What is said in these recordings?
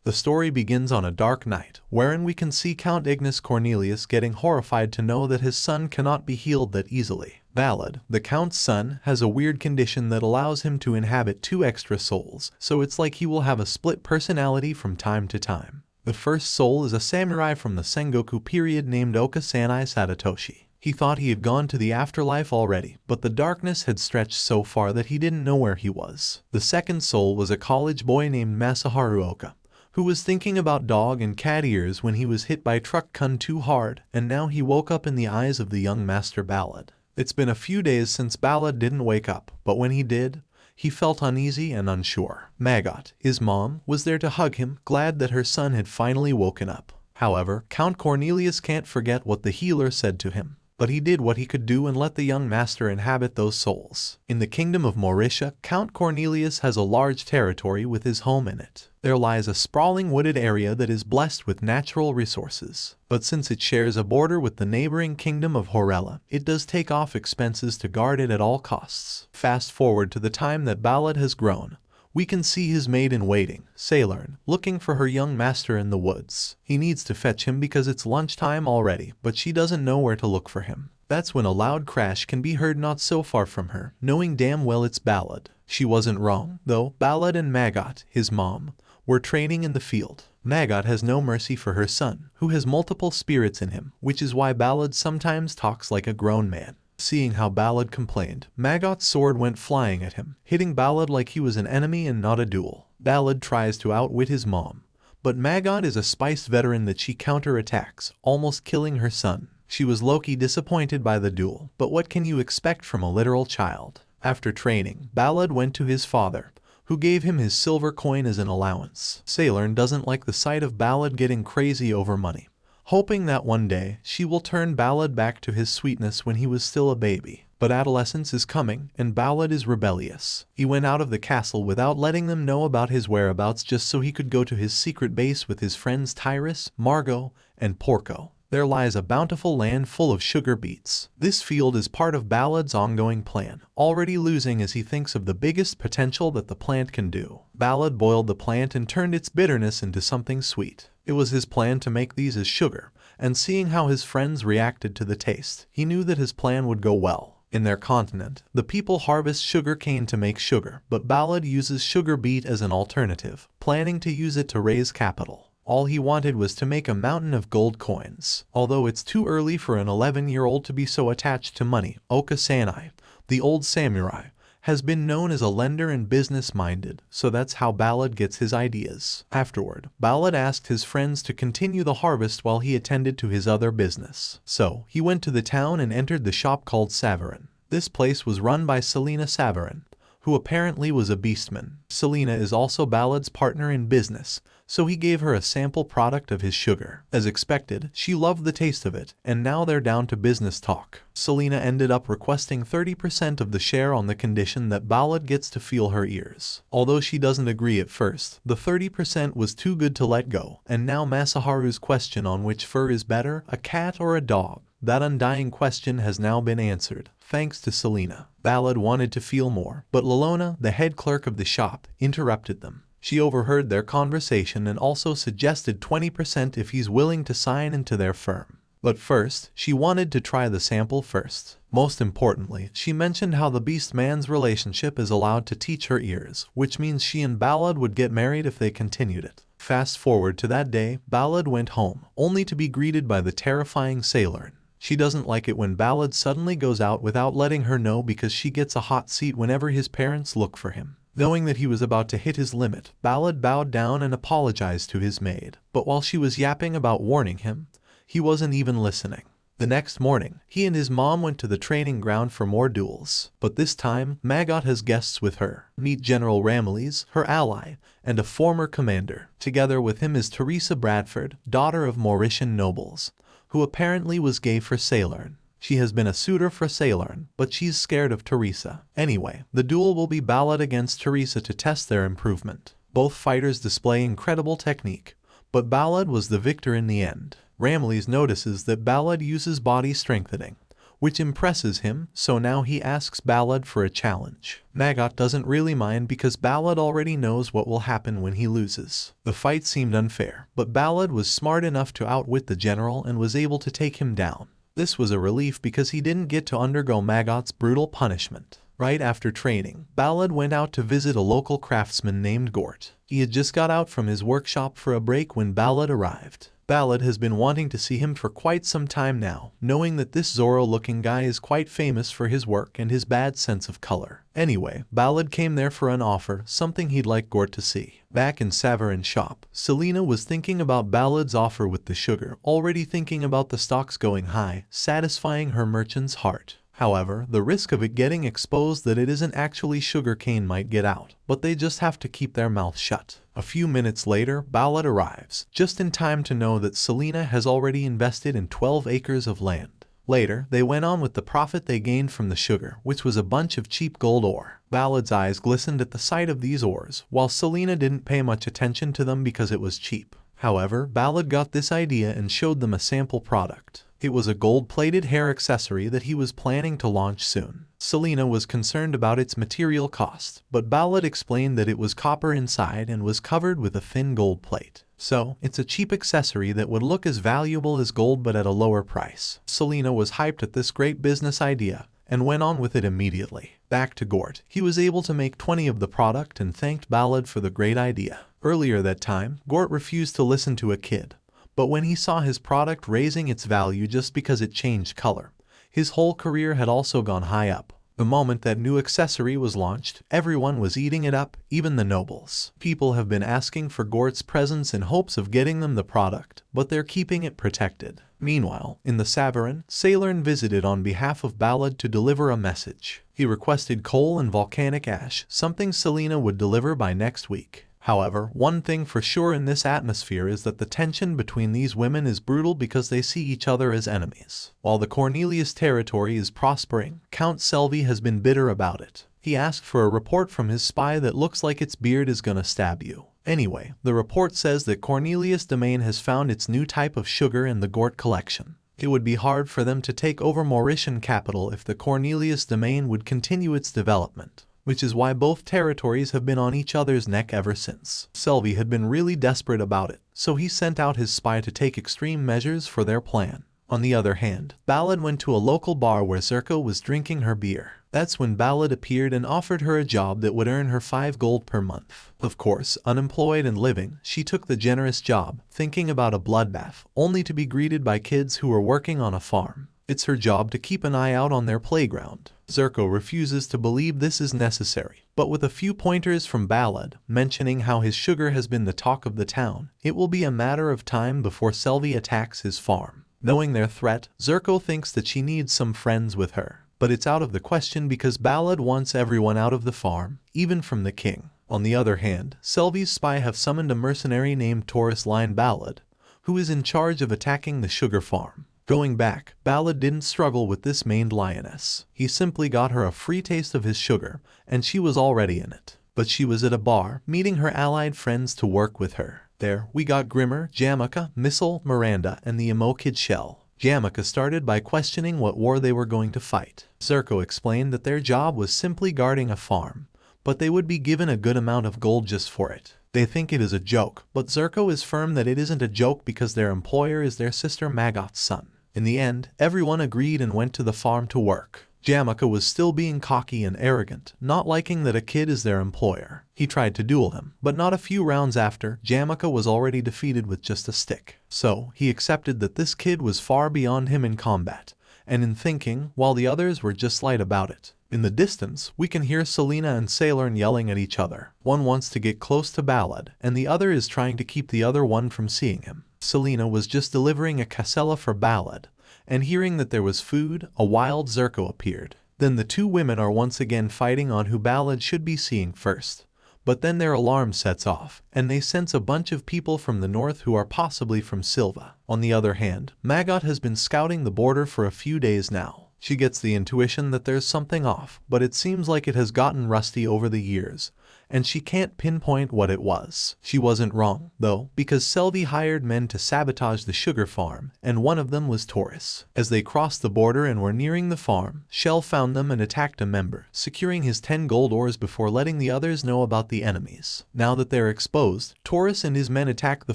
The story begins on a dark night, wherein we can see Count Ignis Cornelius getting horrified to know that his son cannot be healed that easily. Balud, the Count's son, has a weird condition that allows him to inhabit 2 extra souls, so it's like he will have a split personality from time to time. The first soul is a samurai from the Sengoku period named Okasanai Sadatoshi. He thought he had gone to the afterlife already, but the darkness had stretched so far that he didn't know where he was. The second soul was a college boy named Masaharu Oka, who was thinking about dog and cat ears when he was hit by truck kun too hard, and now he woke up in the eyes of the young master Balud. It's been a few days since Balud didn't wake up, but when he did, he felt uneasy and unsure. Magot, his mom, was there to hug him, glad that her son had finally woken up. However, Count Cornelius can't forget what the healer said to him. But he did what he could do and let the young master inhabit those souls. In the kingdom of Mauritia, Count Cornelius has a large territory with his home in it. There lies a sprawling wooded area that is blessed with natural resources. But since it shares a border with the neighboring kingdom of Horella, it does take off expenses to guard it at all costs. Fast forward to the time that Balud has grown. We can see his maid-in-waiting, Sailorn, looking for her young master in the woods. He needs to fetch him because it's lunchtime already, but she doesn't know where to look for him. That's when a loud crash can be heard not so far from her, knowing damn well it's Balud. She wasn't wrong, though. Balud and Magot, his mom, were training in the field. Magot has no mercy for her son, who has multiple spirits in him, which is why Balud sometimes talks like a grown man. Seeing how Balud complained, Magot's sword went flying at him, hitting Balud like he was an enemy and not a duel. Balud tries to outwit his mom, but Magot is a spiced veteran that she counterattacks, almost killing her son. She was low-key disappointed by the duel, but what can you expect from a literal child? After training, Balud went to his father, who gave him his silver coin as an allowance. Sailorn doesn't like the sight of Balud getting crazy over money, hoping that one day she will turn Balud back to his sweetness when he was still a baby. But adolescence is coming, and Balud is rebellious. He went out of the castle without letting them know about his whereabouts just so he could go to his secret base with his friends Tyrus, Margot, and Porco. There lies a bountiful land full of sugar beets. This field is part of Balud's ongoing plan, already losing as he thinks of the biggest potential that the plant can do. Balud boiled the plant and turned its bitterness into something sweet. It was his plan to make these as sugar, and seeing how his friends reacted to the taste, he knew that his plan would go well. In their continent, the people harvest sugar cane to make sugar, but Balud uses sugar beet as an alternative, planning to use it to raise capital. All he wanted was to make a mountain of gold coins. Although it's too early for an 11-year-old to be so attached to money, Okasanai, the old samurai, has been known as a lender and business-minded, so that's how Balud gets his ideas. Afterward, Balud asked his friends to continue the harvest while he attended to his other business. So, he went to the town and entered the shop called Savarin. This place was run by Selena Savarin, who apparently was a beastman. Selena is also Balud's partner in business, so he gave her a sample product of his sugar. As expected, she loved the taste of it, and now they're down to business talk. Selena ended up requesting 30% of the share on the condition that Balud gets to feel her ears. Although she doesn't agree at first, the 30% was too good to let go, and now Masaharu's question on which fur is better, a cat or a dog, that undying question has now been answered, thanks to Selena. Balud wanted to feel more, but Lalona, the head clerk of the shop, interrupted them. She overheard their conversation and also suggested 20% if he's willing to sign into their firm. But first, she wanted to try the sample first. Most importantly, she mentioned how the beast man's relationship is allowed to teach her ears, which means she and Balud would get married if they continued it. Fast forward to that day, Balud went home, only to be greeted by the terrifying Sailorn. She doesn't like it when Balud suddenly goes out without letting her know because she gets a hot seat whenever his parents look for him. Knowing that he was about to hit his limit, Balud bowed down and apologized to his maid. But while she was yapping about warning him, he wasn't even listening. The next morning, he and his mom went to the training ground for more duels. But this time, Magot has guests with her. Meet General Ramillies, her ally, and a former commander. Together with him is Teresa Bradford, daughter of Mauritian nobles, who apparently was gay for Sailorn. She has been a suitor for Sailorn, but she's scared of Teresa. Anyway, the duel will be Balud against Teresa to test their improvement. Both fighters display incredible technique, but Balud was the victor in the end. Ramillies notices that Balud uses body strengthening, which impresses him, so now he asks Balud for a challenge. Maggot doesn't really mind because Balud already knows what will happen when he loses. The fight seemed unfair, but Balud was smart enough to outwit the general and was able to take him down. This was a relief because he didn't get to undergo Maggot's brutal punishment. Right after training, Balud went out to visit a local craftsman named Gort. He had just got out from his workshop for a break when Balud arrived. Balud has been wanting to see him for quite some time now, knowing that this Zorro-looking guy is quite famous for his work and his bad sense of color. Anyway, Balud came there for an offer, something he'd like Gort to see. Back in Savarin's shop, Selena was thinking about Balud's offer with the sugar, already thinking about the stocks going high, satisfying her merchant's heart. However, the risk of it getting exposed that it isn't actually sugarcane might get out, but they just have to keep their mouth shut. A few minutes later, Balud arrives, just in time to know that Selena has already invested in 12 acres of land. Later, they went on with the profit they gained from the sugar, which was a bunch of cheap gold ore. Balud's eyes glistened at the sight of these ores, while Selena didn't pay much attention to them because it was cheap. However, Balud got this idea and showed them a sample product. It was a gold-plated hair accessory that he was planning to launch soon. Selena was concerned about its material cost, but Balud explained that it was copper inside and was covered with a thin gold plate. So, it's a cheap accessory that would look as valuable as gold but at a lower price. Selena was hyped at this great business idea and went on with it immediately. Back to Gort, he was able to make 20 of the product and thanked Balud for the great idea. Earlier that time, Gort refused to listen to a kid. But when he saw his product raising its value just because it changed color, his whole career had also gone high up. The moment that new accessory was launched, everyone was eating it up, even the nobles. People have been asking for Gort's presence in hopes of getting them the product, but they're keeping it protected. Meanwhile, in the Savarin, Sailorn visited on behalf of Balud to deliver a message. He requested coal and volcanic ash, something Selena would deliver by next week. However, one thing for sure in this atmosphere is that the tension between these women is brutal because they see each other as enemies. While the Cornelius territory is prospering, Count Selvi has been bitter about it. He asked for a report from his spy that looks like its beard is gonna stab you. Anyway, the report says that Cornelius' domain has found its new type of sugar in the Gort collection. It would be hard for them to take over Mauritian capital if the Cornelius domain would continue its development, which is why both territories have been on each other's neck ever since. Selvi had been really desperate about it, so he sent out his spy to take extreme measures for their plan. On the other hand, Balud went to a local bar where Zerko was drinking her beer. That's when Balud appeared and offered her a job that would earn her 5 gold per month. Of course, unemployed and living, she took the generous job, thinking about a bloodbath, only to be greeted by kids who were working on a farm. It's her job to keep an eye out on their playground. Zerko refuses to believe this is necessary, but with a few pointers from Balud, mentioning how his sugar has been the talk of the town, it will be a matter of time before Selvi attacks his farm. Knowing their threat, Zerko thinks that she needs some friends with her, but it's out of the question because Balud wants everyone out of the farm, even from the king. On the other hand, Selvi's spy have summoned a mercenary named Taurus Lion Balud, who is in charge of attacking the sugar farm. Going back, Balud didn't struggle with this maned lioness. He simply got her a free taste of his sugar, and she was already in it. But she was at a bar, meeting her allied friends to work with her. There, we got Grimmer, Jamaica, Missile, Miranda, and the emo kid Shell. Jamaica started by questioning what war they were going to fight. Zerko explained that their job was simply guarding a farm, but they would be given a good amount of gold just for it. They think it is a joke, but Zerko is firm that it isn't a joke because their employer is their sister Maggot's son. In the end, everyone agreed and went to the farm to work. Jamaica was still being cocky and arrogant, not liking that a kid is their employer. He tried to duel him, but not a few rounds after, Jamaica was already defeated with just a stick. So, he accepted that this kid was far beyond him in combat, and in thinking, while the others were just light about it. In the distance, we can hear Selena and Sailorn yelling at each other. One wants to get close to Balud, and the other is trying to keep the other one from seeing him. Selena was just delivering a casella for Balud, and hearing that there was food, a wild Zerko appeared. Then the two women are once again fighting on who Balud should be seeing first. But then their alarm sets off, and they sense a bunch of people from the north who are possibly from Silva. On the other hand, Maggot has been scouting the border for a few days now. She gets the intuition that there's something off, but it seems like it has gotten rusty over the years, and she can't pinpoint what it was. She wasn't wrong, though, because Selvi hired men to sabotage the sugar farm, and one of them was Taurus. As they crossed the border and were nearing the farm, Shell found them and attacked a member, securing his 10 gold ores before letting the others know about the enemies. Now that they're exposed, Taurus and his men attack the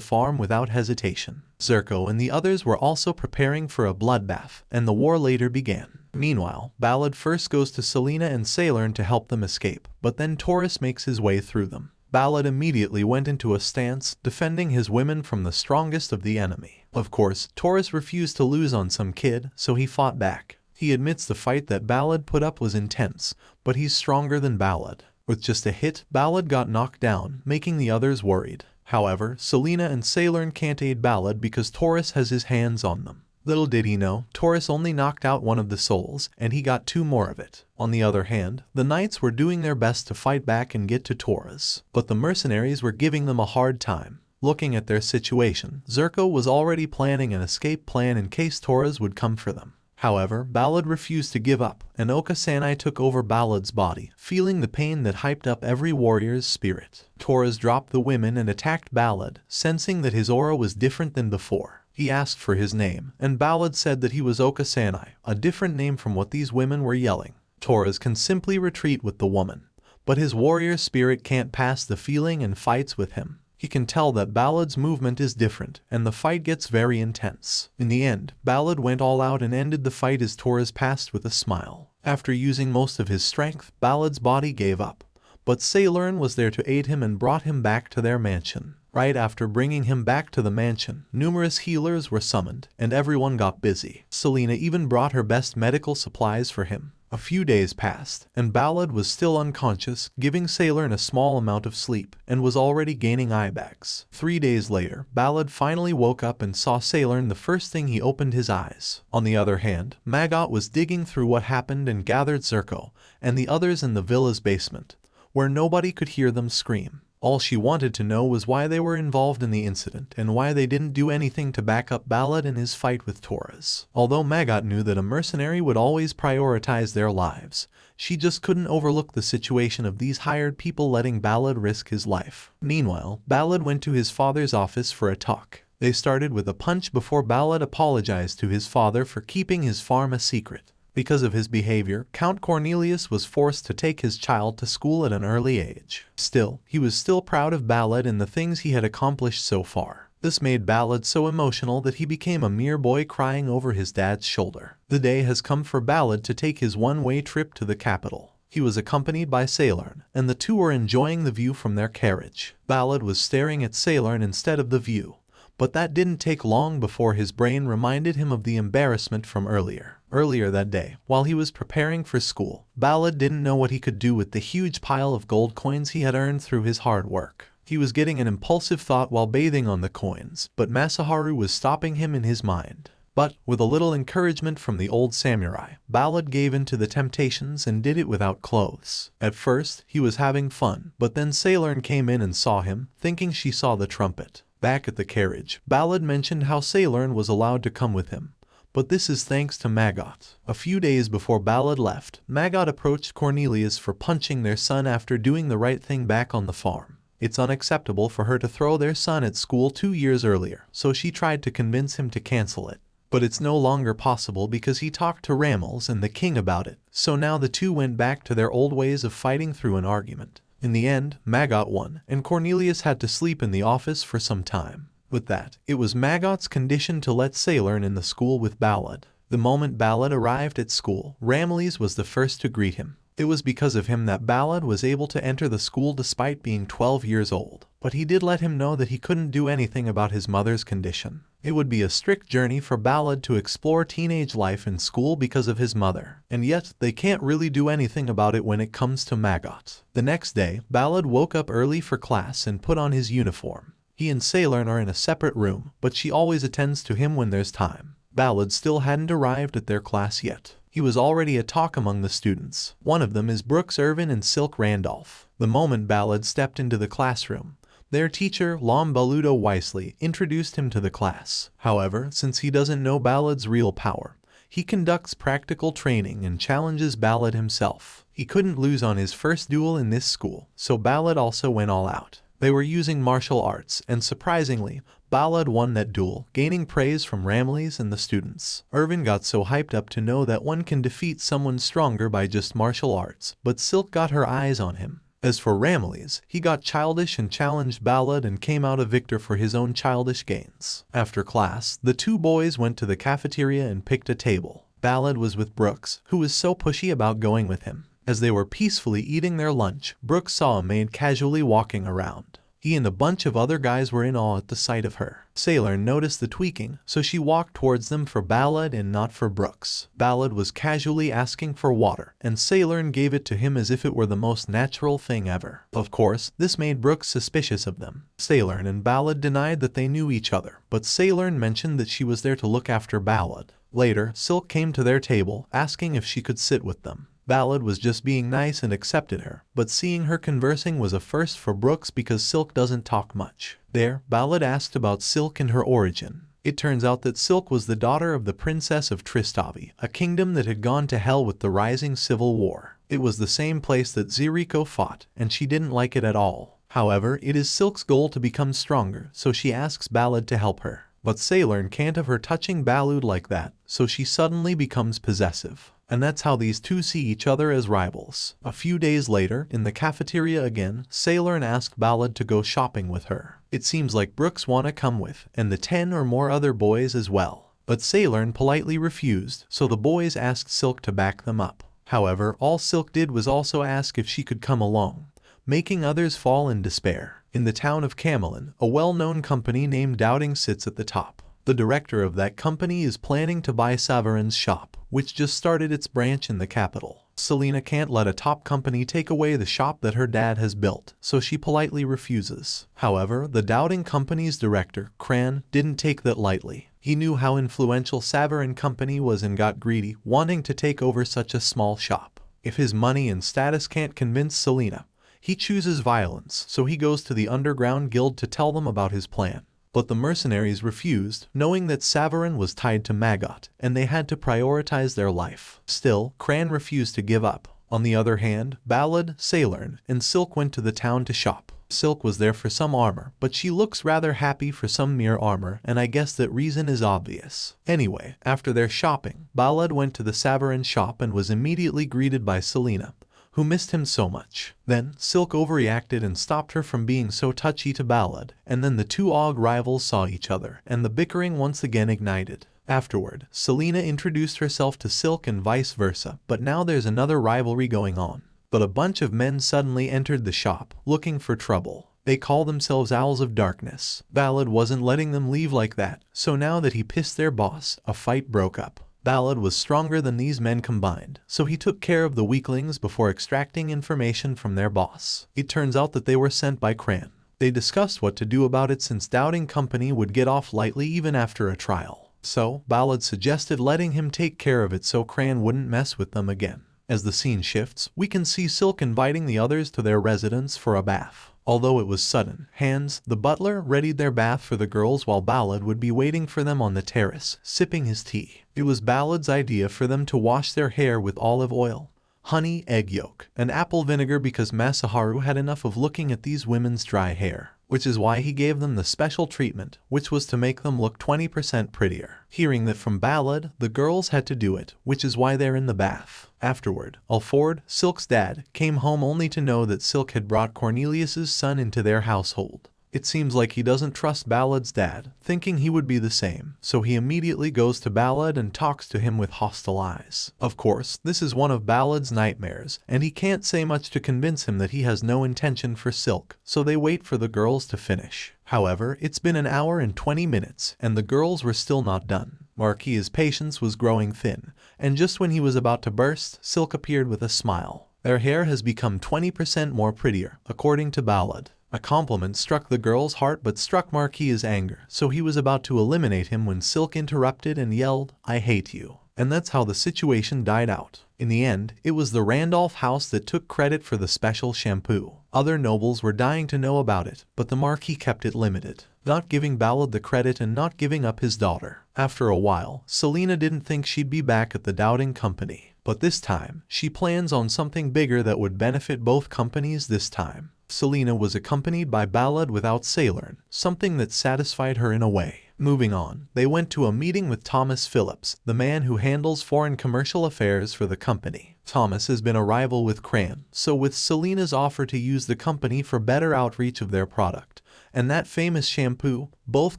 farm without hesitation. Zerko and the others were also preparing for a bloodbath, and the war later began. Meanwhile, Balud first goes to Selena and Sailorn to help them escape, but then Taurus makes his way through them. Balud immediately went into a stance, defending his women from the strongest of the enemy. Of course, Taurus refused to lose on some kid, so he fought back. He admits the fight that Balud put up was intense, but he's stronger than Balud. With just a hit, Balud got knocked down, making the others worried. However, Selena and Sailorn can't aid Balud because Taurus has his hands on them. Little did he know, Taurus only knocked out one of the souls, and he got 2 more of it. On the other hand, the knights were doing their best to fight back and get to Taurus, but the mercenaries were giving them a hard time. Looking at their situation, Zerko was already planning an escape plan in case Taurus would come for them. However, Balud refused to give up, and Okasanai took over Balud's body, feeling the pain that hyped up every warrior's spirit. Taurus dropped the women and attacked Balud, sensing that his aura was different than before. He asked for his name, and Balud said that he was Okasanai, a different name from what these women were yelling. Taurus can simply retreat with the woman, but his warrior spirit can't pass the feeling and fights with him. He can tell that Balud's movement is different, and the fight gets very intense. In the end, Balud went all out and ended the fight as Taurus passed with a smile. After using most of his strength, Balud's body gave up, but Sailorn was there to aid him and brought him back to their mansion. Right after bringing him back to the mansion, numerous healers were summoned, and everyone got busy. Selena even brought her best medical supplies for him. A few days passed, and Balud was still unconscious, giving Sailorn a small amount of sleep, and was already gaining eye bags. 3 days later, Balud finally woke up and saw Sailorn the first thing he opened his eyes. On the other hand, Maggot was digging through what happened and gathered Zerko and the others in the villa's basement, where nobody could hear them scream. All she wanted to know was why they were involved in the incident and why they didn't do anything to back up Balud in his fight with Taurus. Although Maggot knew that a mercenary would always prioritize their lives, she just couldn't overlook the situation of these hired people letting Balud risk his life. Meanwhile, Balud went to his father's office for a talk. They started with a punch before Balud apologized to his father for keeping his farm a secret. Because of his behavior, Count Cornelius was forced to take his child to school at an early age. Still, he was still proud of Balud and the things he had accomplished so far. This made Balud so emotional that he became a mere boy crying over his dad's shoulder. The day has come for Balud to take his one-way trip to the capital. He was accompanied by Sailorn, and the two were enjoying the view from their carriage. Balud was staring at Sailorn instead of the view, but that didn't take long before his brain reminded him of the embarrassment from earlier. Earlier that day, while he was preparing for school, Balud didn't know what he could do with the huge pile of gold coins he had earned through his hard work. He was getting an impulsive thought while bathing on the coins, but Masaharu was stopping him in his mind. But, with a little encouragement from the old samurai, Balud gave in to the temptations and did it without clothes. At first, he was having fun, but then Sailorn came in and saw him, thinking she saw the trumpet. Back at the carriage, Balud mentioned how Sailorn was allowed to come with him, but this is thanks to Maggot. A few days before Balud left, Maggot approached Cornelius for punching their son after doing the right thing back on the farm. It's unacceptable for her to throw their son at school 2 years earlier, so she tried to convince him to cancel it. But it's no longer possible because he talked to Ramels and the king about it, so now the two went back to their old ways of fighting through an argument. In the end, Maggot won, and Cornelius had to sleep in the office for some time. With that, it was Maggot's condition to let Sailorn in the school with Balud. The moment Balud arrived at school, Ramles was the first to greet him. It was because of him that Balud was able to enter the school despite being 12 years old. But he did let him know that he couldn't do anything about his mother's condition. It would be a strict journey for Balud to explore teenage life in school because of his mother. And yet, they can't really do anything about it when it comes to Maggot. The next day, Balud woke up early for class and put on his uniform. He and Sailorn are in a separate room, but she always attends to him when there's time. Balud still hadn't arrived at their class yet. He was already a talk among the students. One of them is Brooks Irvin and Silk Randolph. The moment Balud stepped into the classroom, their teacher, Baludo Wisely, introduced him to the class. However, since he doesn't know Balud's real power, he conducts practical training and challenges Balud himself. He couldn't lose on his first duel in this school, so Balud also went all out. They were using martial arts, and surprisingly, Balud won that duel, gaining praise from Ramles and the students. Irvin got so hyped up to know that one can defeat someone stronger by just martial arts, but Silk got her eyes on him. As for Ramles, he got childish and challenged Balud and came out a victor for his own childish gains. After class, the two boys went to the cafeteria and picked a table. Balud was with Brooks, who was so pushy about going with him. As they were peacefully eating their lunch, Brooks saw a maid casually walking around. He and a bunch of other guys were in awe at the sight of her. Sailor noticed the tweaking, so she walked towards them for Balud and not for Brooks. Balud was casually asking for water, and Sailor gave it to him as if it were the most natural thing ever. Of course, this made Brooks suspicious of them. Sailor and Balud denied that they knew each other, but Sailor mentioned that she was there to look after Balud. Later, Silk came to their table, asking if she could sit with them. Balud was just being nice and accepted her, but seeing her conversing was a first for Brooks because Silk doesn't talk much. There, Balud asked about Silk and her origin. It turns out that Silk was the daughter of the princess of Tristavi, a kingdom that had gone to hell with the rising civil war. It was the same place that Ziriko fought, and she didn't like it at all. However, it is Silk's goal to become stronger, so she asks Balud to help her. But Sailor can't have her touching Balud like that, so she suddenly becomes possessive. And that's how these two see each other as rivals. A few days later, in the cafeteria again, Sailor asked Balud to go shopping with her. It seems like Brooks wanna come with, and the 10 or more other boys as well. But Sailor politely refused, so the boys asked Silk to back them up. However, all Silk did was also ask if she could come along, making others fall in despair. In the town of Camelin, a well-known company named Doubting sits at the top. The director of that company is planning to buy Savarin's shop, which just started its branch in the capital. Selena can't let a top company take away the shop that her dad has built, so she politely refuses. However, the Doubting company's director, Cran, didn't take that lightly. He knew how influential Savarin company was and got greedy, wanting to take over such a small shop. If his money and status can't convince Selena, he chooses violence, so he goes to the underground guild to tell them about his plan. But the mercenaries refused, knowing that Savarin was tied to Maggot, and they had to prioritize their life. Still, Cran refused to give up. On the other hand, Balud, Sailor, and Silk went to the town to shop. Silk was there for some armor, but she looks rather happy for some mere armor, and I guess that reason is obvious. Anyway, after their shopping, Balud went to the Savarin shop and was immediately greeted by Selena, who missed him so much. Then, Silk overreacted and stopped her from being so touchy to Balud, and then the two Og rivals saw each other, and the bickering once again ignited. Afterward, Selena introduced herself to Silk and vice versa, but now there's another rivalry going on. But a bunch of men suddenly entered the shop, looking for trouble. They call themselves Owls of Darkness. Balud wasn't letting them leave like that, so now that he pissed their boss, a fight broke up. Balud was stronger than these men combined, so he took care of the weaklings before extracting information from their boss. It turns out that they were sent by Cran. They discussed what to do about it since Doubting Company would get off lightly even after a trial. So, Balud suggested letting him take care of it so Cran wouldn't mess with them again. As the scene shifts, we can see Silk inviting the others to their residence for a bath. Although it was sudden, Hans, the butler, readied their bath for the girls while Balud would be waiting for them on the terrace, sipping his tea. It was Balud's idea for them to wash their hair with olive oil, honey, egg yolk, and apple vinegar because Masaharu had enough of looking at these women's dry hair, which is why he gave them the special treatment, which was to make them look 20% prettier. Hearing that from Balud, the girls had to do it, which is why they're in the bath. Afterward, Alford, Silk's dad, came home only to know that Silk had brought Cornelius's son into their household. It seems like he doesn't trust Balud's dad, thinking he would be the same, so he immediately goes to Balud and talks to him with hostile eyes. Of course, this is one of Balud's nightmares, and he can't say much to convince him that he has no intention for Silk, so they wait for the girls to finish. However, it's been an hour and 20 minutes, and the girls were still not done. Marquis's patience was growing thin, and just when he was about to burst, Silk appeared with a smile. Their hair has become 20% more prettier, according to Balud. A compliment struck the girl's heart but struck Marquis's anger, so he was about to eliminate him when Silk interrupted and yelled, "I hate you." And that's how the situation died out. In the end, it was the Randolph house that took credit for the special shampoo. Other nobles were dying to know about it, but the Marquis kept it limited, not giving Balud the credit and not giving up his daughter. After a while, Selena didn't think she'd be back at the Doubting Company. But this time, she plans on something bigger that would benefit both companies this time. Selena was accompanied by Balud without Sailorn, something that satisfied her in a way. Moving on, they went to a meeting with Thomas Phillips, the man who handles foreign commercial affairs for the company. Thomas has been a rival with Cran, so with Selena's offer to use the company for better outreach of their product, and that famous shampoo, both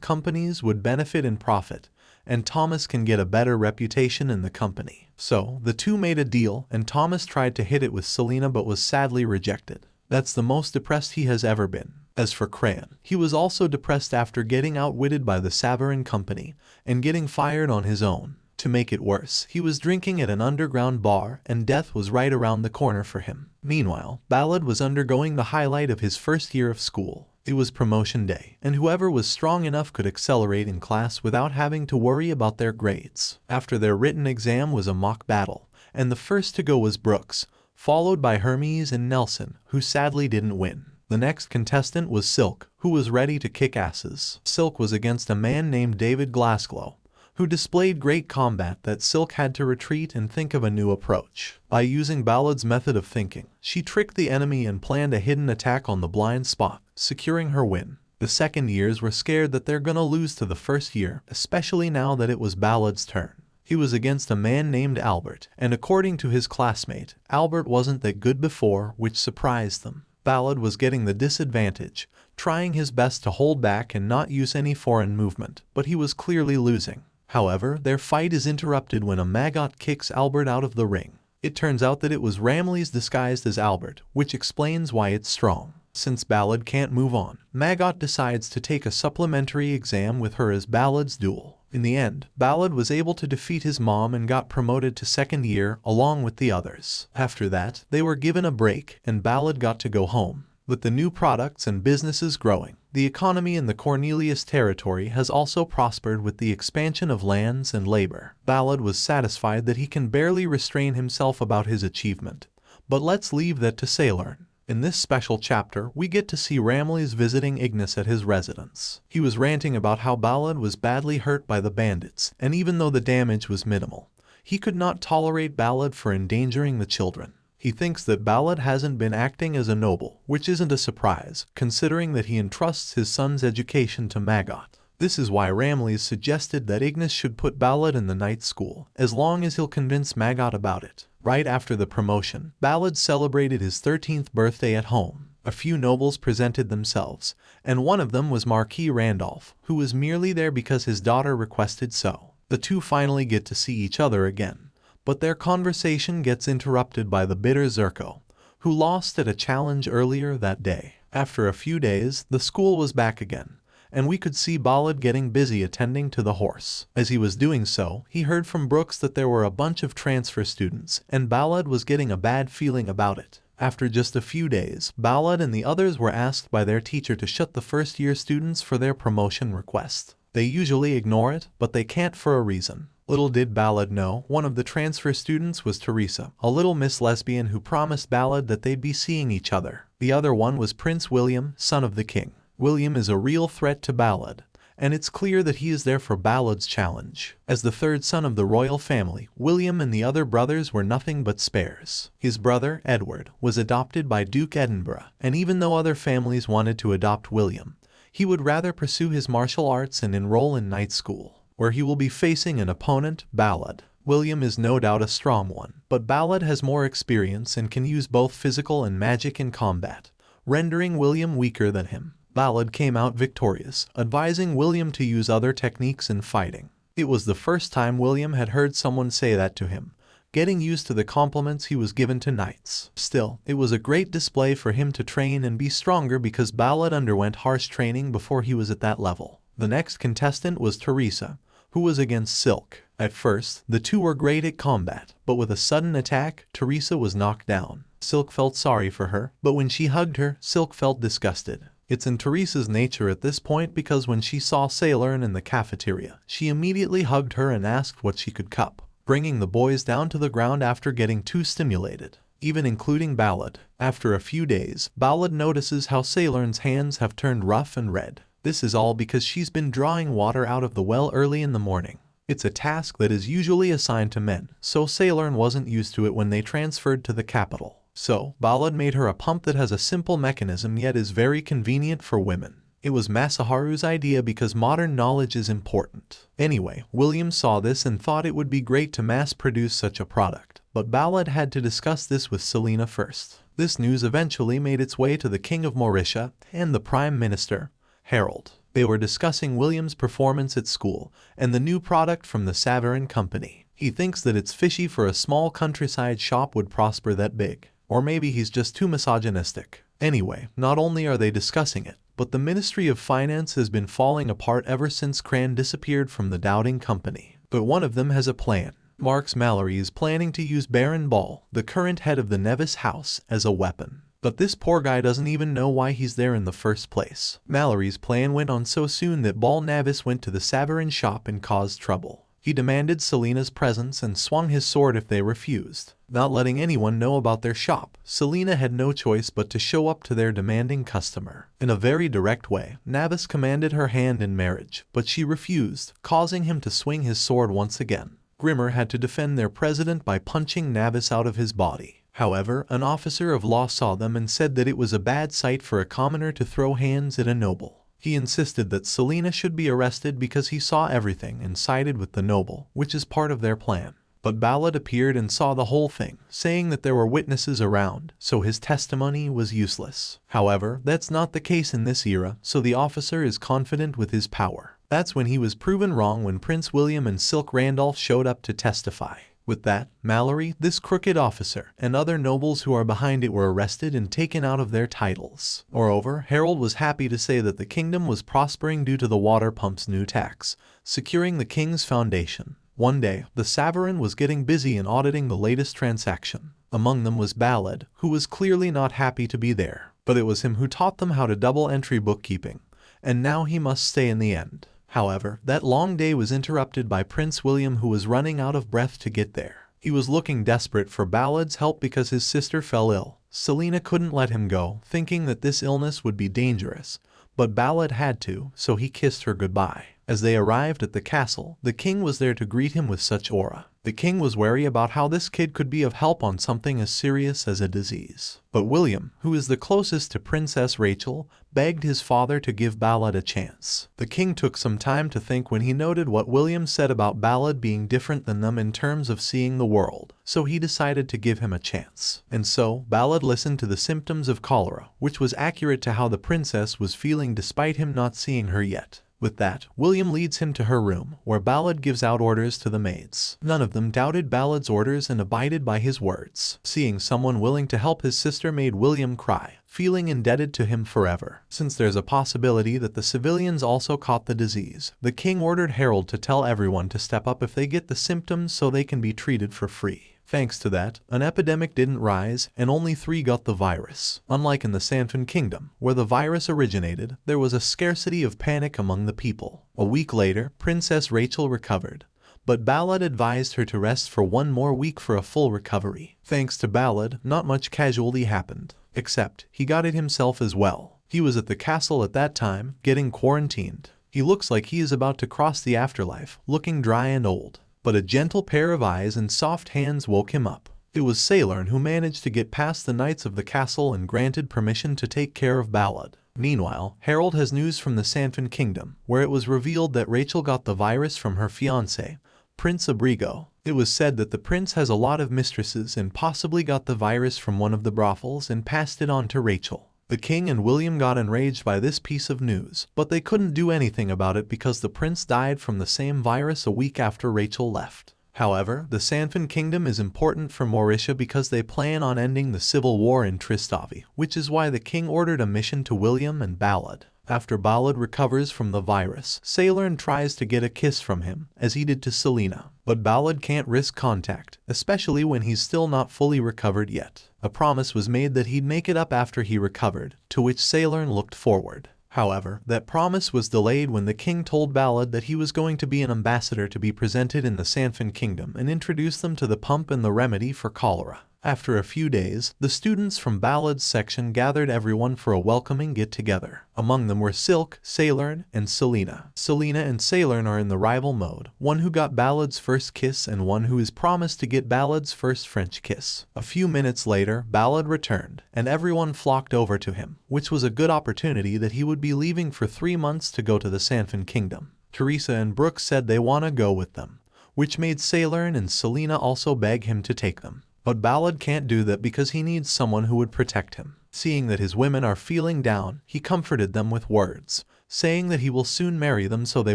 companies would benefit and profit, and Thomas can get a better reputation in the company. So, the two made a deal, and Thomas tried to hit it with Selena but was sadly rejected. That's the most depressed he has ever been. As for Cran, he was also depressed after getting outwitted by the Savarin company and getting fired on his own. To make it worse, he was drinking at an underground bar and death was right around the corner for him. Meanwhile, Balud was undergoing the highlight of his first year of school. It was promotion day, and whoever was strong enough could accelerate in class without having to worry about their grades. After their written exam was a mock battle, and the first to go was Brooks, followed by Hermes and Nelson, who sadly didn't win. The next contestant was Silk, who was ready to kick asses. Silk was against a man named David Glassglow, who displayed great combat that Silk had to retreat and think of a new approach. By using Balud's method of thinking, she tricked the enemy and planned a hidden attack on the blind spot, securing her win. The second years were scared that they're gonna lose to the first year, especially now that it was Balud's turn. He was against a man named Albert, and according to his classmate, Albert wasn't that good before, which surprised them. Balud was getting the disadvantage, trying his best to hold back and not use any foreign movement, but he was clearly losing. However, their fight is interrupted when a maggot kicks Albert out of the ring. It turns out that it was Ramles disguised as Albert, which explains why it's strong. Since Balud can't move on, Maggot decides to take a supplementary exam with her as Balud's duel. In the end, Balud was able to defeat his mom and got promoted to second year along with the others. After that, they were given a break and Balud got to go home. With the new products and businesses growing, the economy in the Cornelius territory has also prospered with the expansion of lands and labor. Balud was satisfied that he can barely restrain himself about his achievement. But let's leave that to Sailorn. In this special chapter, we get to see Ramles visiting Ignis at his residence. He was ranting about how Balud was badly hurt by the bandits, and even though the damage was minimal, he could not tolerate Balud for endangering the children. He thinks that Balud hasn't been acting as a noble, which isn't a surprise, considering that he entrusts his son's education to Maggot. This is why Ramles suggested that Ignis should put Balud in the night school, as long as he'll convince Maggot about it. Right after the promotion, Balud celebrated his 13th birthday at home. A few nobles presented themselves, and one of them was Marquis Randolph, who was merely there because his daughter requested so. The two finally get to see each other again, but their conversation gets interrupted by the bitter Zerko, who lost at a challenge earlier that day. After a few days, the school was back again, and we could see Balud getting busy attending to the horse. As he was doing so, he heard from Brooks that there were a bunch of transfer students, and Balud was getting a bad feeling about it. After just a few days, Balud and the others were asked by their teacher to shut the first-year students for their promotion request. They usually ignore it, but they can't for a reason. Little did Balud know, one of the transfer students was Teresa, a little Miss Lesbian who promised Balud that they'd be seeing each other. The other one was Prince William, son of the king. William is a real threat to Balud, and it's clear that he is there for Balud's challenge. As the third son of the royal family, William and the other brothers were nothing but spares. His brother, Edward, was adopted by Duke Edinburgh, and even though other families wanted to adopt William, he would rather pursue his martial arts and enroll in night school, where he will be facing an opponent, Balud. William is no doubt a strong one, but Balud has more experience and can use both physical and magic in combat, rendering William weaker than him. Balud came out victorious, advising William to use other techniques in fighting. It was the first time William had heard someone say that to him, getting used to the compliments he was given to knights. Still, it was a great display for him to train and be stronger because Balud underwent harsh training before he was at that level. The next contestant was Teresa, who was against Silk. At first, the two were great at combat, but with a sudden attack, Teresa was knocked down. Silk felt sorry for her, but when she hugged her, Silk felt disgusted. It's in Teresa's nature at this point because when she saw Sailorn in the cafeteria, she immediately hugged her and asked what she could cup, bringing the boys down to the ground after getting too stimulated, even including Balud. After a few days, Balud notices how Sailorn's hands have turned rough and red. This is all because she's been drawing water out of the well early in the morning. It's a task that is usually assigned to men, so Sailorn wasn't used to it when they transferred to the capital. So, Balud made her a pump that has a simple mechanism yet is very convenient for women. It was Masaharu's idea because modern knowledge is important. Anyway, William saw this and thought it would be great to mass-produce such a product, but Balud had to discuss this with Selena first. This news eventually made its way to the King of Mauritia and the Prime Minister, Harold. They were discussing William's performance at school and the new product from the Savarin Company. He thinks that it's fishy for a small countryside shop would prosper that big. Or maybe he's just too misogynistic. Anyway, not only are they discussing it, but the Ministry of Finance has been falling apart ever since Cran disappeared from the Doubting Company. But one of them has a plan. Marx Mallory is planning to use Baron Ball, the current head of the Nevis house, as a weapon. But this poor guy doesn't even know why he's there in the first place. Mallory's plan went on so soon that Ball Navis went to the Savarin shop and caused trouble. He demanded Selena's presence and swung his sword if they refused. Not letting anyone know about their shop, Selena had no choice but to show up to their demanding customer. In a very direct way, Navis commanded her hand in marriage, but she refused, causing him to swing his sword once again. Grimmer had to defend their president by punching Navis out of his body. However, an officer of law saw them and said that it was a bad sight for a commoner to throw hands at a noble. He insisted that Selena should be arrested because he saw everything and sided with the noble, which is part of their plan. But Balud appeared and saw the whole thing, saying that there were witnesses around, so his testimony was useless. However, that's not the case in this era, so the officer is confident with his power. That's when he was proven wrong when Prince William and Silk Randolph showed up to testify. With that, Mallory, this crooked officer, and other nobles who are behind it were arrested and taken out of their titles. Moreover, Harold was happy to say that the kingdom was prospering due to the water pump's new tax, securing the king's foundation. One day, the Savarin was getting busy in auditing the latest transaction. Among them was Balud, who was clearly not happy to be there. But it was him who taught them how to double-entry bookkeeping, and now he must stay in the end. However, that long day was interrupted by Prince William, who was running out of breath to get there. He was looking desperate for Balud's help because his sister fell ill. Selena couldn't let him go, thinking that this illness would be dangerous, but Balud had to, so he kissed her goodbye. As they arrived at the castle, the king was there to greet him with such aura. The king was wary about how this kid could be of help on something as serious as a disease. But William, who is the closest to Princess Rachel, begged his father to give Balud a chance. The king took some time to think when he noted what William said about Balud being different than them in terms of seeing the world, so he decided to give him a chance. And so, Balud listened to the symptoms of cholera, which was accurate to how the princess was feeling despite him not seeing her yet. With that, William leads him to her room, where Balud gives out orders to the maids. None of them doubted Balud's orders and abided by his words. Seeing someone willing to help his sister made William cry, feeling indebted to him forever. Since there's a possibility that the civilians also caught the disease, the king ordered Harold to tell everyone to step up if they get the symptoms so they can be treated for free. Thanks to that, an epidemic didn't rise, and only 3 got the virus. Unlike in the Sanfin Kingdom, where the virus originated, there was a scarcity of panic among the people. A week later, Princess Rachel recovered, but Balud advised her to rest for 1 more week for a full recovery. Thanks to Balud, not much casualty happened, except he got it himself as well. He was at the castle at that time, getting quarantined. He looks like he is about to cross the afterlife, looking dry and old. But a gentle pair of eyes and soft hands woke him up. It was Sailorn who managed to get past the knights of the castle and granted permission to take care of Balud. Meanwhile, Harold has news from the Sanfin Kingdom, where it was revealed that Rachel got the virus from her fiancé, Prince Abrigo. It was said that the prince has a lot of mistresses and possibly got the virus from one of the brothels and passed it on to Rachel. The king and William got enraged by this piece of news, but they couldn't do anything about it because the prince died from the same virus a week after Rachel left. However, the Sanfin Kingdom is important for Mauritia because they plan on ending the civil war in Tristavi, which is why the king ordered a mission to William and Balud. After Balud recovers from the virus, Sailorn tries to get a kiss from him, as he did to Selena. But Balud can't risk contact, especially when he's still not fully recovered yet. A promise was made that he'd make it up after he recovered, to which Sailorn looked forward. However, that promise was delayed when the king told Balud that he was going to be an ambassador to be presented in the Sanfin Kingdom and introduce them to the pump and the remedy for cholera. After a few days, the students from Balud's section gathered everyone for a welcoming get-together. Among them were Silk, Sailorn, and Selena. Selena and Sailorn are in the rival mode, one who got Balud's first kiss and one who is promised to get Balud's first French kiss. A few minutes later, Balud returned, and everyone flocked over to him, which was a good opportunity that he would be leaving for 3 months to go to the Sanfin Kingdom. Teresa and Brooks said they want to go with them, which made Sailorn and Selena also beg him to take them. But Balud can't do that because he needs someone who would protect him. Seeing that his women are feeling down, he comforted them with words, saying that he will soon marry them so they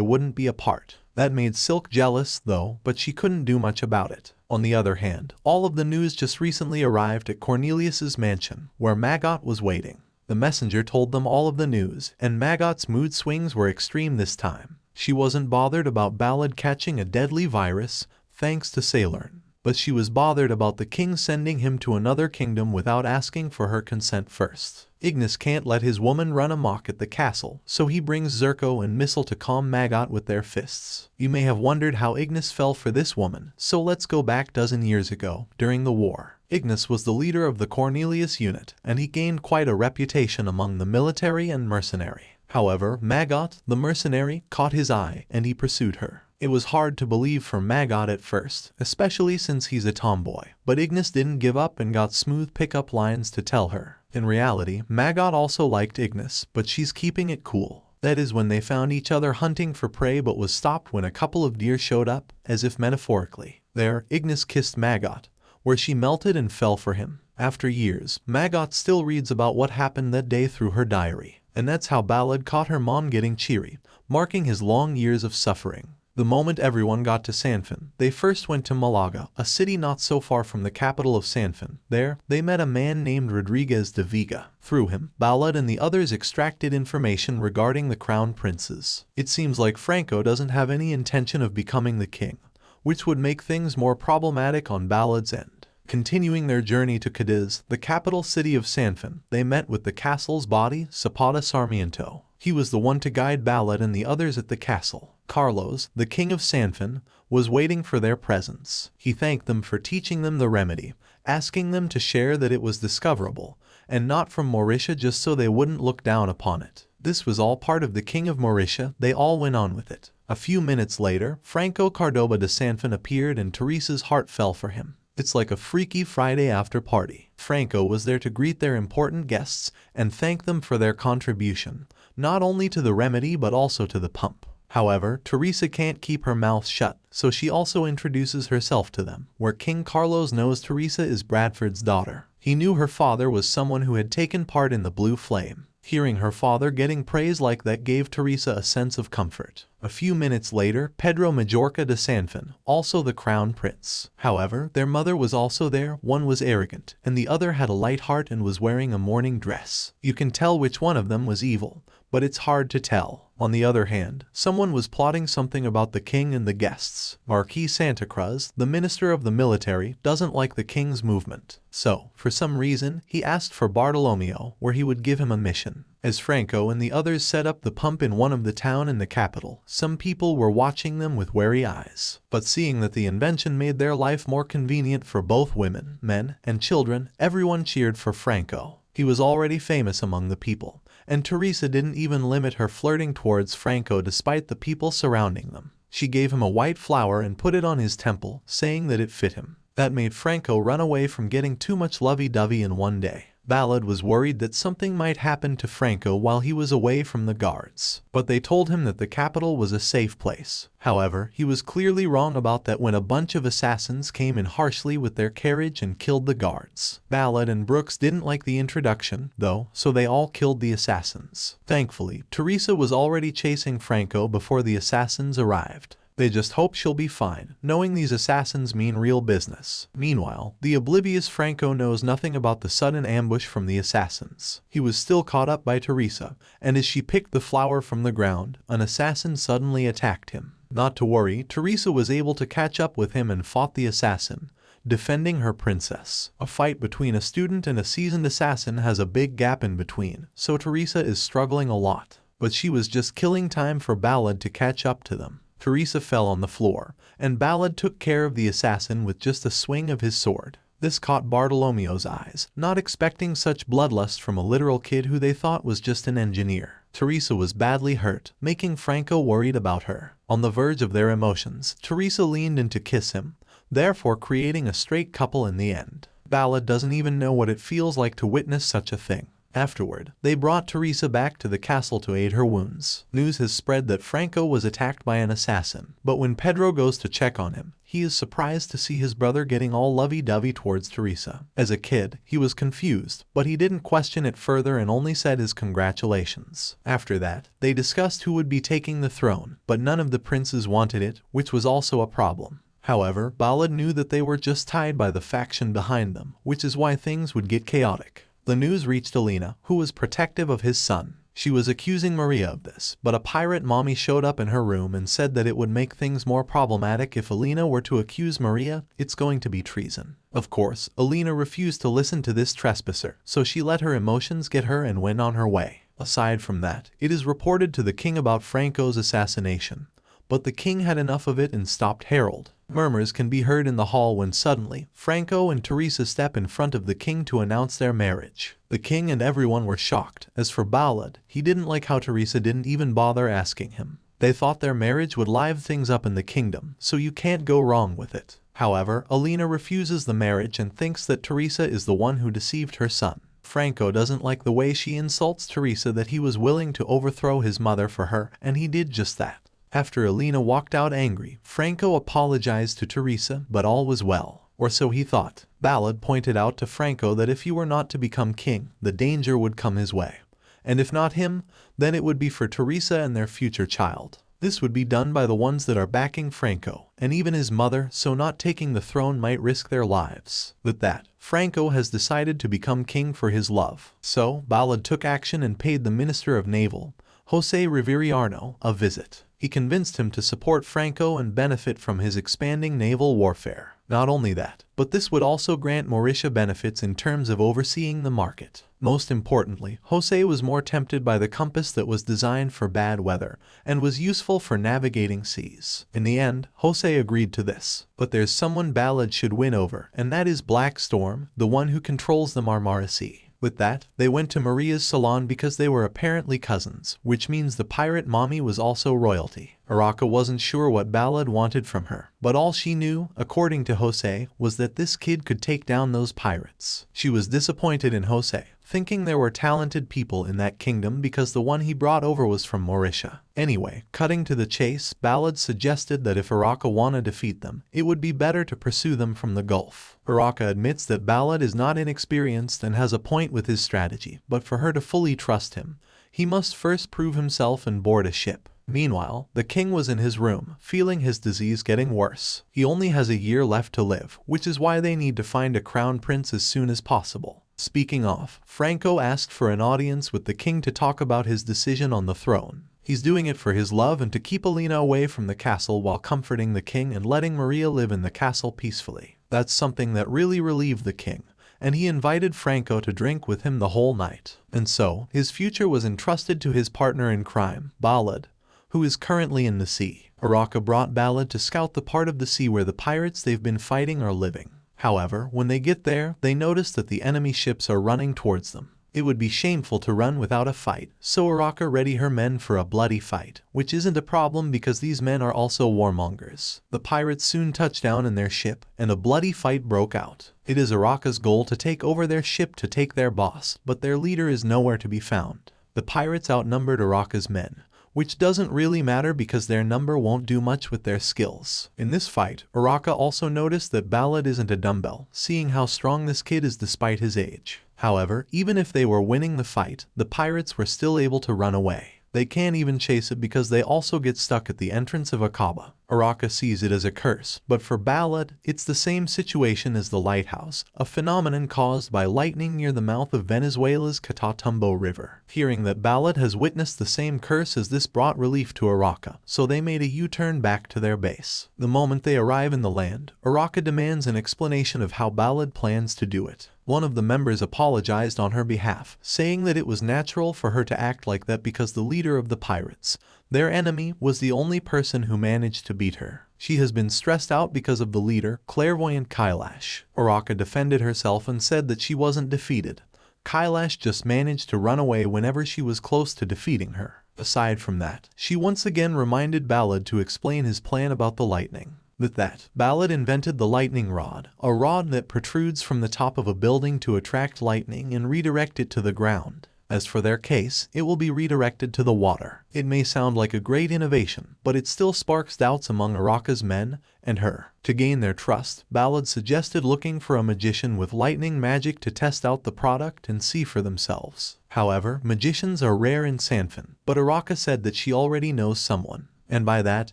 wouldn't be apart. That made Silk jealous, though, but she couldn't do much about it. On the other hand, all of the news just recently arrived at Cornelius's mansion, where Maggot was waiting. The messenger told them all of the news, and Maggot's mood swings were extreme this time. She wasn't bothered about Balud catching a deadly virus, thanks to Sailorn, but she was bothered about the king sending him to another kingdom without asking for her consent first. Ignis can't let his woman run amok at the castle, so he brings Zerko and Missile to calm Maggot with their fists. You may have wondered how Ignis fell for this woman, so let's go back dozen years ago, during the war. Ignis was the leader of the Cornelius unit, and he gained quite a reputation among the military and mercenary. However, Maggot, the mercenary, caught his eye, and he pursued her. It was hard to believe for Maggot at first, especially since he's a tomboy, but Ignis didn't give up and got smooth pickup lines to tell her. In reality, Maggot also liked Ignis, but she's keeping it cool. That is when they found each other hunting for prey but was stopped when a couple of deer showed up, as if metaphorically. There, Ignis kissed Maggot, where she melted and fell for him. After years, Maggot still reads about what happened that day through her diary. And that's how Balud caught her mom getting cheery, marking his long years of suffering. The moment everyone got to Sanfin, they first went to Malaga, a city not so far from the capital of Sanfin. There, they met a man named Rodriguez de Vega. Through him, Balud and the others extracted information regarding the crown princes. It seems like Franco doesn't have any intention of becoming the king, which would make things more problematic on Balud's end. Continuing their journey to Cadiz, the capital city of Sanfin, they met with the castle's body, Zapata Sarmiento. He was the one to guide Balud and the others at the castle. Carlos, the king of Sanfin, was waiting for their presence. He thanked them for teaching them the remedy, asking them to share that it was discoverable, and not from Mauritia just so they wouldn't look down upon it. This was all part of the king of Mauritia. They all went on with it. A few minutes later, Franco Cordoba de Sanfin appeared and Teresa's heart fell for him. It's like a freaky Friday after party. Franco was there to greet their important guests and thank them for their contribution, not only to the remedy but also to the pump. However, Teresa can't keep her mouth shut, so she also introduces herself to them, where King Carlos knows Teresa is Bradford's daughter. He knew her father was someone who had taken part in the Blue Flame. Hearing her father getting praise like that gave Teresa a sense of comfort. A few minutes later, Pedro Majorca de Sanfin, also the crown prince. However, their mother was also there. One was arrogant, and the other had a light heart and was wearing a morning dress. You can tell which one of them was evil, but it's hard to tell. On the other hand, someone was plotting something about the king and the guests. Marquis Santa Cruz, the minister of the military, doesn't like the king's movement. So, for some reason, he asked for Bartolomeo, where he would give him a mission. As Franco and the others set up the pump in one of the town in the capital, some people were watching them with wary eyes. But seeing that the invention made their life more convenient for both women, men, and children, everyone cheered for Franco. He was already famous among the people, and Teresa didn't even limit her flirting towards Franco despite the people surrounding them. She gave him a white flower and put it on his temple, saying that it fit him. That made Franco run away from getting too much lovey-dovey in one day. Balud was worried that something might happen to Franco while he was away from the guards, but they told him that the capital was a safe place. However, he was clearly wrong about that when a bunch of assassins came in harshly with their carriage and killed the guards. Balud and Brooks didn't like the introduction, though, so they all killed the assassins. Thankfully, Teresa was already chasing Franco before the assassins arrived. They just hope she'll be fine, knowing these assassins mean real business. Meanwhile, the oblivious Franco knows nothing about the sudden ambush from the assassins. He was still caught up by Teresa, and as she picked the flower from the ground, an assassin suddenly attacked him. Not to worry, Teresa was able to catch up with him and fought the assassin, defending her princess. A fight between a student and a seasoned assassin has a big gap in between, so Teresa is struggling a lot. But she was just killing time for Balud to catch up to them. Teresa fell on the floor, and Balud took care of the assassin with just a swing of his sword. This caught Bartolomeo's eyes, not expecting such bloodlust from a literal kid who they thought was just an engineer. Teresa was badly hurt, making Franco worried about her. On the verge of their emotions, Teresa leaned in to kiss him, therefore creating a straight couple in the end. Balud doesn't even know what it feels like to witness such a thing. Afterward, they brought Teresa back to the castle to aid her wounds. News has spread that Franco was attacked by an assassin, but when Pedro goes to check on him, he is surprised to see his brother getting all lovey-dovey towards Teresa. As a kid, he was confused, but he didn't question it further and only said his congratulations. After that, they discussed who would be taking the throne, but none of the princes wanted it, which was also a problem. However, Balud knew that they were just tied by the faction behind them, which is why things would get chaotic. The news reached Alina, who was protective of his son. She was accusing Maria of this, but a pirate mommy showed up in her room and said that it would make things more problematic if Alina were to accuse Maria. It's going to be treason. Of course, Alina refused to listen to this trespasser, so she let her emotions get her and went on her way. Aside from that, it is reported to the king about Franco's assassination, but the king had enough of it and stopped Harold. Murmurs can be heard in the hall when suddenly, Franco and Teresa step in front of the king to announce their marriage. The king and everyone were shocked. As for Balud, he didn't like how Teresa didn't even bother asking him. They thought their marriage would liven things up in the kingdom, so you can't go wrong with it. However, Alina refuses the marriage and thinks that Teresa is the one who deceived her son. Franco doesn't like the way she insults Teresa, that he was willing to overthrow his mother for her, and he did just that. After Alina walked out angry, Franco apologized to Teresa, but all was well, or so he thought. Balud pointed out to Franco that if he were not to become king, the danger would come his way, and if not him, then it would be for Teresa and their future child. This would be done by the ones that are backing Franco, and even his mother, so not taking the throne might risk their lives. With that, Franco has decided to become king for his love. So, Balud took action and paid the Minister of Naval, Jose Riveriano, a visit. He convinced him to support Franco and benefit from his expanding naval warfare. Not only that, but this would also grant Mauritia benefits in terms of overseeing the market. Most importantly, Jose was more tempted by the compass that was designed for bad weather and was useful for navigating seas. In the end, Jose agreed to this. But there's someone Balud should win over, and that is Black Storm, the one who controls the Marmara Sea. With that, they went to Maria's salon because they were apparently cousins, which means the pirate mommy was also royalty. Araka wasn't sure what Balud wanted from her, but all she knew, according to Jose, was that this kid could take down those pirates. She was disappointed in Jose, thinking there were talented people in that kingdom because the one he brought over was from Mauritia. Anyway, cutting to the chase, Balud suggested that if Araka wanted to defeat them, it would be better to pursue them from the Gulf. Araka admits that Balud is not inexperienced and has a point with his strategy, but for her to fully trust him, he must first prove himself and board a ship. Meanwhile, the king was in his room, feeling his disease getting worse. He only has a year left to live, which is why they need to find a crown prince as soon as possible. Speaking of, Franco asked for an audience with the king to talk about his decision on the throne. He's doing it for his love and to keep Alina away from the castle while comforting the king and letting Maria live in the castle peacefully. That's something that really relieved the king, and he invited Franco to drink with him the whole night. And so, his future was entrusted to his partner in crime, Balud, who is currently in the sea. Araka brought Balud to scout the part of the sea where the pirates they've been fighting are living. However, when they get there, they notice that the enemy ships are running towards them. It would be shameful to run without a fight, so Araka ready her men for a bloody fight, which isn't a problem because these men are also warmongers. The pirates soon touched down in their ship, and a bloody fight broke out. It is Araka's goal to take over their ship to take their boss, but their leader is nowhere to be found. The pirates outnumbered Araka's men, which doesn't really matter because their number won't do much with their skills. In this fight, Araka also noticed that Balud isn't a dumbbell, seeing how strong this kid is despite his age. However, even if they were winning the fight, the pirates were still able to run away. They can't even chase it because they also get stuck at the entrance of Akaba. Araka sees it as a curse, but for Balud, it's the same situation as the lighthouse, a phenomenon caused by lightning near the mouth of Venezuela's Catatumbo River. Hearing that Balud has witnessed the same curse as this brought relief to Araka, so they made a U-turn back to their base. The moment they arrive in the land, Araka demands an explanation of how Balud plans to do it. One of the members apologized on her behalf, saying that it was natural for her to act like that because the leader of the pirates, their enemy, was the only person who managed to beat her. She has been stressed out because of the leader, clairvoyant Kailash. Araka defended herself and said that she wasn't defeated. Kailash just managed to run away whenever she was close to defeating her. Aside from that, she once again reminded Balud to explain his plan about the lightning. With that, Balud invented the lightning rod, a rod that protrudes from the top of a building to attract lightning and redirect it to the ground. As for their case, it will be redirected to the water. It may sound like a great innovation, but it still sparks doubts among Araka's men and her. To gain their trust, Balud suggested looking for a magician with lightning magic to test out the product and see for themselves. However, magicians are rare in Sanfin, but Araka said that she already knows someone. And by that,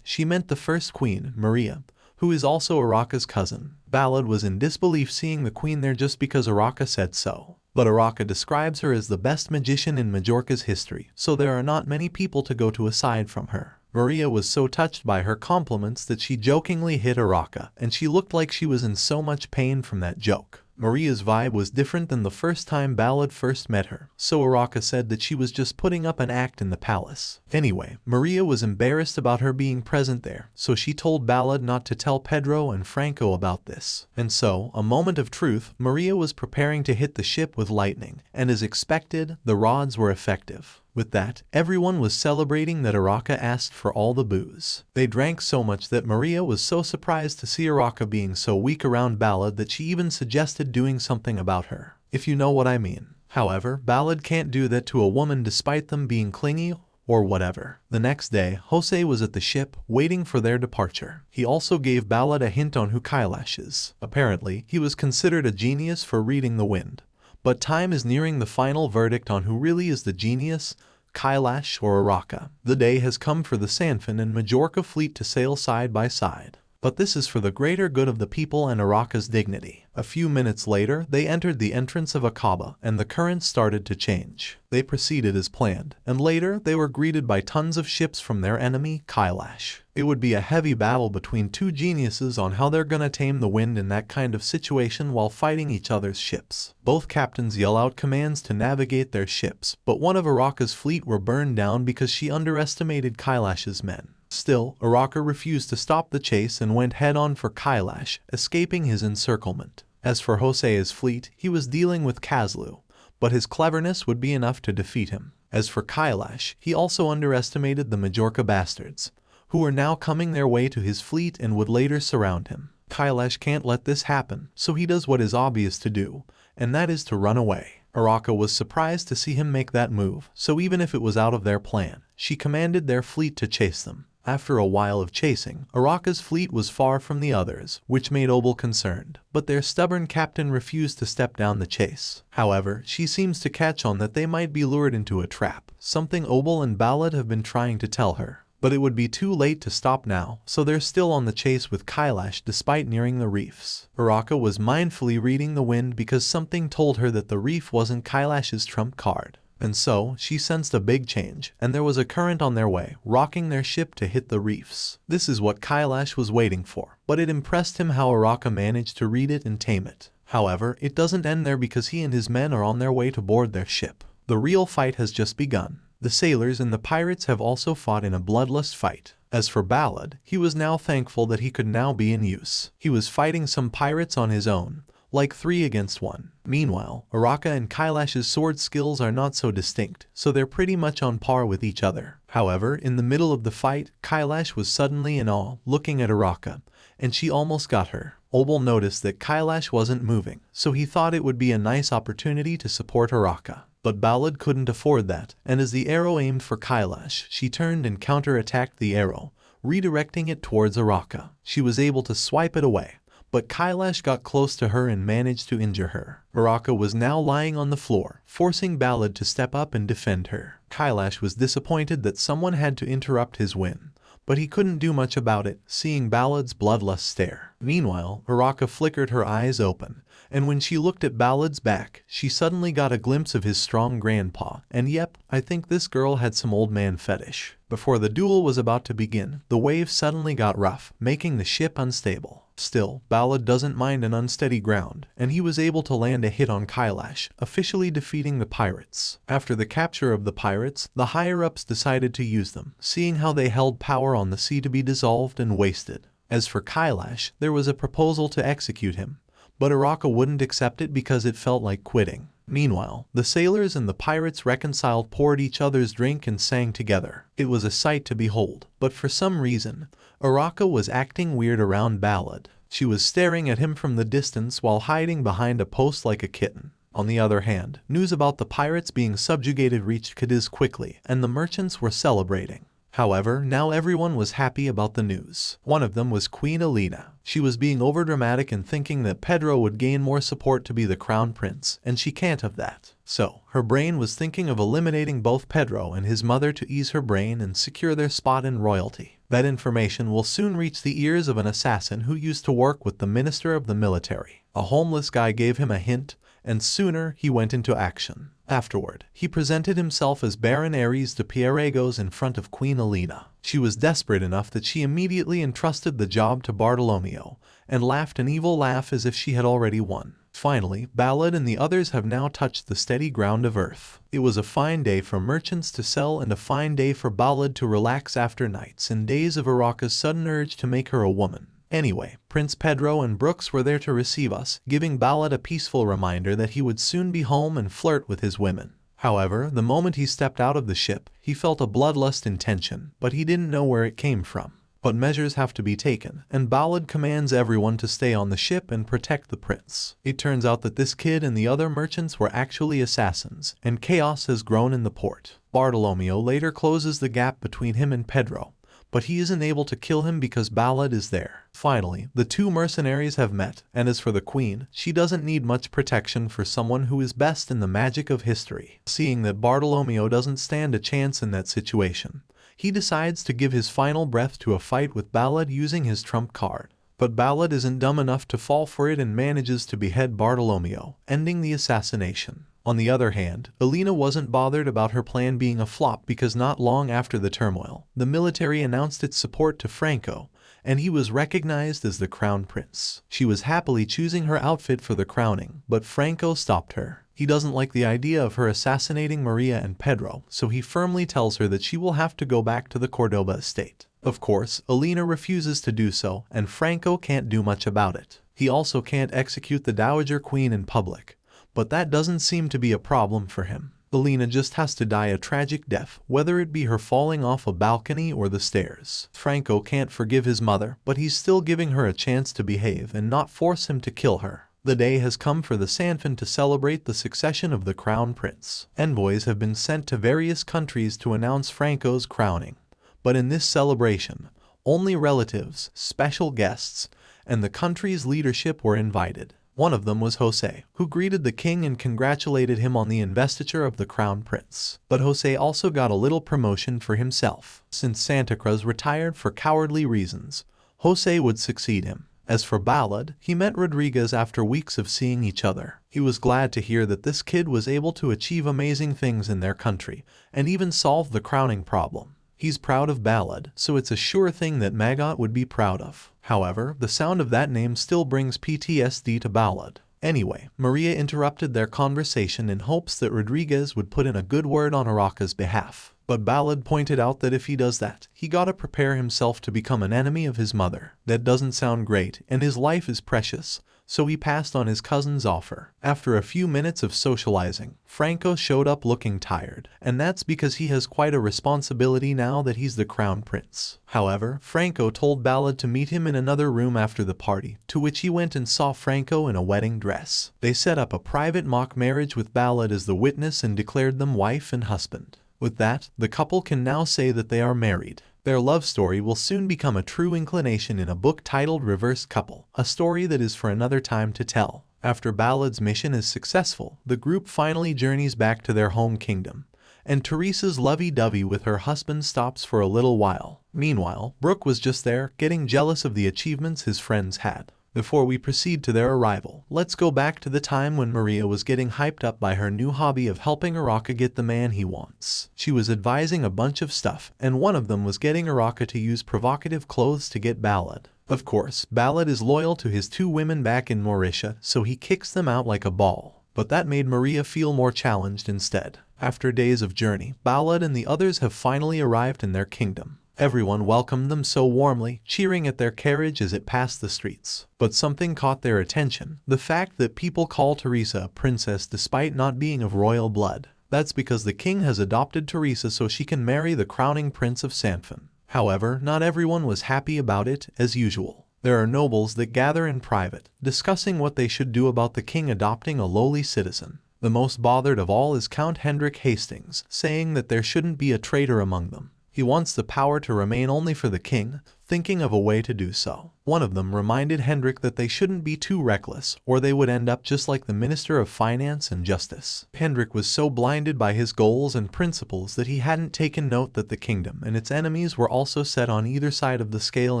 she meant the first queen, Maria, who is also Araka's cousin. Balud was in disbelief seeing the queen there just because Araka said so. But Araka describes her as the best magician in Majorca's history, so there are not many people to go to aside from her. Maria was so touched by her compliments that she jokingly hit Araka, and she looked like she was in so much pain from that joke. Maria's vibe was different than the first time Balud first met her, so Araka said that she was just putting up an act in the palace. Anyway, Maria was embarrassed about her being present there, so she told Balud not to tell Pedro and Franco about this. And so, a moment of truth, Maria was preparing to hit the ship with lightning, and as expected, the rods were effective. With that, everyone was celebrating that Araka asked for all the booze. They drank so much that Maria was so surprised to see Araka being so weak around Balud that she even suggested doing something about her, if you know what I mean. However, Balud can't do that to a woman despite them being clingy or whatever. The next day, Jose was at the ship, waiting for their departure. He also gave Balud a hint on who Kailash is. Apparently, he was considered a genius for reading the wind. But time is nearing the final verdict on who really is the genius, Kailash or Araka. The day has come for the Sanfin and Majorca fleet to sail side by side. But this is for the greater good of the people and Araka's dignity. A few minutes later, they entered the entrance of Akaba, and the current started to change. They proceeded as planned, and later they were greeted by tons of ships from their enemy, Kailash. It would be a heavy battle between two geniuses on how they're gonna tame the wind in that kind of situation while fighting each other's ships. Both captains yell out commands to navigate their ships, but one of Araka's fleet were burned down because she underestimated Kailash's men. Still, Araka refused to stop the chase and went head-on for Kailash, escaping his encirclement. As for Jose's fleet, he was dealing with Kazlu, but his cleverness would be enough to defeat him. As for Kailash, he also underestimated the Majorca bastards, who were now coming their way to his fleet and would later surround him. Kailash can't let this happen, so he does what is obvious to do, and that is to run away. Araka was surprised to see him make that move, so even if it was out of their plan, she commanded their fleet to chase them. After a while of chasing, Araka's fleet was far from the others, which made Obel concerned, but their stubborn captain refused to step down the chase. However, she seems to catch on that they might be lured into a trap, something Obel and Balud have been trying to tell her. But it would be too late to stop now, so they're still on the chase with Kailash despite nearing the reefs. Araka was mindfully reading the wind because something told her that the reef wasn't Kailash's trump card. And so, she sensed a big change, and there was a current on their way, rocking their ship to hit the reefs. This is what Kailash was waiting for, but it impressed him how Araka managed to read it and tame it. However, it doesn't end there because he and his men are on their way to board their ship. The real fight has just begun. The sailors and the pirates have also fought in a bloodless fight. As for Balud, he was now thankful that he could now be in use. He was fighting some pirates on his own, like 3 against 1. Meanwhile, Araka and Kailash's sword skills are not so distinct, so they're pretty much on par with each other. However, in the middle of the fight, Kailash was suddenly in awe, looking at Araka, and she almost got her. Obel noticed that Kailash wasn't moving, so he thought it would be a nice opportunity to support Araka. But Balud couldn't afford that, and as the arrow aimed for Kailash, she turned and counter-attacked the arrow, redirecting it towards Araka. She was able to swipe it away, but Kailash got close to her and managed to injure her. Araka was now lying on the floor, forcing Balud to step up and defend her. Kailash was disappointed that someone had to interrupt his win, but he couldn't do much about it, seeing Balud's bloodlust stare. Meanwhile, Araka flickered her eyes open, and when she looked at Balud's back, she suddenly got a glimpse of his strong grandpa, and yep, I think this girl had some old man fetish. Before the duel was about to begin, the waves suddenly got rough, making the ship unstable. Still, Balud doesn't mind an unsteady ground, and he was able to land a hit on Kailash, officially defeating the pirates. After the capture of the pirates, the higher-ups decided to use them, seeing how they held power on the sea to be dissolved and wasted. As for Kailash, there was a proposal to execute him, but Araka wouldn't accept it because it felt like quitting. Meanwhile, the sailors and the pirates reconciled, poured each other's drink and sang together. It was a sight to behold, but for some reason, Araka was acting weird around Balud. She was staring at him from the distance while hiding behind a post like a kitten. On the other hand, news about the pirates being subjugated reached Cadiz quickly, and the merchants were celebrating. However, now everyone was happy about the news. One of them was Queen Alina. She was being overdramatic and thinking that Pedro would gain more support to be the crown prince, and she can't have that. So, her brain was thinking of eliminating both Pedro and his mother to ease her brain and secure their spot in royalty. That information will soon reach the ears of an assassin who used to work with the minister of the military. A homeless guy gave him a hint, and sooner he went into action. Afterward, he presented himself as Baron Ares de Pierregos in front of Queen Alina. She was desperate enough that she immediately entrusted the job to Bartolomeo, and laughed an evil laugh as if she had already won. Finally, Balud and the others have now touched the steady ground of earth. It was a fine day for merchants to sell and a fine day for Balud to relax after nights and days of Araka's sudden urge to make her a woman. Anyway, Prince Pedro and Brooks were there to receive us, giving Balud a peaceful reminder that he would soon be home and flirt with his women. However, the moment he stepped out of the ship, he felt a bloodlust intention, but he didn't know where it came from. But measures have to be taken, and Balud commands everyone to stay on the ship and protect the prince. It turns out that this kid and the other merchants were actually assassins, and chaos has grown in the port. Bartolomeo later closes the gap between him and Pedro, but he isn't able to kill him because Balud is there. Finally, the two mercenaries have met, and as for the queen, she doesn't need much protection for someone who is best in the magic of history. Seeing that Bartolomeo doesn't stand a chance in that situation, he decides to give his final breath to a fight with Balud using his trump card. But Balud isn't dumb enough to fall for it and manages to behead Bartolomeo, ending the assassination. On the other hand, Alina wasn't bothered about her plan being a flop because not long after the turmoil, the military announced its support to Franco, and he was recognized as the crown prince. She was happily choosing her outfit for the crowning, but Franco stopped her. He doesn't like the idea of her assassinating Maria and Pedro, so he firmly tells her that she will have to go back to the Cordoba estate. Of course, Alina refuses to do so, and Franco can't do much about it. He also can't execute the Dowager Queen in public, but that doesn't seem to be a problem for him. Alina just has to die a tragic death, whether it be her falling off a balcony or the stairs. Franco can't forgive his mother, but he's still giving her a chance to behave and not force him to kill her. The day has come for the Sanfin to celebrate the succession of the crown prince. Envoys have been sent to various countries to announce Franco's crowning, but in this celebration, only relatives, special guests, and the country's leadership were invited. One of them was Jose, who greeted the king and congratulated him on the investiture of the crown prince. But Jose also got a little promotion for himself. Since Santa Cruz retired for cowardly reasons, Jose would succeed him. As for Balud, he met Rodriguez after weeks of seeing each other. He was glad to hear that this kid was able to achieve amazing things in their country, and even solve the crowning problem. He's proud of Balud, so it's a sure thing that Magot would be proud of. However, the sound of that name still brings PTSD to Balud. Anyway, Maria interrupted their conversation in hopes that Rodriguez would put in a good word on Araka's behalf. But Balud pointed out that if he does that, he gotta prepare himself to become an enemy of his mother. That doesn't sound great, and his life is precious, so he passed on his cousin's offer. After a few minutes of socializing, Franco showed up looking tired, and that's because he has quite a responsibility now that he's the crown prince. However, Franco told Balud to meet him in another room after the party, to which he went and saw Franco in a wedding dress. They set up a private mock marriage with Balud as the witness and declared them wife and husband. With that, the couple can now say that they are married. Their love story will soon become a true inclination in a book titled Reverse Couple, a story that is for another time to tell. After Balud's mission is successful, the group finally journeys back to their home kingdom, and Teresa's lovey-dovey with her husband stops for a little while. Meanwhile, Brooke was just there, getting jealous of the achievements his friends had. Before we proceed to their arrival, let's go back to the time when Maria was getting hyped up by her new hobby of helping Araka get the man he wants. She was advising a bunch of stuff, and one of them was getting Araka to use provocative clothes to get Balud. Of course, Balud is loyal to his two women back in Mauritia, so he kicks them out like a ball. But that made Maria feel more challenged instead. After days of journey, Balud and the others have finally arrived in their kingdom. Everyone welcomed them so warmly, cheering at their carriage as it passed the streets. But something caught their attention, the fact that people call Teresa a princess despite not being of royal blood. That's because the king has adopted Teresa so she can marry the crowning prince of Sanfin. However, not everyone was happy about it, as usual. There are nobles that gather in private, discussing what they should do about the king adopting a lowly citizen. The most bothered of all is Count Hendrik Hastings, saying that there shouldn't be a traitor among them. He wants the power to remain only for the king, thinking of a way to do so. One of them reminded Hendrik that they shouldn't be too reckless, or they would end up just like the Minister of Finance and Justice. Hendrik was so blinded by his goals and principles that he hadn't taken note that the kingdom and its enemies were also set on either side of the scale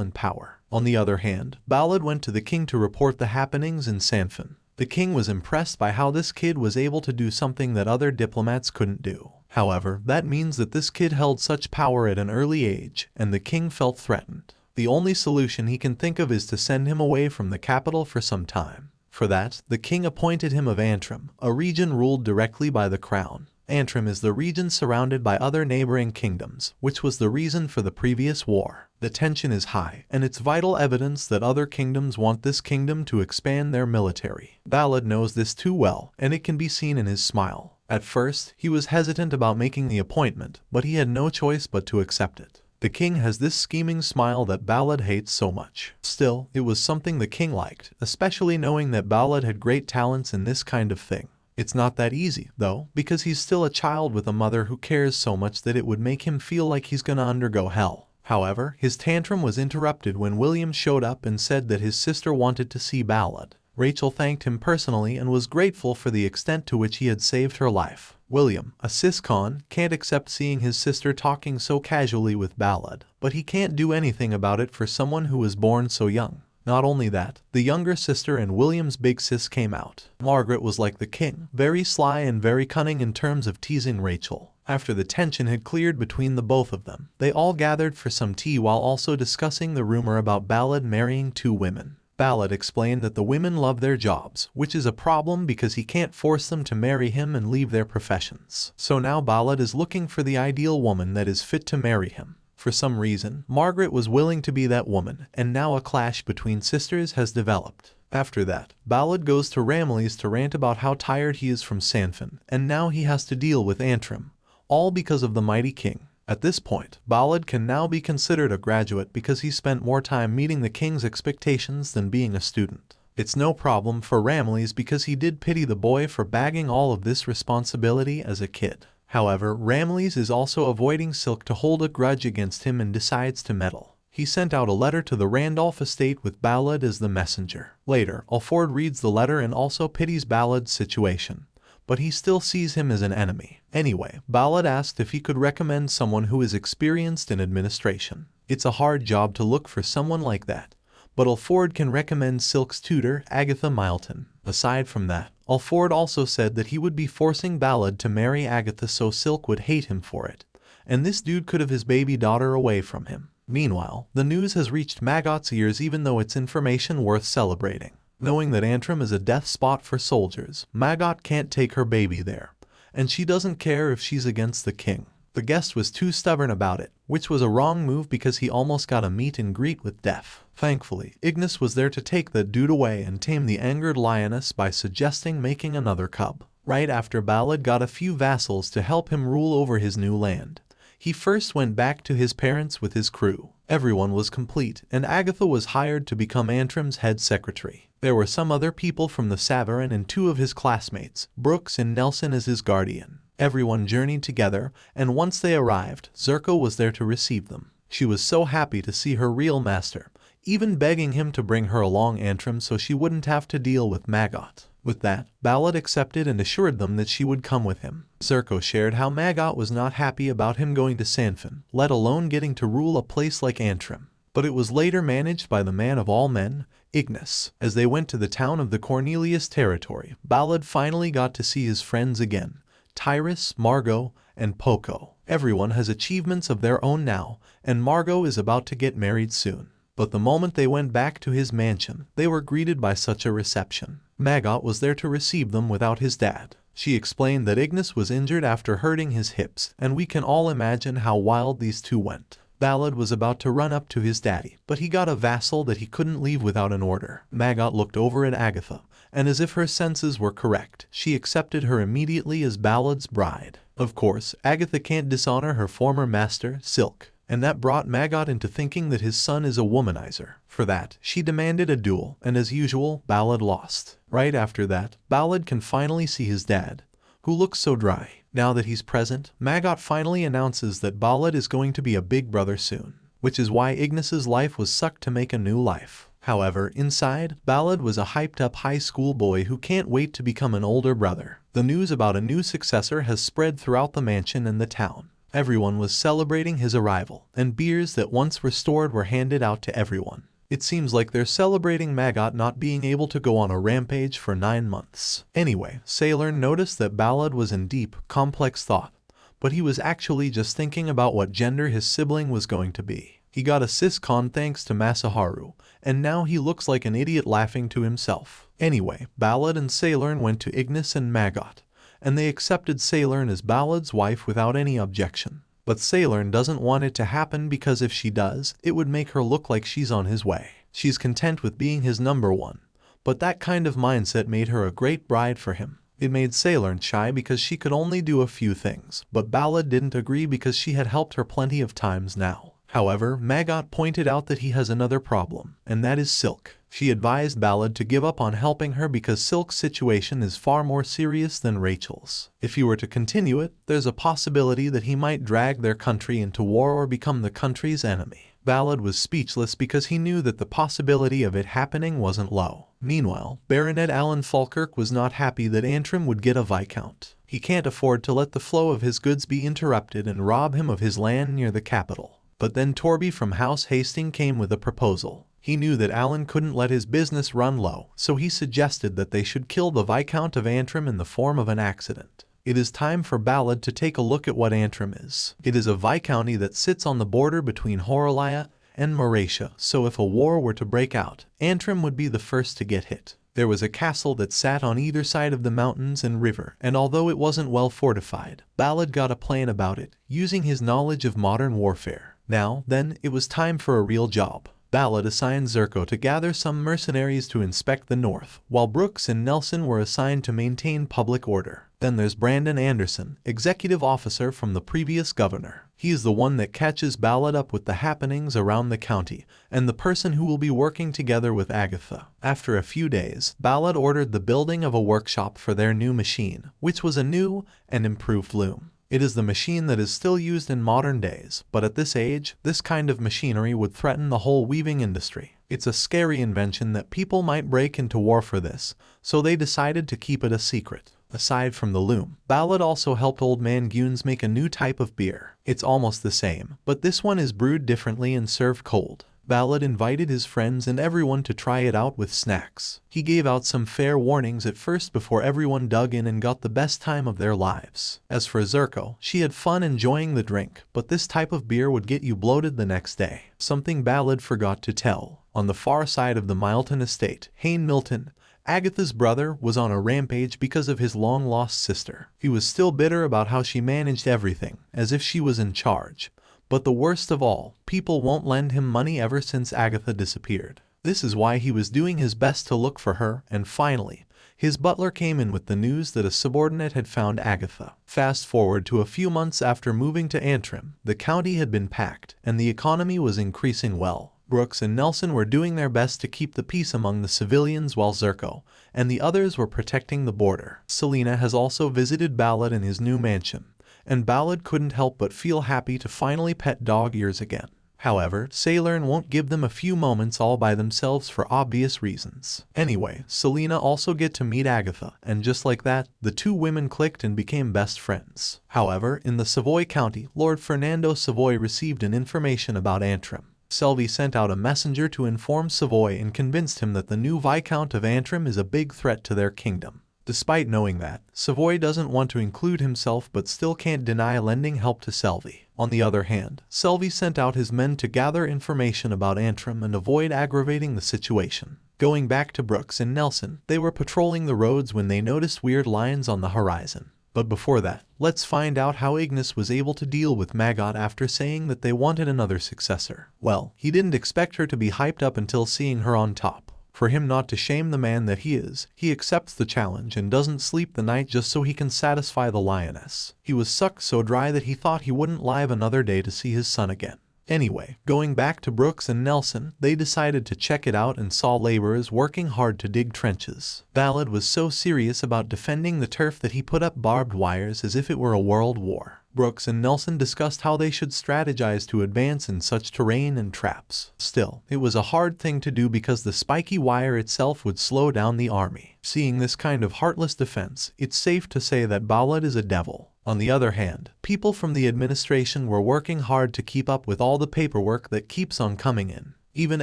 in power. On the other hand, Balud went to the king to report the happenings in Sanfin. The king was impressed by how this kid was able to do something that other diplomats couldn't do. However, that means that this kid held such power at an early age, and the king felt threatened. The only solution he can think of is to send him away from the capital for some time. For that, the king appointed him of Antrim, a region ruled directly by the crown. Antrim is the region surrounded by other neighboring kingdoms, which was the reason for the previous war. The tension is high, and it's vital evidence that other kingdoms want this kingdom to expand their military. Balud knows this too well, and it can be seen in his smile. At first, he was hesitant about making the appointment, but he had no choice but to accept it. The king has this scheming smile that Balud hates so much. Still, it was something the king liked, especially knowing that Balud had great talents in this kind of thing. It's not that easy, though, because he's still a child with a mother who cares so much that it would make him feel like he's gonna undergo hell. However, his tantrum was interrupted when William showed up and said that his sister wanted to see Balud. Rachel thanked him personally and was grateful for the extent to which he had saved her life. William, a cis-con, can't accept seeing his sister talking so casually with Balud, but he can't do anything about it for someone who was born so young. Not only that, the younger sister and William's big sis came out. Margaret was like the king, very sly and very cunning in terms of teasing Rachel. After the tension had cleared between the both of them, they all gathered for some tea while also discussing the rumor about Balud marrying 2 women. Balud explained that the women love their jobs, which is a problem because he can't force them to marry him and leave their professions. So now Balud is looking for the ideal woman that is fit to marry him. For some reason, Margaret was willing to be that woman, and now a clash between sisters has developed. After that, Balud goes to Ramillies to rant about how tired he is from Sanfin, and now he has to deal with Antrim, all because of the mighty king. At this point, Balud can now be considered a graduate because he spent more time meeting the king's expectations than being a student. It's no problem for Ramillies because he did pity the boy for bagging all of this responsibility as a kid. However, Ramillies is also avoiding Silk to hold a grudge against him and decides to meddle. He sent out a letter to the Randolph estate with Balud as the messenger. Later, Alford reads the letter and also pities Balud's situation, but he still sees him as an enemy. Anyway, Balud asked if he could recommend someone who is experienced in administration. It's a hard job to look for someone like that, but Alford can recommend Silk's tutor, Agatha Milton. Aside from that, Alford also said that he would be forcing Balud to marry Agatha so Silk would hate him for it, and this dude could have his baby daughter away from him. Meanwhile, the news has reached Magot's ears even though it's information worth celebrating. Knowing that Antrim is a death spot for soldiers, Magot can't take her baby there, and she doesn't care if she's against the king. The guest was too stubborn about it, which was a wrong move because he almost got a meet and greet with Death. Thankfully, Ignis was there to take that dude away and tame the angered lioness by suggesting making another cub. Right after Balud got a few vassals to help him rule over his new land, he first went back to his parents with his crew. Everyone was complete, and Agatha was hired to become Antrim's head secretary. There were some other people from the Savarin and 2 of his classmates, Brooks and Nelson as his guardian. Everyone journeyed together, and once they arrived, Zerko was there to receive them. She was so happy to see her real master, even begging him to bring her along Antrim so she wouldn't have to deal with Magot. With that, Balud accepted and assured them that she would come with him. Zerko shared how Magot was not happy about him going to Sanfin, let alone getting to rule a place like Antrim. But it was later managed by the man of all men, Ignis. As they went to the town of the Cornelius territory, Balud finally got to see his friends again, Tyrus, Margot, and Poco. Everyone has achievements of their own now, and Margot is about to get married soon. But the moment they went back to his mansion, they were greeted by such a reception. Magot was there to receive them without his dad. She explained that Ignis was injured after hurting his hips, and we can all imagine how wild these two went. Balud was about to run up to his daddy, but he got a vassal that he couldn't leave without an order. Maggot looked over at Agatha, and as if her senses were correct, she accepted her immediately as Balud's bride. Of course, Agatha can't dishonor her former master, Silk, and that brought Maggot into thinking that his son is a womanizer. For that, she demanded a duel, and as usual, Balud lost. Right after that, Balud can finally see his dad, who looks so dry. Now that he's present, Maggot finally announces that Balud is going to be a big brother soon, which is why Ignis's life was sucked to make a new life. However, inside, Balud was a hyped-up high school boy who can't wait to become an older brother. The news about a new successor has spread throughout the mansion and the town. Everyone was celebrating his arrival, and beers that once were stored were handed out to everyone. It seems like they're celebrating Maggot not being able to go on a rampage for 9 months. Anyway, Sailor noticed that Balud was in deep, complex thought, but he was actually just thinking about what gender his sibling was going to be. He got a siscon thanks to Masaharu, and now he looks like an idiot laughing to himself. Anyway, Balud and Sailor went to Ignis and Maggot, and they accepted Sailor as Balud's wife without any objection. But Sailor doesn't want it to happen because if she does, it would make her look like she's on his way. She's content with being his number one, but that kind of mindset made her a great bride for him. It made Sailor shy because she could only do a few things, but Balud didn't agree because she had helped her plenty of times now. However, Maggot pointed out that he has another problem, and that is Silk. She advised Balud to give up on helping her because Silk's situation is far more serious than Rachel's. If he were to continue it, there's a possibility that he might drag their country into war or become the country's enemy. Balud was speechless because he knew that the possibility of it happening wasn't low. Meanwhile, Baronet Alan Falkirk was not happy that Antrim would get a Viscount. He can't afford to let the flow of his goods be interrupted and rob him of his land near the capital. But then Torby from House Hastings came with a proposal. He knew that Alan couldn't let his business run low, so he suggested that they should kill the Viscount of Antrim in the form of an accident. It is time for Balud to take a look at what Antrim is. It is a viscounty that sits on the border between Horalia and Moratia, so if a war were to break out, Antrim would be the first to get hit. There was a castle that sat on either side of the mountains and river, and although it wasn't well fortified, Balud got a plan about it, using his knowledge of modern warfare. Now, then, it was time for a real job. Balud assigned Zerko to gather some mercenaries to inspect the north, while Brooks and Nelson were assigned to maintain public order. Then there's Brandon Anderson, executive officer from the previous governor. He is the one that catches Balud up with the happenings around the county, and the person who will be working together with Agatha. After a few days, Balud ordered the building of a workshop for their new machine, which was a new and improved loom. It is the machine that is still used in modern days, but at this age, this kind of machinery would threaten the whole weaving industry. It's a scary invention that people might break into war for this, so they decided to keep it a secret. Aside from the loom, Balud also helped Old Man Gunes make a new type of beer. It's almost the same, but this one is brewed differently and served cold. Balud invited his friends and everyone to try it out with snacks. He gave out some fair warnings at first before everyone dug in and got the best time of their lives. As for Zerko, she had fun enjoying the drink, but this type of beer would get you bloated the next day. Something Balud forgot to tell. On the far side of the Milton estate, Hayne Milton, Agatha's brother, was on a rampage because of his long-lost sister. He was still bitter about how she managed everything, as if she was in charge. But the worst of all, people won't lend him money ever since Agatha disappeared. This is why he was doing his best to look for her, and finally, his butler came in with the news that a subordinate had found Agatha. Fast forward to a few months after moving to Antrim, the county had been packed, and the economy was increasing well. Brooks and Nelson were doing their best to keep the peace among the civilians while Zerko and the others were protecting the border. Selena has also visited Balud in his new mansion, and Balud couldn't help but feel happy to finally pet dog ears again. However, Sailor won't give them a few moments all by themselves for obvious reasons. Anyway, Selena also get to meet Agatha, and just like that, the two women clicked and became best friends. However, in the Savoy County, Lord Fernando Savoy received an information about Antrim. Selby sent out a messenger to inform Savoy and convinced him that the new Viscount of Antrim is a big threat to their kingdom. Despite knowing that, Savoy doesn't want to include himself but still can't deny lending help to Selby. On the other hand, Selby sent out his men to gather information about Antrim and avoid aggravating the situation. Going back to Brooks and Nelson, they were patrolling the roads when they noticed weird lines on the horizon. But before that, let's find out how Ignis was able to deal with Maggot after saying that they wanted another successor. Well, he didn't expect her to be hyped up until seeing her on top. For him not to shame the man that he is, he accepts the challenge and doesn't sleep the night just so he can satisfy the lioness. He was sucked so dry that he thought he wouldn't live another day to see his son again. Anyway, going back to Brooks and Nelson, they decided to check it out and saw laborers working hard to dig trenches. Balud was so serious about defending the turf that he put up barbed wires as if it were a world war. Brooks and Nelson discussed how they should strategize to advance in such terrain and traps. Still, it was a hard thing to do because the spiky wire itself would slow down the army. Seeing this kind of heartless defense, it's safe to say that Balud is a devil. On the other hand, people from the administration were working hard to keep up with all the paperwork that keeps on coming in. Even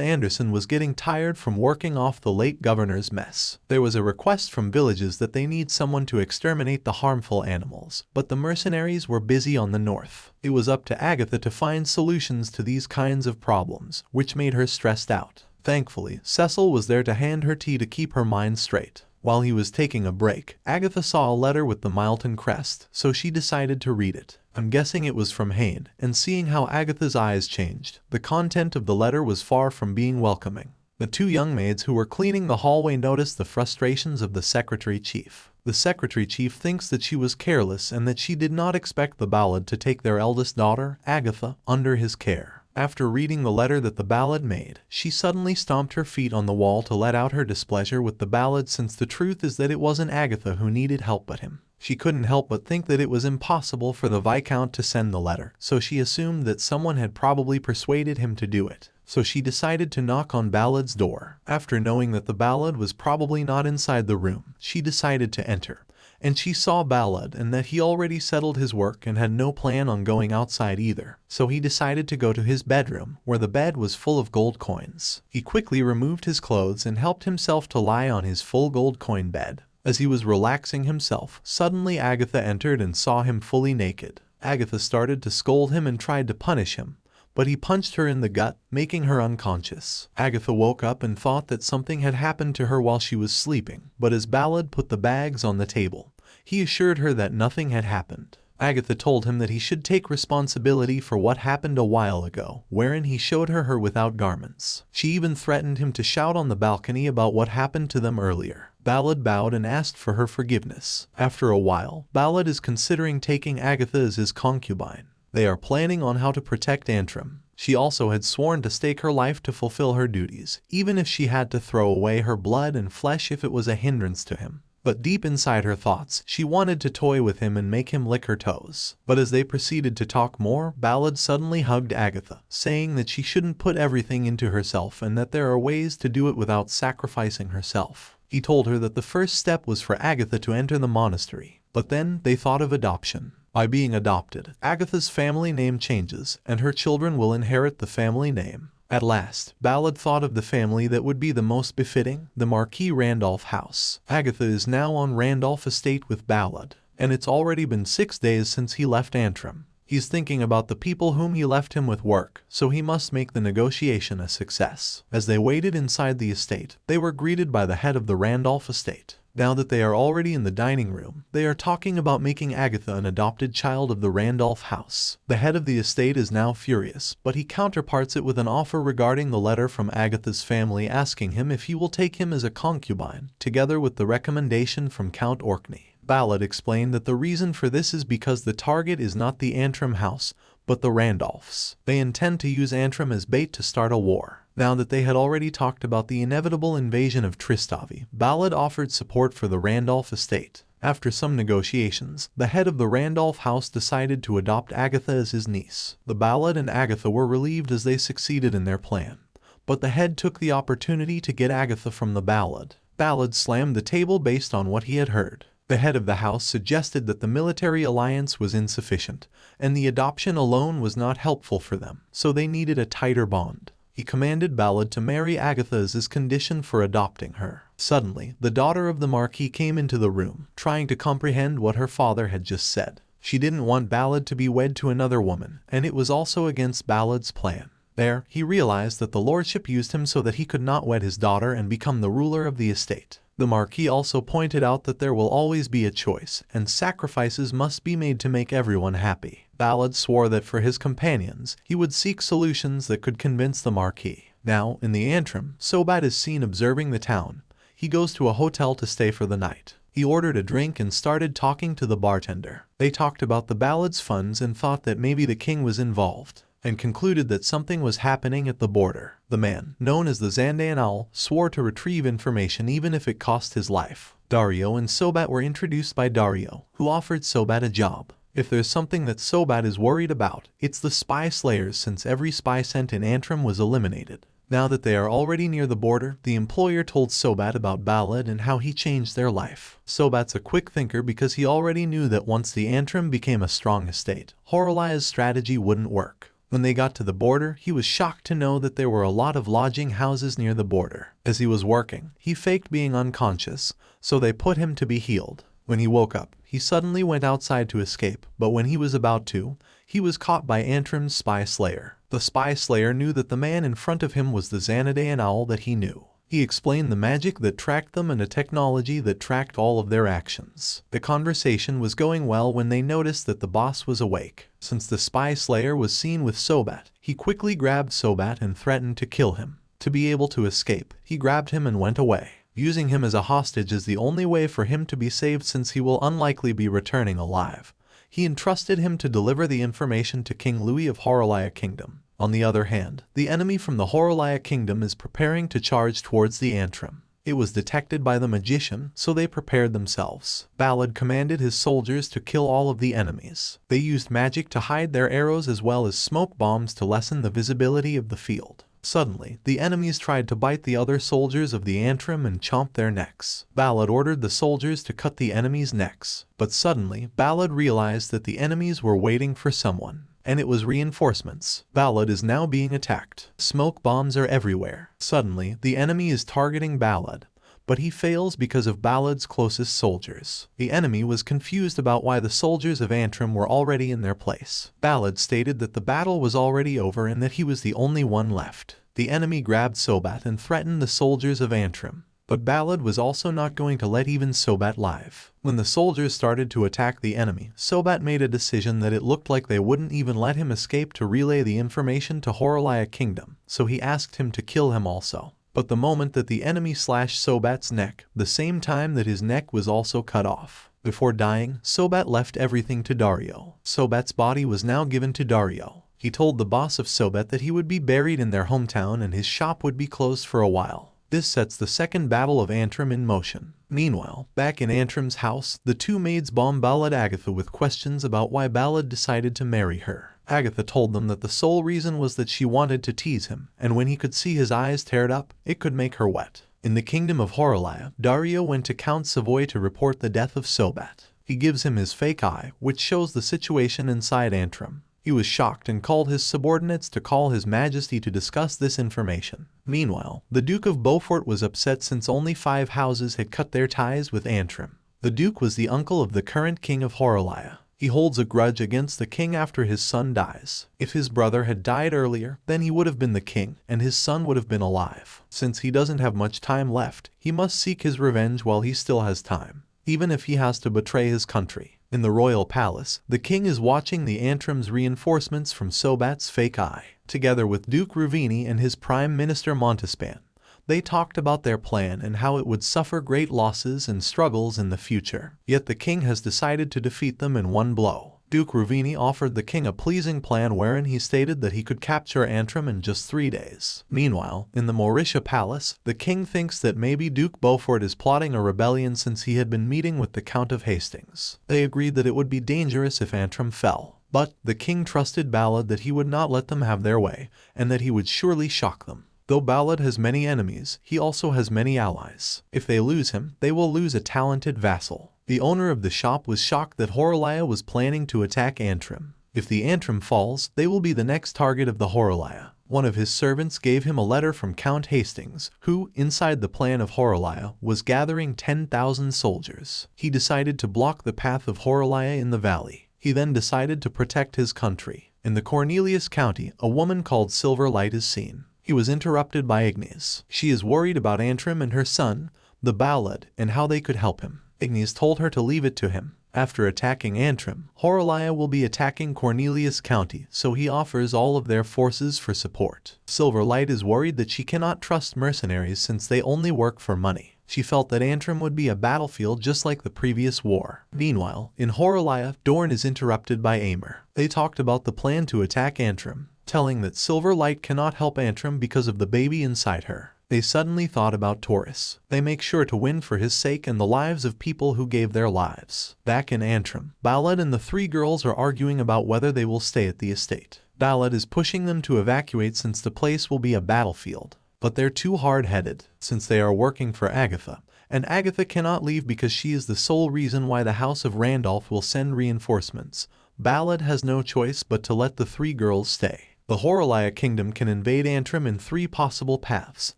Anderson was getting tired from working off the late governor's mess. There was a request from villages that they need someone to exterminate the harmful animals, but the mercenaries were busy on the north. It was up to Agatha to find solutions to these kinds of problems, which made her stressed out. Thankfully, Cecil was there to hand her tea to keep her mind straight. While he was taking a break, Agatha saw a letter with the Milton crest, so she decided to read it. I'm guessing it was from Hayne, and seeing how Agatha's eyes changed, the content of the letter was far from being welcoming. The two young maids who were cleaning the hallway noticed the frustrations of the secretary chief. The secretary chief thinks that she was careless and that she did not expect the Balud to take their eldest daughter, Agatha, under his care. After reading the letter that the Balud made, she suddenly stomped her feet on the wall to let out her displeasure with the Balud, since the truth is that it wasn't Agatha who needed help but him. She couldn't help but think that it was impossible for the Viscount to send the letter, so she assumed that someone had probably persuaded him to do it. So she decided to knock on Balud's door. After knowing that the Balud was probably not inside the room, she decided to enter. And she saw Balud and that he already settled his work and had no plan on going outside either. So he decided to go to his bedroom, where the bed was full of gold coins. He quickly removed his clothes and helped himself to lie on his full gold coin bed. As he was relaxing himself, suddenly Agatha entered and saw him fully naked. Agatha started to scold him and tried to punish him, but he punched her in the gut, making her unconscious. Agatha woke up and thought that something had happened to her while she was sleeping, but as Balud put the bags on the table, he assured her that nothing had happened. Agatha told him that he should take responsibility for what happened a while ago, wherein he showed her without garments. She even threatened him to shout on the balcony about what happened to them earlier. Balud bowed and asked for her forgiveness. After a while, Balud is considering taking Agatha as his concubine. They are planning on how to protect Antrim. She also had sworn to stake her life to fulfill her duties, even if she had to throw away her blood and flesh if it was a hindrance to him. But deep inside her thoughts, she wanted to toy with him and make him lick her toes. But as they proceeded to talk more, Balud suddenly hugged Agatha, saying that she shouldn't put everything into herself and that there are ways to do it without sacrificing herself. He told her that the first step was for Agatha to enter the monastery. But then they thought of adoption. By being adopted, Agatha's family name changes, and her children will inherit the family name. At last, Balud thought of the family that would be the most befitting, the Marquis Randolph house. Agatha is now on Randolph Estate with Balud, and it's already been 6 days since he left Antrim. He's thinking about the people whom he left him with work, so he must make the negotiation a success. As they waited inside the estate, they were greeted by the head of the Randolph Estate. Now that they are already in the dining room, they are talking about making Agatha an adopted child of the Randolph house. The head of the estate is now furious, but he counterparts it with an offer regarding the letter from Agatha's family asking him if he will take him as a concubine, together with the recommendation from Count Orkney. Balud explained that the reason for this is because the target is not the Antrim house, but the Randolphs. They intend to use Antrim as bait to start a war. Now that they had already talked about the inevitable invasion of Tristavi, Balud offered support for the Randolph estate. After some negotiations, the head of the Randolph house decided to adopt Agatha as his niece. The Balud and Agatha were relieved as they succeeded in their plan. But the head took the opportunity to get Agatha from the Balud. Balud slammed the table based on what he had heard. The head of the house suggested that the military alliance was insufficient, and the adoption alone was not helpful for them, so they needed a tighter bond. He commanded Balud to marry Agatha as his condition for adopting her. Suddenly, the daughter of the Marquis came into the room, trying to comprehend what her father had just said. She didn't want Balud to be wed to another woman, and it was also against Balud's plan. There, he realized that the lordship used him so that he could not wed his daughter and become the ruler of the estate. The Marquis also pointed out that there will always be a choice, and sacrifices must be made to make everyone happy. Balud swore that for his companions, he would seek solutions that could convince the Marquis. Now, in the antrim, Sobat is seen observing the town. He goes to a hotel to stay for the night. He ordered a drink and started talking to the bartender. They talked about the Balud's funds and thought that maybe the king was involved, and concluded that something was happening at the border. The man, known as the Zandaean Owl, swore to retrieve information even if it cost his life. Dario and Sobat were introduced by Dario, who offered Sobat a job. If there's something that Sobat is worried about, it's the spy slayers, since every spy sent in Antrim was eliminated. Now that they are already near the border, the employer told Sobat about Balud and how he changed their life. Sobat's a quick thinker because he already knew that once the Antrim became a strong estate, Horalia's strategy wouldn't work. When they got to the border, he was shocked to know that there were a lot of lodging houses near the border. As he was working, he faked being unconscious, so they put him to be healed. When he woke up, he suddenly went outside to escape, but when he was about to, he was caught by Antrim's spy slayer. The spy slayer knew that the man in front of him was the Zandaean Owl that he knew. He explained the magic that tracked them and a technology that tracked all of their actions. The conversation was going well when they noticed that the boss was awake. Since the spy slayer was seen with Sobat, he quickly grabbed Sobat and threatened to kill him. To be able to escape, he grabbed him and went away. Using him as a hostage is the only way for him to be saved, since he will unlikely be returning alive. He entrusted him to deliver the information to King Louis of Horalia Kingdom. On the other hand, the enemy from the Horalia Kingdom is preparing to charge towards the Antrim. It was detected by the magician, so they prepared themselves. Balud commanded his soldiers to kill all of the enemies. They used magic to hide their arrows as well as smoke bombs to lessen the visibility of the field. Suddenly, the enemies tried to bite the other soldiers of the Antrim and chomp their necks. Balud ordered the soldiers to cut the enemies' necks. But suddenly, Balud realized that the enemies were waiting for someone, and it was reinforcements. Balud is now being attacked. Smoke bombs are everywhere. Suddenly, the enemy is targeting Balud, but he fails because of Balud's closest soldiers. The enemy was confused about why the soldiers of Antrim were already in their place. Balud stated that the battle was already over and that he was the only one left. The enemy grabbed Sobat and threatened the soldiers of Antrim. But Balud was also not going to let even Sobat live. When the soldiers started to attack the enemy, Sobat made a decision that it looked like they wouldn't even let him escape to relay the information to Horalia Kingdom, so he asked him to kill him also. But the moment that the enemy slashed Sobat's neck, the same time that his neck was also cut off. Before dying, Sobat left everything to Dario. Sobat's body was now given to Dario. He told the boss of Sobat that he would be buried in their hometown and his shop would be closed for a while. This sets the second battle of Antrim in motion. Meanwhile, back in Antrim's house, the two maids bombarded Agatha with questions about why Balud decided to marry her. Agatha told them that the sole reason was that she wanted to tease him, and when he could see his eyes teared up, it could make her wet. In the kingdom of Horalia, Dario went to Count Savoy to report the death of Sobat. He gives him his fake eye, which shows the situation inside Antrim. He was shocked and called his subordinates to call His Majesty to discuss this information. Meanwhile, the Duke of Beaufort was upset since only 5 houses had cut their ties with Antrim. The Duke was the uncle of the current king of Horalia. He holds a grudge against the king after his son dies. If his brother had died earlier, then he would have been the king, and his son would have been alive. Since he doesn't have much time left, he must seek his revenge while he still has time, even if he has to betray his country. In the royal palace, the king is watching the Antrim's reinforcements from Sobat's fake eye. Together with Duke Ruvini and his Prime Minister Montespan, they talked about their plan and how it would suffer great losses and struggles in the future. Yet the king has decided to defeat them in one blow. Duke Ruvini offered the king a pleasing plan wherein he stated that he could capture Antrim in just 3 days. Meanwhile, in the Mauritia Palace, the king thinks that maybe Duke Beaufort is plotting a rebellion since he had been meeting with the Count of Hastings. They agreed that it would be dangerous if Antrim fell. But the king trusted Balud that he would not let them have their way, and that he would surely shock them. Though Balud has many enemies, he also has many allies. If they lose him, they will lose a talented vassal. The owner of the shop was shocked that Horalia was planning to attack Antrim. If the Antrim falls, they will be the next target of the Horalia. One of his servants gave him a letter from Count Hastings, who, inside the plan of Horalia, was gathering 10,000 soldiers. He decided to block the path of Horalia in the valley. He then decided to protect his country. In the Cornelius County, a woman called Silverlight is seen. He was interrupted by Ignes. She is worried about Antrim and her son, the Balud, and how they could help him. Ignis told her to leave it to him. After attacking Antrim, Horalaya will be attacking Cornelius County, so he offers all of their forces for support. Silverlight is worried that she cannot trust mercenaries since they only work for money. She felt that Antrim would be a battlefield just like the previous war. Meanwhile, in Horalaya, Dorn is interrupted by Aimer. They talked about the plan to attack Antrim, telling that Silverlight cannot help Antrim because of the baby inside her. They suddenly thought about Taurus. They make sure to win for his sake and the lives of people who gave their lives. Back in Antrim, Balud and the three girls are arguing about whether they will stay at the estate. Balud is pushing them to evacuate since the place will be a battlefield. But they're too hard-headed, since they are working for Agatha, and Agatha cannot leave because she is the sole reason why the House of Randolph will send reinforcements. Balud has no choice but to let the three girls stay. The Horalaya Kingdom can invade Antrim in three possible paths: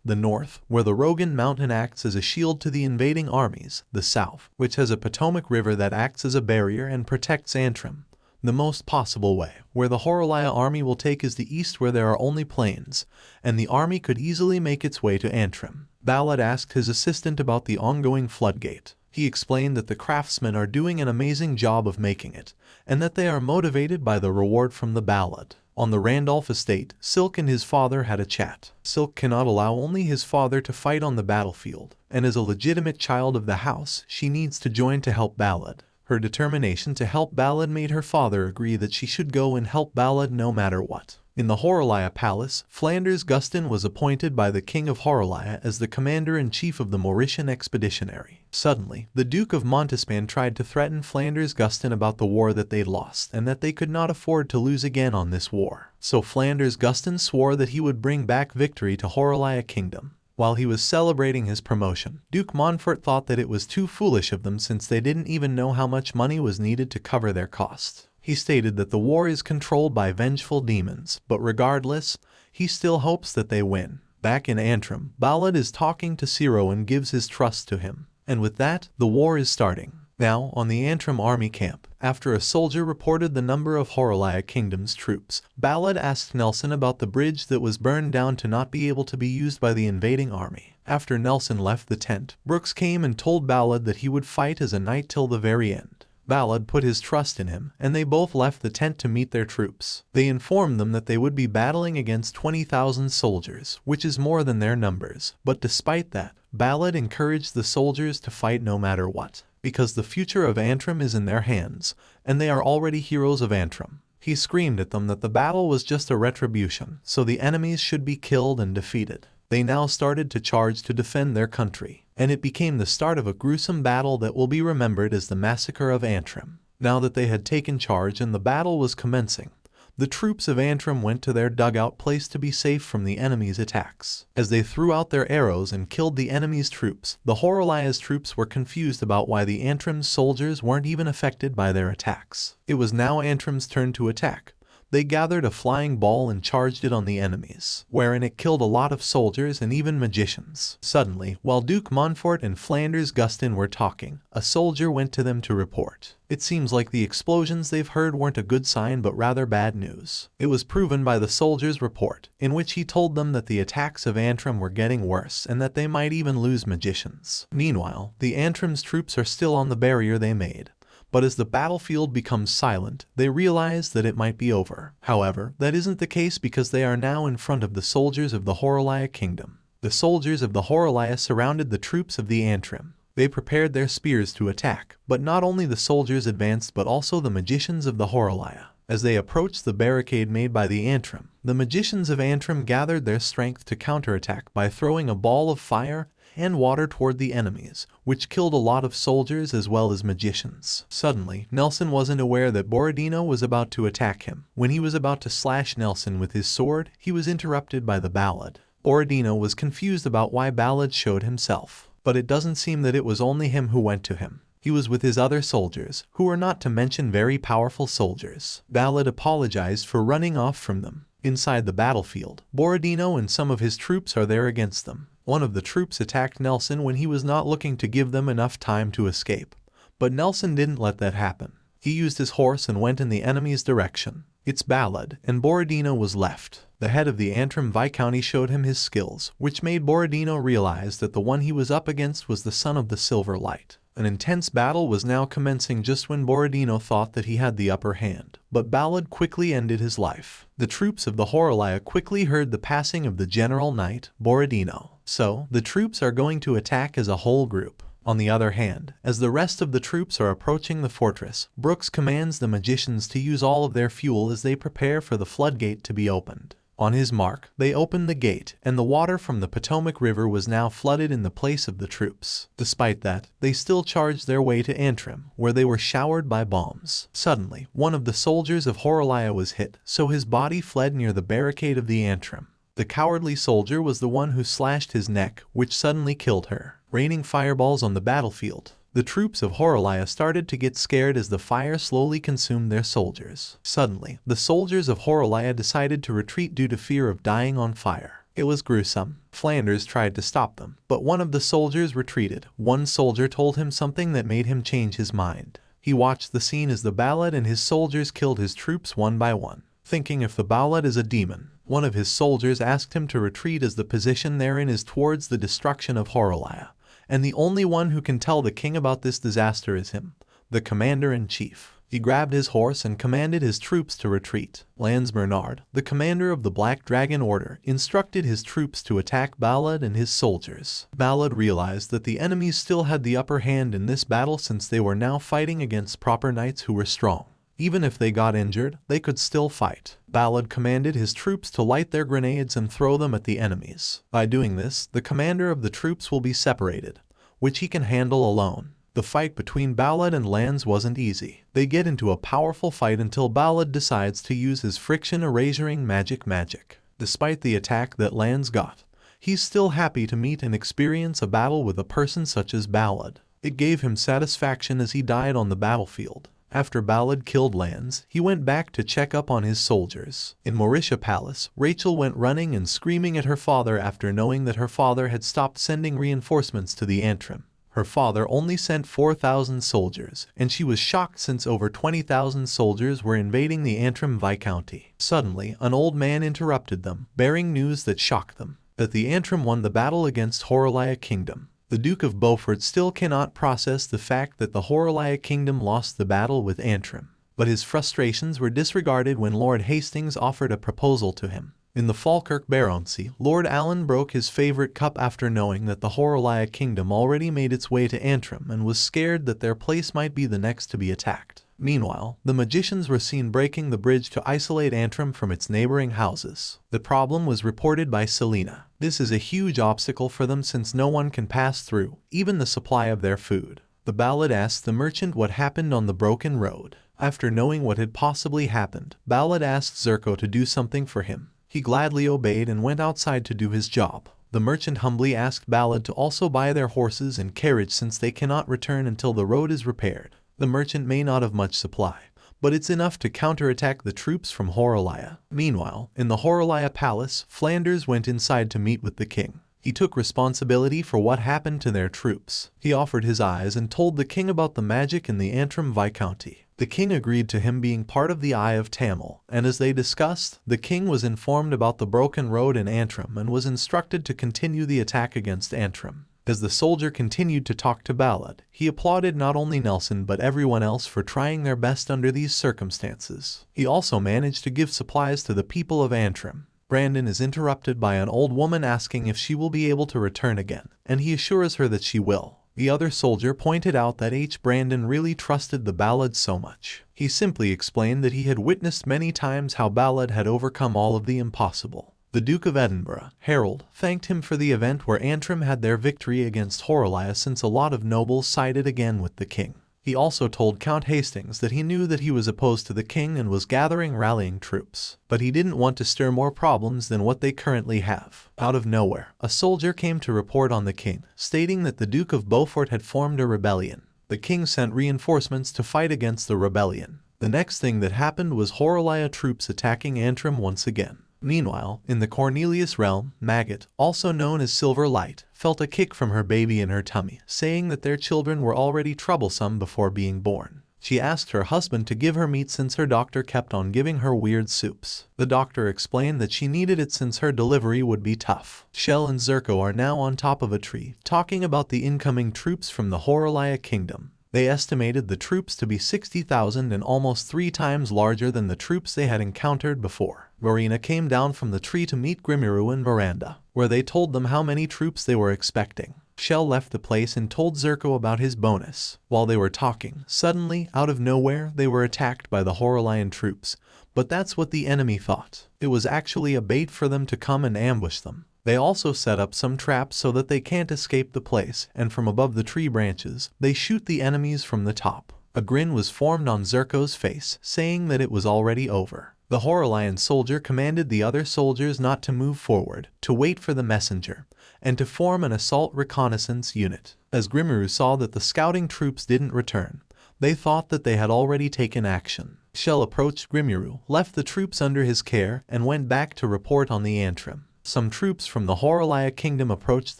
the north, where the Rogan Mountain acts as a shield to the invading armies; the south, which has a Potomac River that acts as a barrier and protects Antrim. The most possible way, where the Horalaya army will take, is the east, where there are only plains, and the army could easily make its way to Antrim. Balud asked his assistant about the ongoing floodgate. He explained that the craftsmen are doing an amazing job of making it, and that they are motivated by the reward from the Balud. On the Randolph estate, Silk and his father had a chat. Silk cannot allow only his father to fight on the battlefield, and as a legitimate child of the house, she needs to join to help Balud. Her determination to help Balud made her father agree that she should go and help Balud no matter what. In the Horalaya Palace, Flanders Gustin was appointed by the King of Horalaya as the commander-in-chief of the Mauritian Expeditionary. Suddenly, the Duke of Montespan tried to threaten Flanders Gustin about the war that they'd lost and that they could not afford to lose again on this war. So Flanders Gustin swore that he would bring back victory to Horalaya Kingdom. While he was celebrating his promotion, Duke Montfort thought that it was too foolish of them since they didn't even know how much money was needed to cover their costs. He stated that the war is controlled by vengeful demons, but regardless, he still hopes that they win. Back in Antrim, Balud is talking to Ciro and gives his trust to him. And with that, the war is starting. Now, on the Antrim army camp, after a soldier reported the number of Horalaya Kingdom's troops, Balud asked Nelson about the bridge that was burned down to not be able to be used by the invading army. After Nelson left the tent, Brooks came and told Balud that he would fight as a knight till the very end. Balud put his trust in him, and they both left the tent to meet their troops. They informed them that they would be battling against 20,000 soldiers, which is more than their numbers. But despite that, Balud encouraged the soldiers to fight no matter what, because the future of Antrim is in their hands, and they are already heroes of Antrim. He screamed at them that the battle was just a retribution, so the enemies should be killed and defeated. They now started to charge to defend their country, and it became the start of a gruesome battle that will be remembered as the Massacre of Antrim. Now that they had taken charge and the battle was commencing, the troops of Antrim went to their dugout place to be safe from the enemy's attacks. As they threw out their arrows and killed the enemy's troops, the Horalaya's troops were confused about why the Antrim's soldiers weren't even affected by their attacks. It was now Antrim's turn to attack. They gathered a flying ball and charged it on the enemies, wherein it killed a lot of soldiers and even magicians. Suddenly, while Duke Montfort and Flanders Gustin were talking, a soldier went to them to report. It seems like the explosions they've heard weren't a good sign but rather bad news. It was proven by the soldier's report, in which he told them that the attacks of Antrim were getting worse and that they might even lose magicians. Meanwhile, the Antrim's troops are still on the barrier they made. But as the battlefield becomes silent, they realize that it might be over. However, that isn't the case because they are now in front of the soldiers of the Horalaya Kingdom. The soldiers of the Horalaya surrounded the troops of the Antrim. They prepared their spears to attack, but not only the soldiers advanced but also the magicians of the Horalaya. As they approached the barricade made by the Antrim, the magicians of Antrim gathered their strength to counterattack by throwing a ball of fire and water toward the enemies, which killed a lot of soldiers as well as magicians. Suddenly, Nelson wasn't aware that Borodino was about to attack him. When he was about to slash Nelson with his sword, he was interrupted by the Balud. Borodino was confused about why Balud showed himself, but it doesn't seem that it was only him who went to him. He was with his other soldiers, who were not to mention very powerful soldiers. Balud apologized for running off from them. Inside the battlefield, Borodino and some of his troops are there against them. One of the troops attacked Nelson when he was not looking to give them enough time to escape. But Nelson didn't let that happen. He used his horse and went in the enemy's direction. It's Balud, and Borodino was left. The head of the Antrim Viscounty showed him his skills, which made Borodino realize that the one he was up against was the son of the Silver Light. An intense battle was now commencing just when Borodino thought that he had the upper hand, but Balud quickly ended his life. The troops of the Horolaya quickly heard the passing of the general knight, Borodino, so the troops are going to attack as a whole group. On the other hand, as the rest of the troops are approaching the fortress, Brooks commands the magicians to use all of their fuel as they prepare for the floodgate to be opened. On his mark, they opened the gate, and the water from the Potomac River was now flooded in the place of the troops. Despite that, they still charged their way to Antrim, where they were showered by bombs. Suddenly, one of the soldiers of Horolaya was hit, so his body fled near the barricade of the Antrim. The cowardly soldier was the one who slashed his neck, which suddenly killed her, raining fireballs on the battlefield. The troops of Horolaya started to get scared as the fire slowly consumed their soldiers. Suddenly, the soldiers of Horolaya decided to retreat due to fear of dying on fire. It was gruesome. Flanders tried to stop them, but one of the soldiers retreated. One soldier told him something that made him change his mind. He watched the scene as the Balud and his soldiers killed his troops one by one. Thinking if the Balud is a demon, one of his soldiers asked him to retreat as the position therein is towards the destruction of Horolaya. And the only one who can tell the king about this disaster is him, the commander-in-chief. He grabbed his horse and commanded his troops to retreat. Lance Bernard, the commander of the Black Dragon Order, instructed his troops to attack Balud and his soldiers. Balud realized that the enemies still had the upper hand in this battle since they were now fighting against proper knights who were strong. Even if they got injured, they could still fight. Balud commanded his troops to light their grenades and throw them at the enemies. By doing this, the commander of the troops will be separated, which he can handle alone. The fight between Balud and Lance wasn't easy. They get into a powerful fight until Balud decides to use his friction erasuring magic. Despite the attack that Lance got, he's still happy to meet and experience a battle with a person such as Balud. It gave him satisfaction as he died on the battlefield. After Balud killed Lance, he went back to check up on his soldiers. In Mauritia Palace, Rachel went running and screaming at her father after knowing that her father had stopped sending reinforcements to the Antrim. Her father only sent 4,000 soldiers, and she was shocked since over 20,000 soldiers were invading the Antrim Viscounty. Suddenly, an old man interrupted them, bearing news that shocked them, that the Antrim won the battle against Horolaya Kingdom. The Duke of Beaufort still cannot process the fact that the Horolaya Kingdom lost the battle with Antrim, but his frustrations were disregarded when Lord Hastings offered a proposal to him. In the Falkirk Baronetcy, Lord Allen broke his favorite cup after knowing that the Horolaya Kingdom already made its way to Antrim and was scared that their place might be the next to be attacked. Meanwhile, the magicians were seen breaking the bridge to isolate Antrim from its neighboring houses. The problem was reported by Selena. This is a huge obstacle for them since no one can pass through, even the supply of their food. The Balud asked the merchant what happened on the broken road. After knowing what had possibly happened, Balud asked Zerko to do something for him. He gladly obeyed and went outside to do his job. The merchant humbly asked Balud to also buy their horses and carriage since they cannot return until the road is repaired. The merchant may not have much supply, but it's enough to counterattack the troops from Horolaya. Meanwhile, in the Horolaya Palace, Flanders went inside to meet with the king. He took responsibility for what happened to their troops. He offered his eyes and told the king about the magic in the Antrim Viscounty. The king agreed to him being part of the Eye of Tamil, and as they discussed, the king was informed about the broken road in Antrim and was instructed to continue the attack against Antrim. As the soldier continued to talk to Balud, he applauded not only Nelson but everyone else for trying their best under these circumstances. He also managed to give supplies to the people of Antrim. Brandon is interrupted by an old woman asking if she will be able to return again, and he assures her that she will. The other soldier pointed out that Brandon really trusted the Balud so much. He simply explained that he had witnessed many times how Balud had overcome all of the impossible. The Duke of Edinburgh, Harold, thanked him for the event where Antrim had their victory against Horolaya since a lot of nobles sided again with the king. He also told Count Hastings that he knew that he was opposed to the king and was gathering rallying troops, but he didn't want to stir more problems than what they currently have. Out of nowhere, a soldier came to report on the king, stating that the Duke of Beaufort had formed a rebellion. The king sent reinforcements to fight against the rebellion. The next thing that happened was Horolaya troops attacking Antrim once again. Meanwhile, in the Cornelius realm, Maggot, also known as Silver Light, felt a kick from her baby in her tummy, saying that their children were already troublesome before being born. She asked her husband to give her meat since her doctor kept on giving her weird soups. The doctor explained that she needed it since her delivery would be tough. Shell and Zerko are now on top of a tree, talking about the incoming troops from the Horalaya Kingdom. They estimated the troops to be 60,000 and almost 3 times larger than the troops they had encountered before. Marina came down from the tree to meet Rimuru and Veranda, where they told them how many troops they were expecting. Shell left the place and told Zerko about his bonus. While they were talking, suddenly, out of nowhere, they were attacked by the Horalayan troops. But that's what the enemy thought. It was actually a bait for them to come and ambush them. They also set up some traps so that they can't escape the place, and from above the tree branches, they shoot the enemies from the top. A grin was formed on Zerko's face, saying that it was already over. The Horalayan soldier commanded the other soldiers not to move forward, to wait for the messenger, and to form an assault reconnaissance unit. As Rimuru saw that the scouting troops didn't return, they thought that they had already taken action. Shell approached Rimuru, left the troops under his care, and went back to report on the Antrim. Some troops from the Horalaya Kingdom approached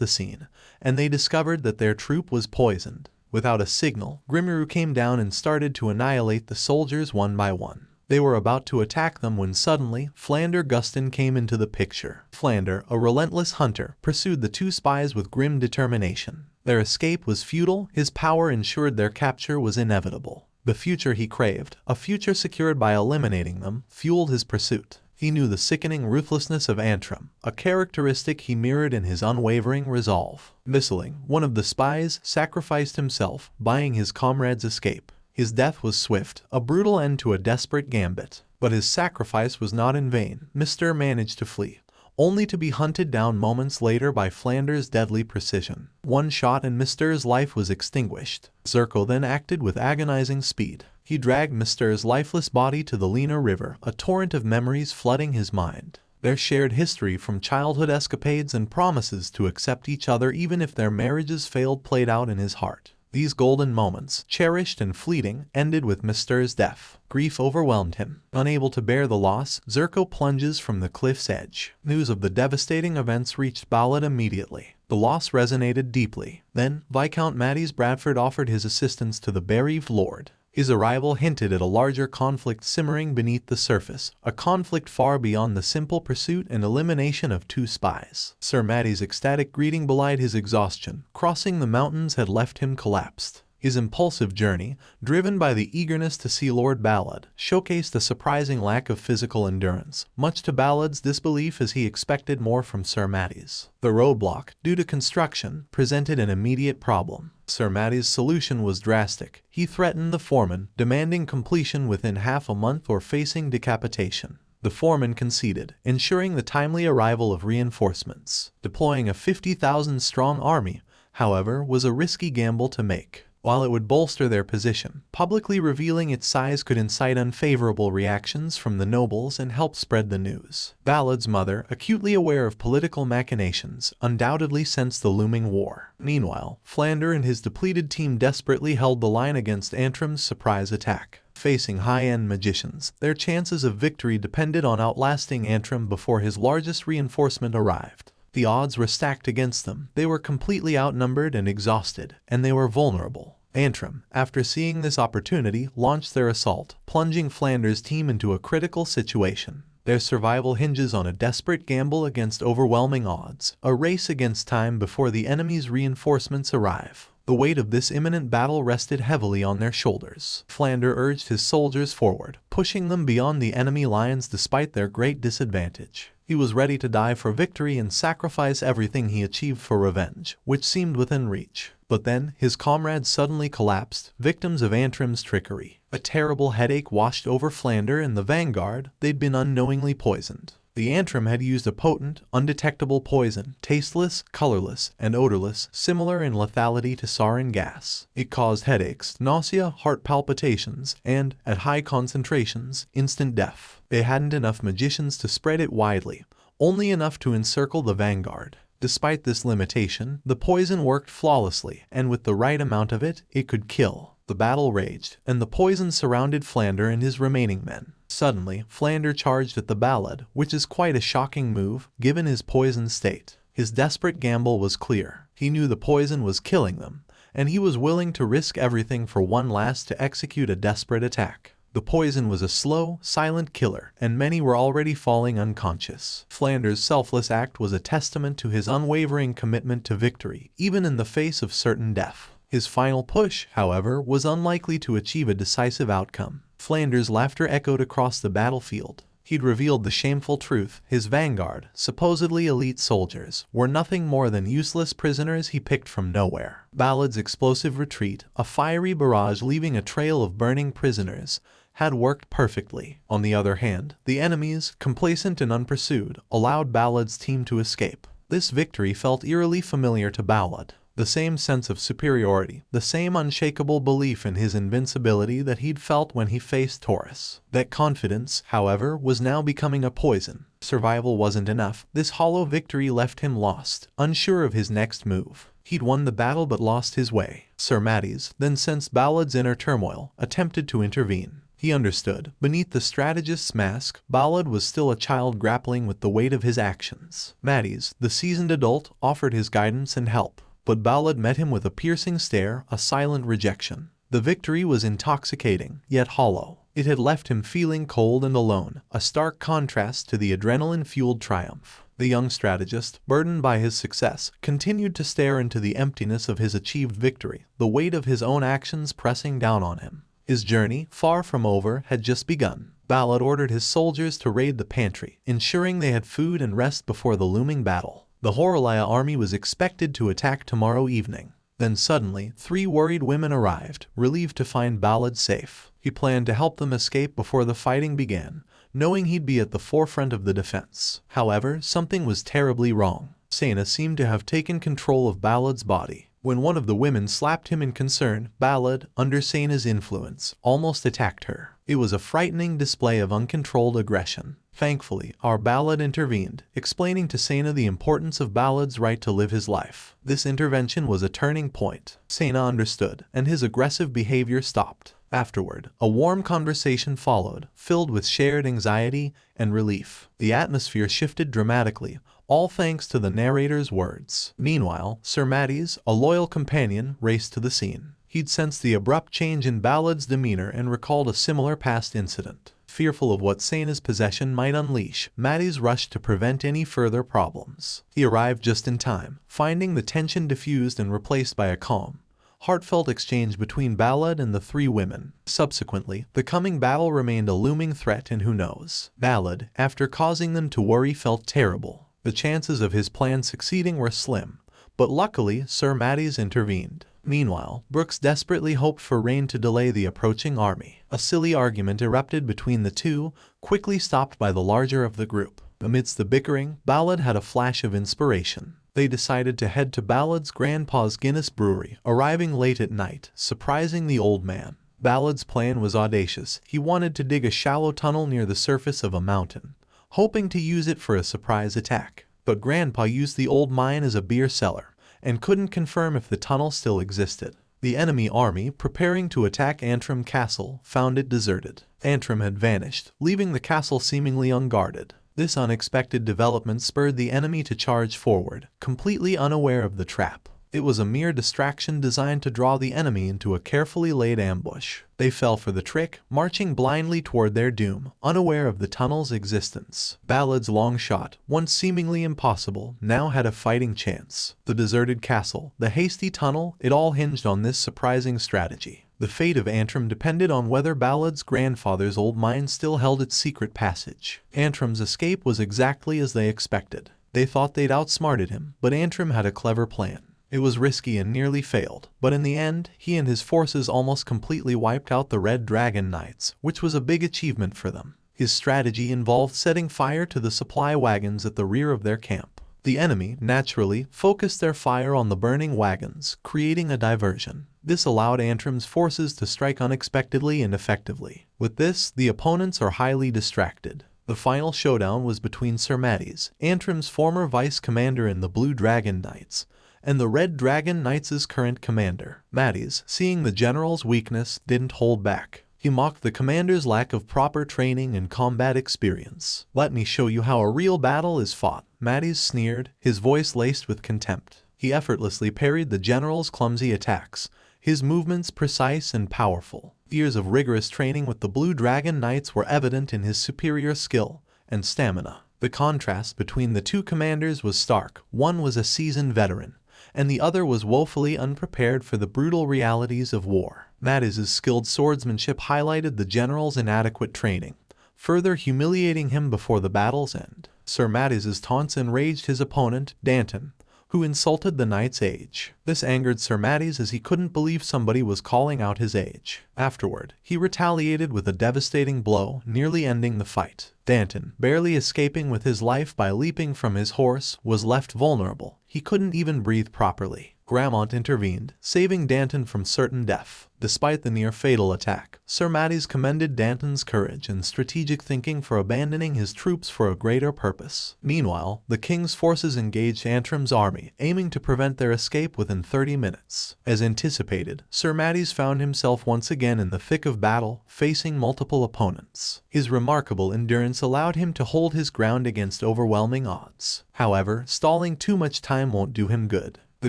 the scene, and they discovered that their troop was poisoned. Without a signal, Rimuru came down and started to annihilate the soldiers one by one. They were about to attack them when suddenly, Flander Gustin came into the picture. Flander, a relentless hunter, pursued the 2 spies with grim determination. Their escape was futile, his power ensured their capture was inevitable. The future he craved, a future secured by eliminating them, fueled his pursuit. He knew the sickening ruthlessness of Antrim, a characteristic he mirrored in his unwavering resolve. Whistling, one of the spies sacrificed himself, buying his comrade's escape. His death was swift, a brutal end to a desperate gambit. But his sacrifice was not in vain. Mr. managed to flee, only to be hunted down moments later by Flander's deadly precision. One shot and Mr.'s life was extinguished. Zerko then acted with agonizing speed. He dragged Mr.'s lifeless body to the Lena River, a torrent of memories flooding his mind. Their shared history from childhood escapades and promises to accept each other even if their marriages failed played out in his heart. These golden moments, cherished and fleeting, ended with Mr.'s death. Grief overwhelmed him. Unable to bear the loss, Zerko plunges from the cliff's edge. News of the devastating events reached Balud immediately. The loss resonated deeply. Then, Viscount Matties Bradford offered his assistance to the bereaved lord. His arrival hinted at a larger conflict simmering beneath the surface, a conflict far beyond the simple pursuit and elimination of 2 spies. Sir Matty's ecstatic greeting belied his exhaustion. Crossing the mountains had left him collapsed. His impulsive journey, driven by the eagerness to see Lord Balud, showcased a surprising lack of physical endurance, much to Balud's disbelief as he expected more from Sir Matty's. The roadblock, due to construction, presented an immediate problem. Sir Matty's solution was drastic. He threatened the foreman, demanding completion within half a month or facing decapitation. The foreman conceded, ensuring the timely arrival of reinforcements. Deploying a 50,000-strong army, however, was a risky gamble to make. While it would bolster their position, publicly revealing its size could incite unfavorable reactions from the nobles and help spread the news. Balud's mother, acutely aware of political machinations, undoubtedly sensed the looming war. Meanwhile, Flander and his depleted team desperately held the line against Antrim's surprise attack. Facing high-end magicians, their chances of victory depended on outlasting Antrim before his largest reinforcement arrived. The odds were stacked against them. They were completely outnumbered and exhausted, and they were vulnerable. Antrim, after seeing this opportunity, launched their assault, plunging Flander's team into a critical situation. Their survival hinges on a desperate gamble against overwhelming odds, a race against time before the enemy's reinforcements arrive. The weight of this imminent battle rested heavily on their shoulders. Flander urged his soldiers forward, pushing them beyond the enemy lines despite their great disadvantage. He was ready to die for victory and sacrifice everything he achieved for revenge, which seemed within reach. But then, his comrades suddenly collapsed, victims of Antrim's trickery. A terrible headache washed over Flander and the vanguard. They'd been unknowingly poisoned. The Antrim had used a potent, undetectable poison, tasteless, colorless, and odorless, similar in lethality to sarin gas. It caused headaches, nausea, heart palpitations, and, at high concentrations, instant death. They hadn't enough magicians to spread it widely, only enough to encircle the vanguard. Despite this limitation, the poison worked flawlessly, and with the right amount of it, it could kill. The battle raged, and the poison surrounded Flander and his remaining men. Suddenly, Flander charged at the Balud, which is quite a shocking move, given his poisoned state. His desperate gamble was clear. He knew the poison was killing them, and he was willing to risk everything for one last to execute a desperate attack. The poison was a slow, silent killer, and many were already falling unconscious. Flanders' selfless act was a testament to his unwavering commitment to victory, even in the face of certain death. His final push, however, was unlikely to achieve a decisive outcome. Flanders' laughter echoed across the battlefield. He'd revealed the shameful truth: his vanguard, supposedly elite soldiers, were nothing more than useless prisoners he picked from nowhere. Balud's explosive retreat, a fiery barrage leaving a trail of burning prisoners, had worked perfectly. On the other hand, the enemies, complacent and unpursued, allowed Balud's team to escape. This victory felt eerily familiar to Balud. The same sense of superiority, the same unshakable belief in his invincibility that he'd felt when he faced Taurus. That confidence, however, was now becoming a poison. Survival wasn't enough. This hollow victory left him lost, unsure of his next move. He'd won the battle but lost his way. Sir Matties, then sensed Balud's inner turmoil, attempted to intervene. He understood. Beneath the strategist's mask, Balud was still a child grappling with the weight of his actions. Matties, the seasoned adult, offered his guidance and help. But Balud met him with a piercing stare, a silent rejection. The victory was intoxicating, yet hollow. It had left him feeling cold and alone, a stark contrast to the adrenaline-fueled triumph. The young strategist, burdened by his success, continued to stare into the emptiness of his achieved victory, the weight of his own actions pressing down on him. His journey, far from over, had just begun. Balud ordered his soldiers to raid the pantry, ensuring they had food and rest before the looming battle. The Horalaya army was expected to attack tomorrow evening. Then suddenly, 3 worried women arrived, relieved to find Balud safe. He planned to help them escape before the fighting began, knowing he'd be at the forefront of the defense. However, something was terribly wrong. Sena seemed to have taken control of Balud's body. When one of the women slapped him in concern, Balud, under Sena's influence, almost attacked her. It was a frightening display of uncontrolled aggression. Thankfully, our Balud intervened, explaining to Sena the importance of Balud's right to live his life. This intervention was a turning point. Sena understood, and his aggressive behavior stopped. Afterward, a warm conversation followed, filled with shared anxiety and relief. The atmosphere shifted dramatically, all thanks to the narrator's words. Meanwhile, Sir Matties, a loyal companion, raced to the scene. He'd sensed the abrupt change in Balud's demeanor and recalled a similar past incident. Fearful of what Sena's possession might unleash, Matties rushed to prevent any further problems. He arrived just in time, finding the tension diffused and replaced by a calm, heartfelt exchange between Balud and the 3 women. Subsequently, the coming battle remained a looming threat, and who knows? Balud, after causing them to worry, felt terrible. The chances of his plan succeeding were slim, but luckily Sir Matties intervened. Meanwhile, Brooks desperately hoped for rain to delay the approaching army. A silly argument erupted between the two, quickly stopped by the larger of the group. Amidst the bickering, Balud had a flash of inspiration. They decided to head to Balud's grandpa's Guinness brewery, arriving late at night, surprising the old man. Balud's plan was audacious. He wanted to dig a shallow tunnel near the surface of a mountain, hoping to use it for a surprise attack. But Grandpa used the old mine as a beer cellar, and couldn't confirm if the tunnel still existed. The enemy army, preparing to attack Antrim Castle, found it deserted. Antrim had vanished, leaving the castle seemingly unguarded. This unexpected development spurred the enemy to charge forward, completely unaware of the trap. It was a mere distraction designed to draw the enemy into a carefully laid ambush. They fell for the trick, marching blindly toward their doom, unaware of the tunnel's existence. Balud's long shot, once seemingly impossible, now had a fighting chance. The deserted castle, the hasty tunnel, it all hinged on this surprising strategy. The fate of Antrim depended on whether Balud's grandfather's old mine still held its secret passage. Antrim's escape was exactly as they expected. They thought they'd outsmarted him, but Antrim had a clever plan. It was risky and nearly failed, but in the end, he and his forces almost completely wiped out the Red Dragon Knights, which was a big achievement for them. His strategy involved setting fire to the supply wagons at the rear of their camp. The enemy, naturally, focused their fire on the burning wagons, creating a diversion. This allowed Antrim's forces to strike unexpectedly and effectively. With this, the opponents are highly distracted. The final showdown was between Sir Matties, Antrim's former vice-commander in the Blue Dragon Knights, and the Red Dragon Knights' current commander. Matties, seeing the general's weakness, didn't hold back. He mocked the commander's lack of proper training and combat experience. "Let me show you how a real battle is fought," Matties sneered, his voice laced with contempt. He effortlessly parried the general's clumsy attacks, his movements precise and powerful. Years of rigorous training with the Blue Dragon Knights were evident in his superior skill and stamina. The contrast between the two commanders was stark. One was a seasoned veteran, and the other was woefully unprepared for the brutal realities of war. Matiz's skilled swordsmanship highlighted the general's inadequate training, further humiliating him before the battle's end. Sir Matiz's taunts enraged his opponent, Danton, who insulted the knight's age. This angered Sir Matiz as he couldn't believe somebody was calling out his age. Afterward, he retaliated with a devastating blow, nearly ending the fight. Danton, barely escaping with his life by leaping from his horse, was left vulnerable. He couldn't even breathe properly. Gramont intervened, saving Danton from certain death. Despite the near-fatal attack, Sir Matiz commended Danton's courage and strategic thinking for abandoning his troops for a greater purpose. Meanwhile, the king's forces engaged Antrim's army, aiming to prevent their escape within 30 minutes. As anticipated, Sir Matiz found himself once again in the thick of battle, facing multiple opponents. His remarkable endurance allowed him to hold his ground against overwhelming odds. However, stalling too much time won't do him good. The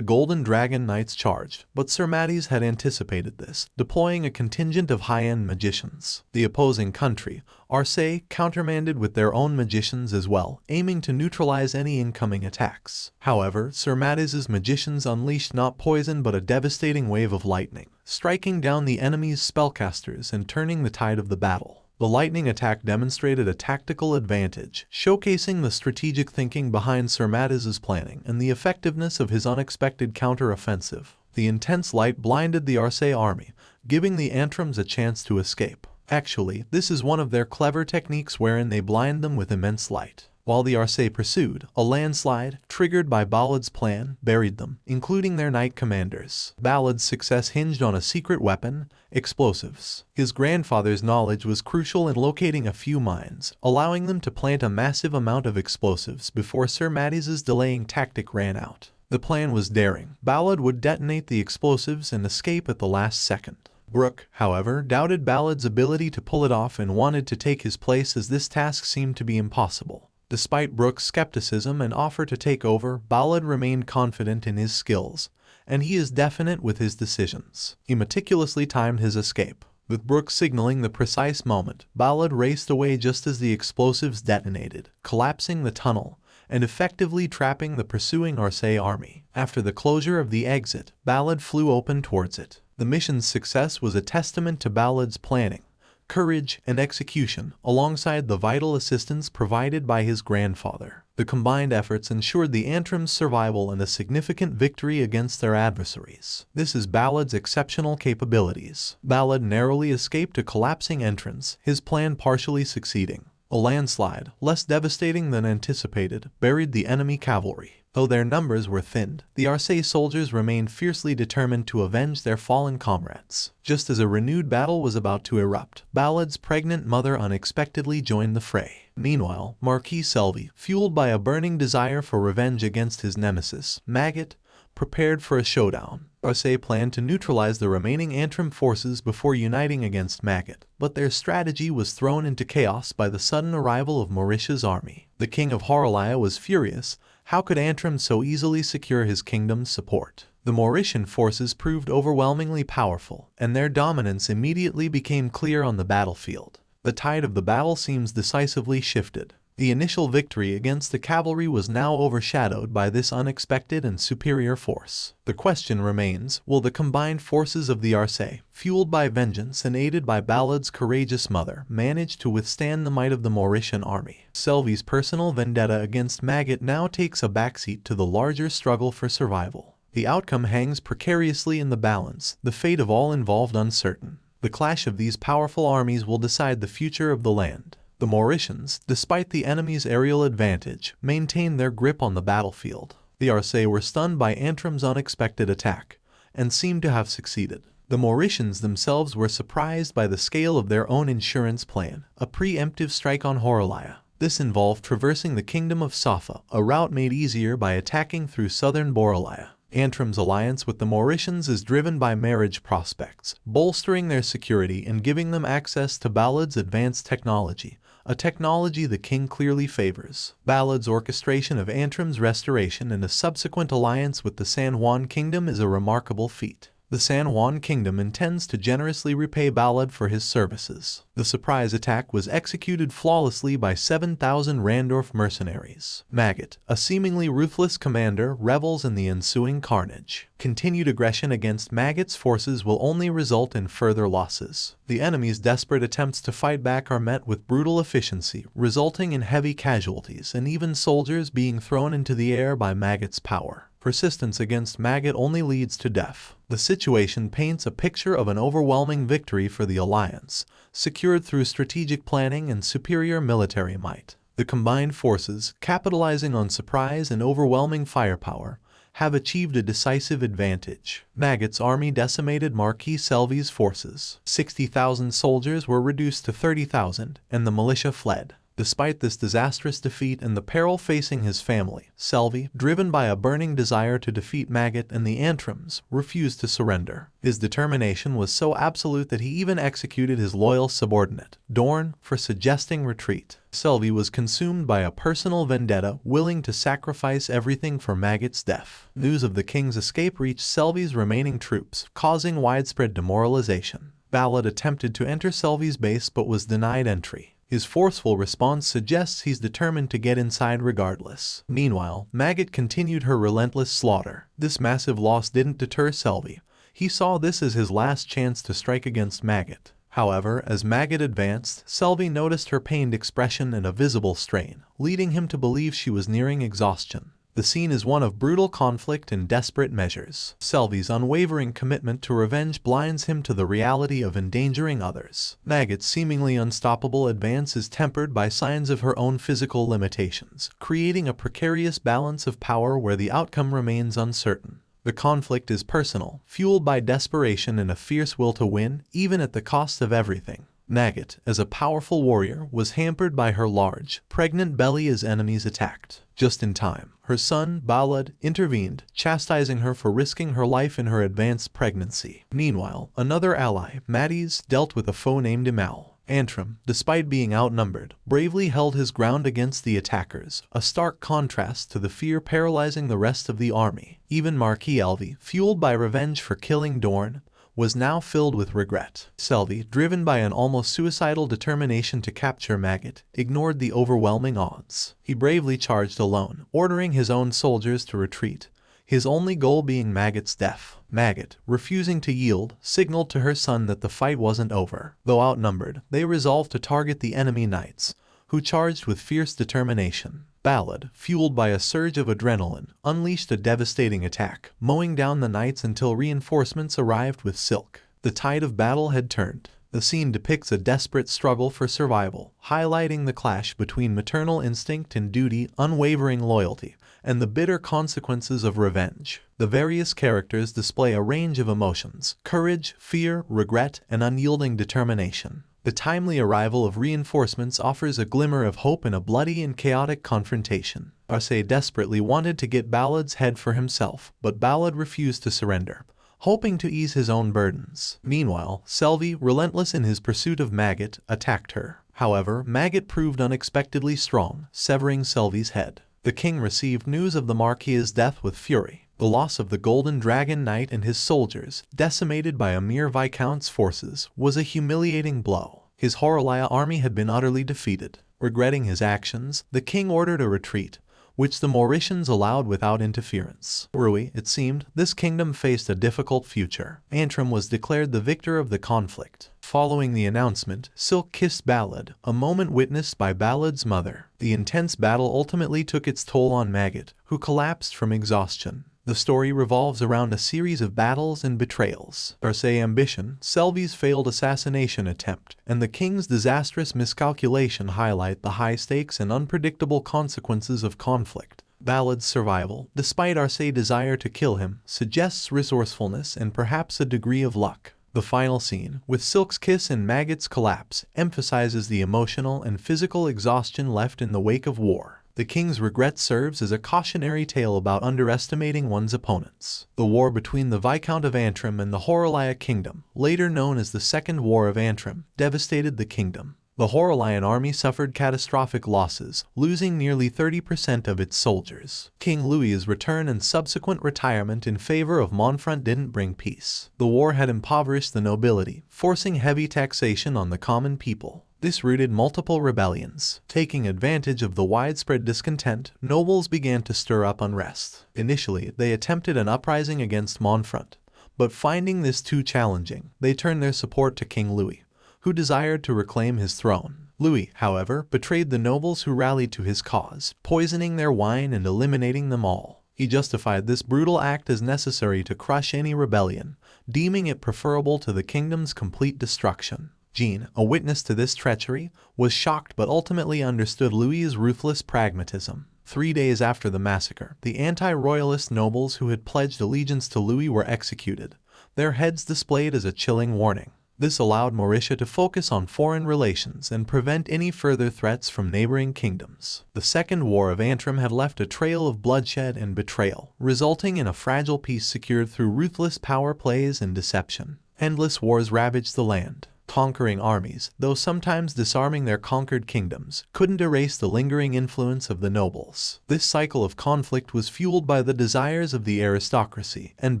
Golden Dragon Knights charged, but Sir Matiz had anticipated this, deploying a contingent of high-end magicians. The opposing country, Arcé, countermanded with their own magicians as well, aiming to neutralize any incoming attacks. However, Sir Matiz's magicians unleashed not poison but a devastating wave of lightning, striking down the enemy's spellcasters and turning the tide of the battle. The lightning attack demonstrated a tactical advantage, showcasing the strategic thinking behind Sir Matiz's planning and the effectiveness of his unexpected counter-offensive. The intense light blinded the Arcé army, giving the Antrims a chance to escape. Actually, this is one of their clever techniques wherein they blind them with immense light. While the Arcé pursued, a landslide, triggered by Balud's plan, buried them, including their knight commanders. Balud's success hinged on a secret weapon, explosives. His grandfather's knowledge was crucial in locating a few mines, allowing them to plant a massive amount of explosives before Sir Matiz's delaying tactic ran out. The plan was daring. Balud would detonate the explosives and escape at the last second. Brooke, however, doubted Balud's ability to pull it off and wanted to take his place as this task seemed to be impossible. Despite Brooke's skepticism and offer to take over, Balud remained confident in his skills, and he is definite with his decisions. He meticulously timed his escape. With Brooke signaling the precise moment, Balud raced away just as the explosives detonated, collapsing the tunnel and effectively trapping the pursuing Arcé army. After the closure of the exit, Balud flew open towards it. The mission's success was a testament to Balud's planning, courage, and execution, alongside the vital assistance provided by his grandfather. The combined efforts ensured the Antrim's survival and a significant victory against their adversaries. This is Balud's exceptional capabilities. Balud narrowly escaped a collapsing entrance, his plan partially succeeding. A landslide, less devastating than anticipated, buried the enemy cavalry. Though their numbers were thinned, the Arcé soldiers remained fiercely determined to avenge their fallen comrades. Just as a renewed battle was about to erupt, Balud's pregnant mother unexpectedly joined the fray. Meanwhile, Marquis Selby, fueled by a burning desire for revenge against his nemesis, Maggot, prepared for a showdown. Arcé planned to neutralize the remaining Antrim forces before uniting against Maggot, but their strategy was thrown into chaos by the sudden arrival of Mauritia's army. The king of Horalaya was furious. How could Antrim so easily secure his kingdom's support? The Mauritian forces proved overwhelmingly powerful, and their dominance immediately became clear on the battlefield. The tide of the battle seems decisively shifted. The initial victory against the cavalry was now overshadowed by this unexpected and superior force. The question remains, will the combined forces of the Arcé, fueled by vengeance and aided by Balud's courageous mother, manage to withstand the might of the Mauritian army? Selby's personal vendetta against Maggot now takes a backseat to the larger struggle for survival. The outcome hangs precariously in the balance, the fate of all involved uncertain. The clash of these powerful armies will decide the future of the land. The Mauritians, despite the enemy's aerial advantage, maintained their grip on the battlefield. The Arcé were stunned by Antrim's unexpected attack, and seemed to have succeeded. The Mauritians themselves were surprised by the scale of their own insurance plan, a preemptive strike on Horalaya. This involved traversing the kingdom of Safa, a route made easier by attacking through southern Boralaya. Antrim's alliance with the Mauritians is driven by marriage prospects, bolstering their security and giving them access to Balud's advanced technology, a technology the king clearly favors. Balud's orchestration of Antrim's restoration and a subsequent alliance with the San Juan Kingdom is a remarkable feat. The San Juan Kingdom intends to generously repay Balud for his services. The surprise attack was executed flawlessly by 7,000 Randorf mercenaries. Maggot, a seemingly ruthless commander, revels in the ensuing carnage. Continued aggression against Maggot's forces will only result in further losses. The enemy's desperate attempts to fight back are met with brutal efficiency, resulting in heavy casualties and even soldiers being thrown into the air by Maggot's power. Persistence against Maggot only leads to death. The situation paints a picture of an overwhelming victory for the Alliance, secured through strategic planning and superior military might. The combined forces, capitalizing on surprise and overwhelming firepower, have achieved a decisive advantage. Maggot's army decimated Marquis Selvy's forces. 60,000 soldiers were reduced to 30,000, and the militia fled. Despite this disastrous defeat and the peril facing his family, Selvy, driven by a burning desire to defeat Maggot and the Antrims, refused to surrender. His determination was so absolute that he even executed his loyal subordinate, Dorn, for suggesting retreat. Selvy was consumed by a personal vendetta, willing to sacrifice everything for Maggot's death. News of the king's escape reached Selvy's remaining troops, causing widespread demoralization. Balud attempted to enter Selvy's base but was denied entry. His forceful response suggests he's determined to get inside regardless. Meanwhile, Maggot continued her relentless slaughter. This massive loss didn't deter Selvy. He saw this as his last chance to strike against Maggot. However, as Maggot advanced, Selvy noticed her pained expression and a visible strain, leading him to believe she was nearing exhaustion. The scene is one of brutal conflict and desperate measures. Selvy's unwavering commitment to revenge blinds him to the reality of endangering others. Maggot's seemingly unstoppable advance is tempered by signs of her own physical limitations, creating a precarious balance of power where the outcome remains uncertain. The conflict is personal, fueled by desperation and a fierce will to win, even at the cost of everything. Maggot, as a powerful warrior, was hampered by her large, pregnant belly as enemies attacked. Just in time, her son, Balud, intervened, chastising her for risking her life in her advanced pregnancy. Meanwhile, another ally, Matties, dealt with a foe named Imal. Antrim, despite being outnumbered, bravely held his ground against the attackers, a stark contrast to the fear paralyzing the rest of the army. Even Marquis Elvy, fueled by revenge for killing Dorn, was now filled with regret. Selvy, driven by an almost suicidal determination to capture Maggot, ignored the overwhelming odds. He bravely charged alone, ordering his own soldiers to retreat, his only goal being Maggot's death. Maggot, refusing to yield, signaled to her son that the fight wasn't over. Though outnumbered, they resolved to target the enemy knights, who charged with fierce determination. Balud, fueled by a surge of adrenaline, unleashed a devastating attack, mowing down the knights until reinforcements arrived with silk. The tide of battle had turned. The scene depicts a desperate struggle for survival, highlighting the clash between maternal instinct and duty, unwavering loyalty, and the bitter consequences of revenge. The various characters display a range of emotions: courage, fear, regret, and unyielding determination. The timely arrival of reinforcements offers a glimmer of hope in a bloody and chaotic confrontation. Arcé desperately wanted to get Balud's head for himself, but Balud refused to surrender, hoping to ease his own burdens. Meanwhile, Selvy, relentless in his pursuit of Maggot, attacked her. However, Maggot proved unexpectedly strong, severing Selvy's head. The king received news of the Marquis's death with fury. The loss of the Golden Dragon Knight and his soldiers, decimated by a mere Viscount's forces, was a humiliating blow. His Horalaya army had been utterly defeated. Regretting his actions, the king ordered a retreat, which the Mauritians allowed without interference. Rui, it seemed, this kingdom faced a difficult future. Antrim was declared the victor of the conflict. Following the announcement, Silk kissed Balud, a moment witnessed by Balud's mother. The intense battle ultimately took its toll on Maggot, who collapsed from exhaustion. The story revolves around a series of battles and betrayals. Arcé's ambition, Selvy's failed assassination attempt, and the king's disastrous miscalculation highlight the high stakes and unpredictable consequences of conflict. Balud's survival, despite Arcé's desire to kill him, suggests resourcefulness and perhaps a degree of luck. The final scene, with Silk's kiss and Maggot's collapse, emphasizes the emotional and physical exhaustion left in the wake of war. The king's regret serves as a cautionary tale about underestimating one's opponents. The war between the Viscount of Antrim and the Horalaya kingdom, later known as the Second War of Antrim, devastated the kingdom. The Horolion army suffered catastrophic losses, losing nearly 30% of its soldiers. King Louis's return and subsequent retirement in favor of Montfront didn't bring peace. The war had impoverished the nobility, forcing heavy taxation on the common people. This rooted multiple rebellions. Taking advantage of the widespread discontent, nobles began to stir up unrest. Initially, they attempted an uprising against Montfront, but finding this too challenging, they turned their support to King Louis, who desired to reclaim his throne. Louis, however, betrayed the nobles who rallied to his cause, poisoning their wine and eliminating them all. He justified this brutal act as necessary to crush any rebellion, deeming it preferable to the kingdom's complete destruction. Jean, a witness to this treachery, was shocked but ultimately understood Louis's ruthless pragmatism. 3 days after the massacre, the anti-royalist nobles who had pledged allegiance to Louis were executed, their heads displayed as a chilling warning. This allowed Mauritia to focus on foreign relations and prevent any further threats from neighboring kingdoms. The Second War of Antrim had left a trail of bloodshed and betrayal, resulting in a fragile peace secured through ruthless power plays and deception. Endless wars ravaged the land. Conquering armies, though sometimes disarming their conquered kingdoms, couldn't erase the lingering influence of the nobles. This cycle of conflict was fueled by the desires of the aristocracy, and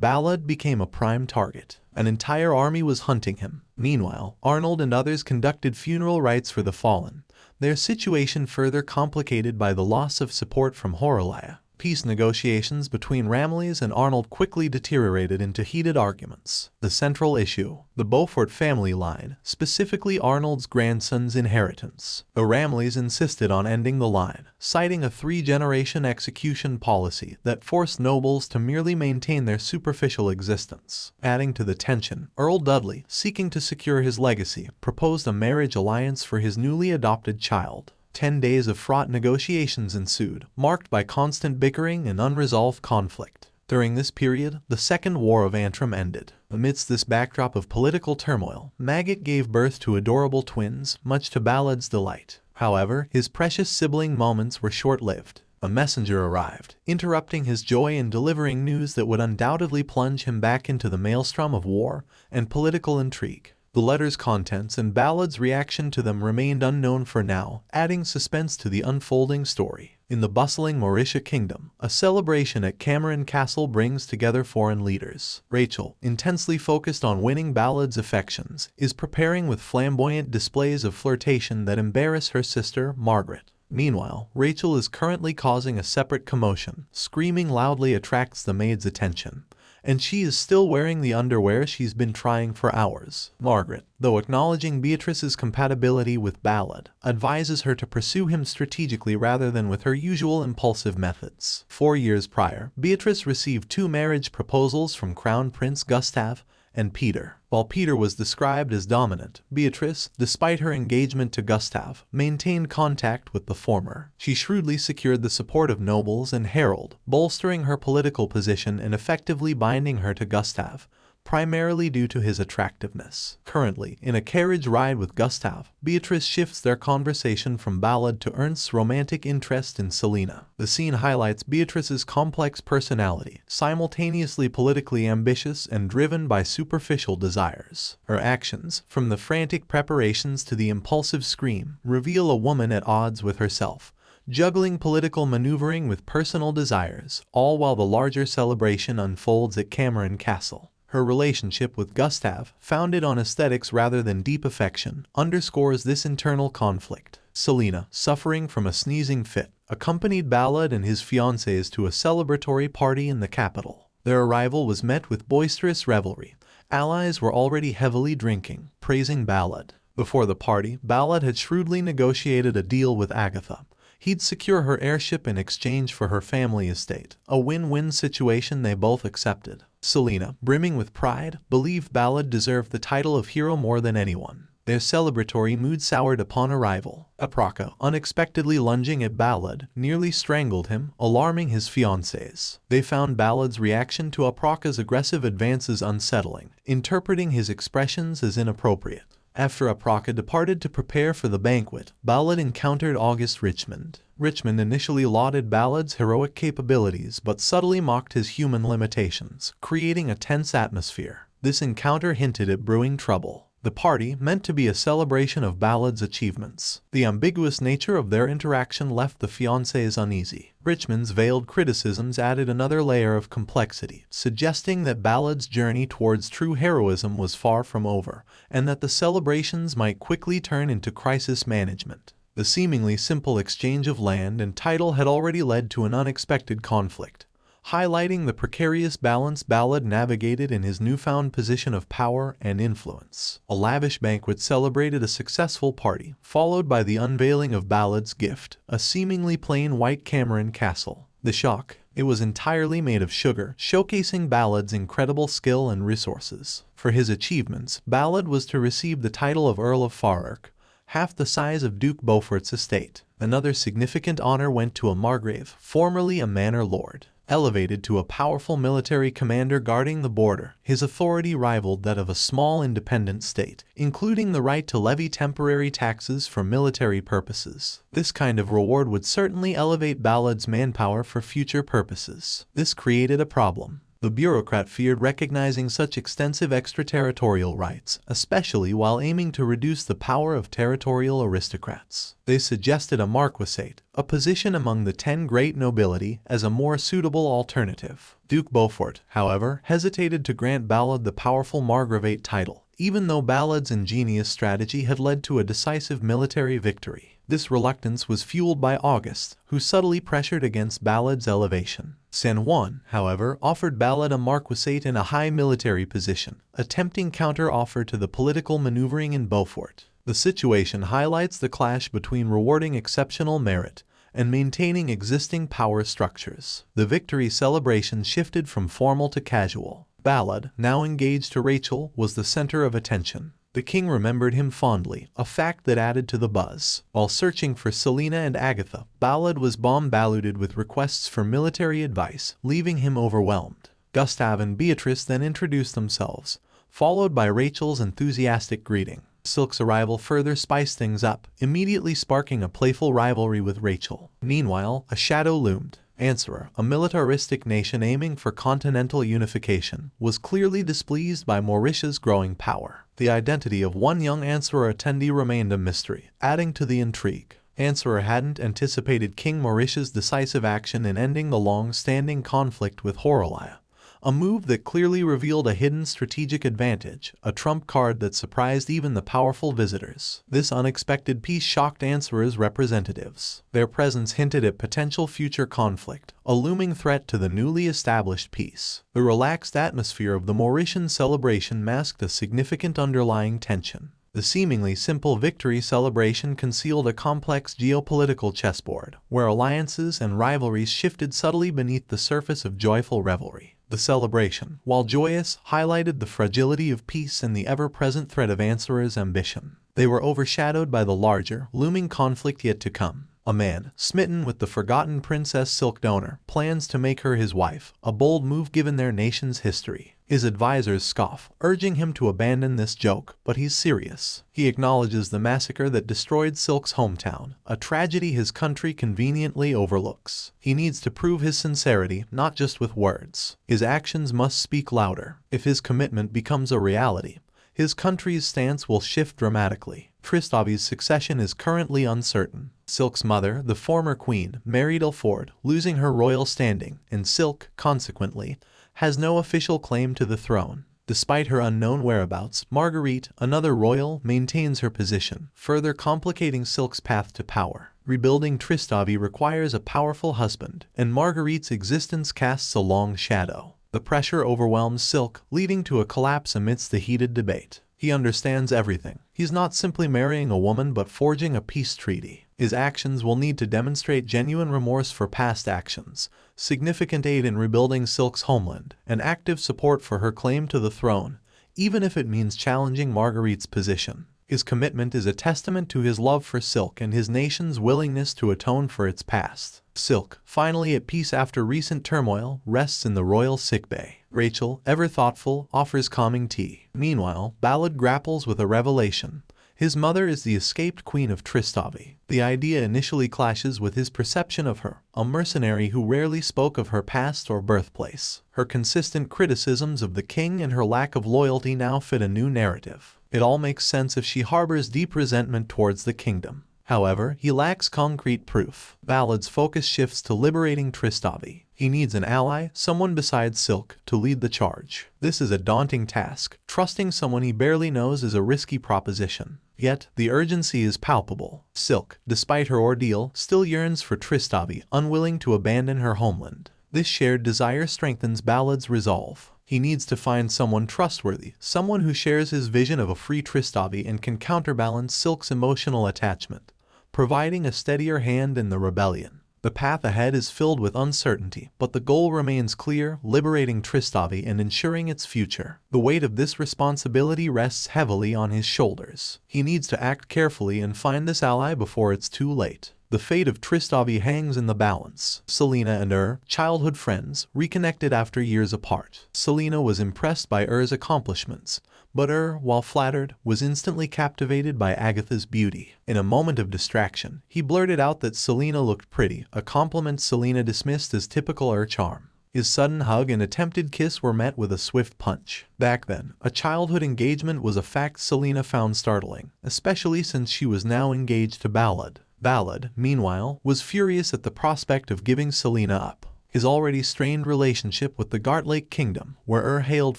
Balud became a prime target. An entire army was hunting him. Meanwhile, Arnold and others conducted funeral rites for the fallen, their situation further complicated by the loss of support from Horolion. Peace negotiations between Ramillies and Arnold quickly deteriorated into heated arguments. The central issue, the Beaufort family line, specifically Arnold's grandson's inheritance. The Ramillies insisted on ending the line, citing a 3-generation execution policy that forced nobles to merely maintain their superficial existence. Adding to the tension, Earl Dudley, seeking to secure his legacy, proposed a marriage alliance for his newly adopted child. 10 days of fraught negotiations ensued, marked by constant bickering and unresolved conflict. During this period, the Second War of Antrim ended. Amidst this backdrop of political turmoil, Maggot gave birth to adorable twins, much to Balud's delight. However, his precious sibling moments were short-lived. A messenger arrived, interrupting his joy and delivering news that would undoubtedly plunge him back into the maelstrom of war and political intrigue. The letter's contents and Balud's reaction to them remained unknown for now, adding suspense to the unfolding story. In the bustling Mauritia kingdom, a celebration at Cameron Castle brings together foreign leaders. Rachel, intensely focused on winning Balud's affections, is preparing with flamboyant displays of flirtation that embarrass her sister, Margaret. Meanwhile, Rachel is currently causing a separate commotion. Screaming loudly attracts the maid's attention, and she is still wearing the underwear she's been trying for hours. Margaret, though acknowledging Beatrice's compatibility with Balud, advises her to pursue him strategically rather than with her usual impulsive methods. 4 years prior, Beatrice received 2 marriage proposals from Crown Prince Gustav and Peter. While Peter was described as dominant, Beatrice, despite her engagement to Gustav, maintained contact with the former. She shrewdly secured the support of nobles and Harold, bolstering her political position and effectively binding her to Gustav, primarily due to his attractiveness. Currently, in a carriage ride with Gustav, Beatrice shifts their conversation from Balud to Ernst's romantic interest in Selina. The scene highlights Beatrice's complex personality, simultaneously politically ambitious and driven by superficial desires. Her actions, from the frantic preparations to the impulsive scream, reveal a woman at odds with herself, juggling political maneuvering with personal desires, all while the larger celebration unfolds at Cameron Castle. Her relationship with Gustav, founded on aesthetics rather than deep affection, underscores this internal conflict. Selina, suffering from a sneezing fit, accompanied Balud and his fiancées to a celebratory party in the capital. Their arrival was met with boisterous revelry. Allies were already heavily drinking, praising Balud. Before the party, Balud had shrewdly negotiated a deal with Agatha. He'd secure her heirship in exchange for her family estate, a win-win situation they both accepted. Selina, brimming with pride, believed Balud deserved the title of hero more than anyone. Their celebratory mood soured upon arrival. Apraka, unexpectedly lunging at Balud, nearly strangled him, alarming his fiancées. They found Balud's reaction to Apraka's aggressive advances unsettling, interpreting his expressions as inappropriate. After Apraka departed to prepare for the banquet, Balud encountered August Richmond. Richmond initially lauded Balud's heroic capabilities but subtly mocked his human limitations, creating a tense atmosphere. This encounter hinted at brewing trouble. The party meant to be a celebration of Balud's achievements. The ambiguous nature of their interaction left the fiancés uneasy. Richmond's veiled criticisms added another layer of complexity, suggesting that Balud's journey towards true heroism was far from over, and that the celebrations might quickly turn into crisis management. The seemingly simple exchange of land and title had already led to an unexpected conflict. Highlighting the precarious balance Balud navigated in his newfound position of power and influence. A lavish banquet celebrated a successful party, followed by the unveiling of Balud's gift, a seemingly plain white Cameron castle. The shock: it was entirely made of sugar, showcasing Balud's incredible skill and resources. For his achievements, Balud was to receive the title of Earl of Farark, half the size of Duke Beaufort's estate. Another significant honor went to a margrave, formerly a manor lord. Elevated to a powerful military commander guarding the border, his authority rivaled that of a small independent state, including the right to levy temporary taxes for military purposes. This kind of reward would certainly elevate Balud's manpower for future purposes. This created a problem. The bureaucrat feared recognizing such extensive extraterritorial rights, especially while aiming to reduce the power of territorial aristocrats. They suggested a marquisate, a position among the 10 great nobility, as a more suitable alternative. Duke Beaufort, however, hesitated to grant Balud the powerful margravate title, even though Balud's ingenious strategy had led to a decisive military victory. This reluctance was fueled by Auguste, who subtly pressured against Balud's elevation. San Juan, however, offered Balud a marquisate in a high military position, a tempting counter-offer to the political maneuvering in Beaufort. The situation highlights the clash between rewarding exceptional merit and maintaining existing power structures. The victory celebration shifted from formal to casual. Balud, now engaged to Rachel, was the center of attention. The king remembered him fondly, a fact that added to the buzz. While searching for Selena and Agatha, Balud was bombarded with requests for military advice, leaving him overwhelmed. Gustave and Beatrice then introduced themselves, followed by Rachel's enthusiastic greeting. Silk's arrival further spiced things up, immediately sparking a playful rivalry with Rachel. Meanwhile, a shadow loomed. Answer, a militaristic nation aiming for continental unification, was clearly displeased by Mauritius' growing power. The identity of one young Answer attendee remained a mystery, adding to the intrigue. Answer hadn't anticipated King Mauritius' decisive action in ending the long-standing conflict with Horalaya, a move that clearly revealed a hidden strategic advantage, a trump card that surprised even the powerful visitors. This unexpected peace shocked Answer's representatives. Their presence hinted at potential future conflict, a looming threat to the newly established peace. The relaxed atmosphere of the Mauritian celebration masked a significant underlying tension. The seemingly simple victory celebration concealed a complex geopolitical chessboard, where alliances and rivalries shifted subtly beneath the surface of joyful revelry. The celebration, while joyous, highlighted the fragility of peace and the ever-present threat of Answer's ambition. They were overshadowed by the larger, looming conflict yet to come. A man, smitten with the forgotten Princess Silk Donor, plans to make her his wife, a bold move given their nation's history. His advisors scoff, urging him to abandon this joke, but he's serious. He acknowledges the massacre that destroyed Silk's hometown, a tragedy his country conveniently overlooks. He needs to prove his sincerity, not just with words. His actions must speak louder. If his commitment becomes a reality, his country's stance will shift dramatically. Tristavi's succession is currently uncertain. Silk's mother, the former queen, married Ilford, losing her royal standing, and Silk, consequently, has no official claim to the throne. Despite her unknown whereabouts, Marguerite, another royal, maintains her position, further complicating Silk's path to power. Rebuilding Tristavi requires a powerful husband, and Marguerite's existence casts a long shadow. The pressure overwhelms Silk, leading to a collapse amidst the heated debate. He understands everything. He's not simply marrying a woman but forging a peace treaty. His actions will need to demonstrate genuine remorse for past actions, significant aid in rebuilding Silk's homeland, and active support for her claim to the throne, even if it means challenging Marguerite's position. His commitment is a testament to his love for Silk and his nation's willingness to atone for its past. Silk, finally at peace after recent turmoil, rests in the royal sickbay. Rachel, ever thoughtful, offers calming tea. Meanwhile, Balud grapples with a revelation. His mother is the escaped queen of Tristavi. The idea initially clashes with his perception of her, a mercenary who rarely spoke of her past or birthplace. Her consistent criticisms of the king and her lack of loyalty now fit a new narrative. It all makes sense if she harbors deep resentment towards the kingdom. However, he lacks concrete proof. Balud's focus shifts to liberating Tristavi. He needs an ally, someone besides Silk, to lead the charge. This is a daunting task. Trusting someone he barely knows is a risky proposition. Yet, the urgency is palpable. Silk, despite her ordeal, still yearns for Tristavi, unwilling to abandon her homeland. This shared desire strengthens Balud's resolve. He needs to find someone trustworthy, someone who shares his vision of a free Tristavi and can counterbalance Silk's emotional attachment, providing a steadier hand in the rebellion. The path ahead is filled with uncertainty, but the goal remains clear: liberating Tristavi and ensuring its future. The weight of this responsibility rests heavily on his shoulders. He needs to act carefully and find this ally before it's too late. The fate of Tristavi hangs in the balance. Selena and childhood friends, reconnected after years apart. Selena was impressed by accomplishments, but while flattered, was instantly captivated by Agatha's beauty. In a moment of distraction, he blurted out that Selena looked pretty, a compliment Selena dismissed as typical charm. His sudden hug and attempted kiss were met with a swift punch. Back then, a childhood engagement was a fact Selena found startling, especially since she was now engaged to Balud. Balud, meanwhile, was furious at the prospect of giving Selena up. His already strained relationship with the Gartlake kingdom, where hailed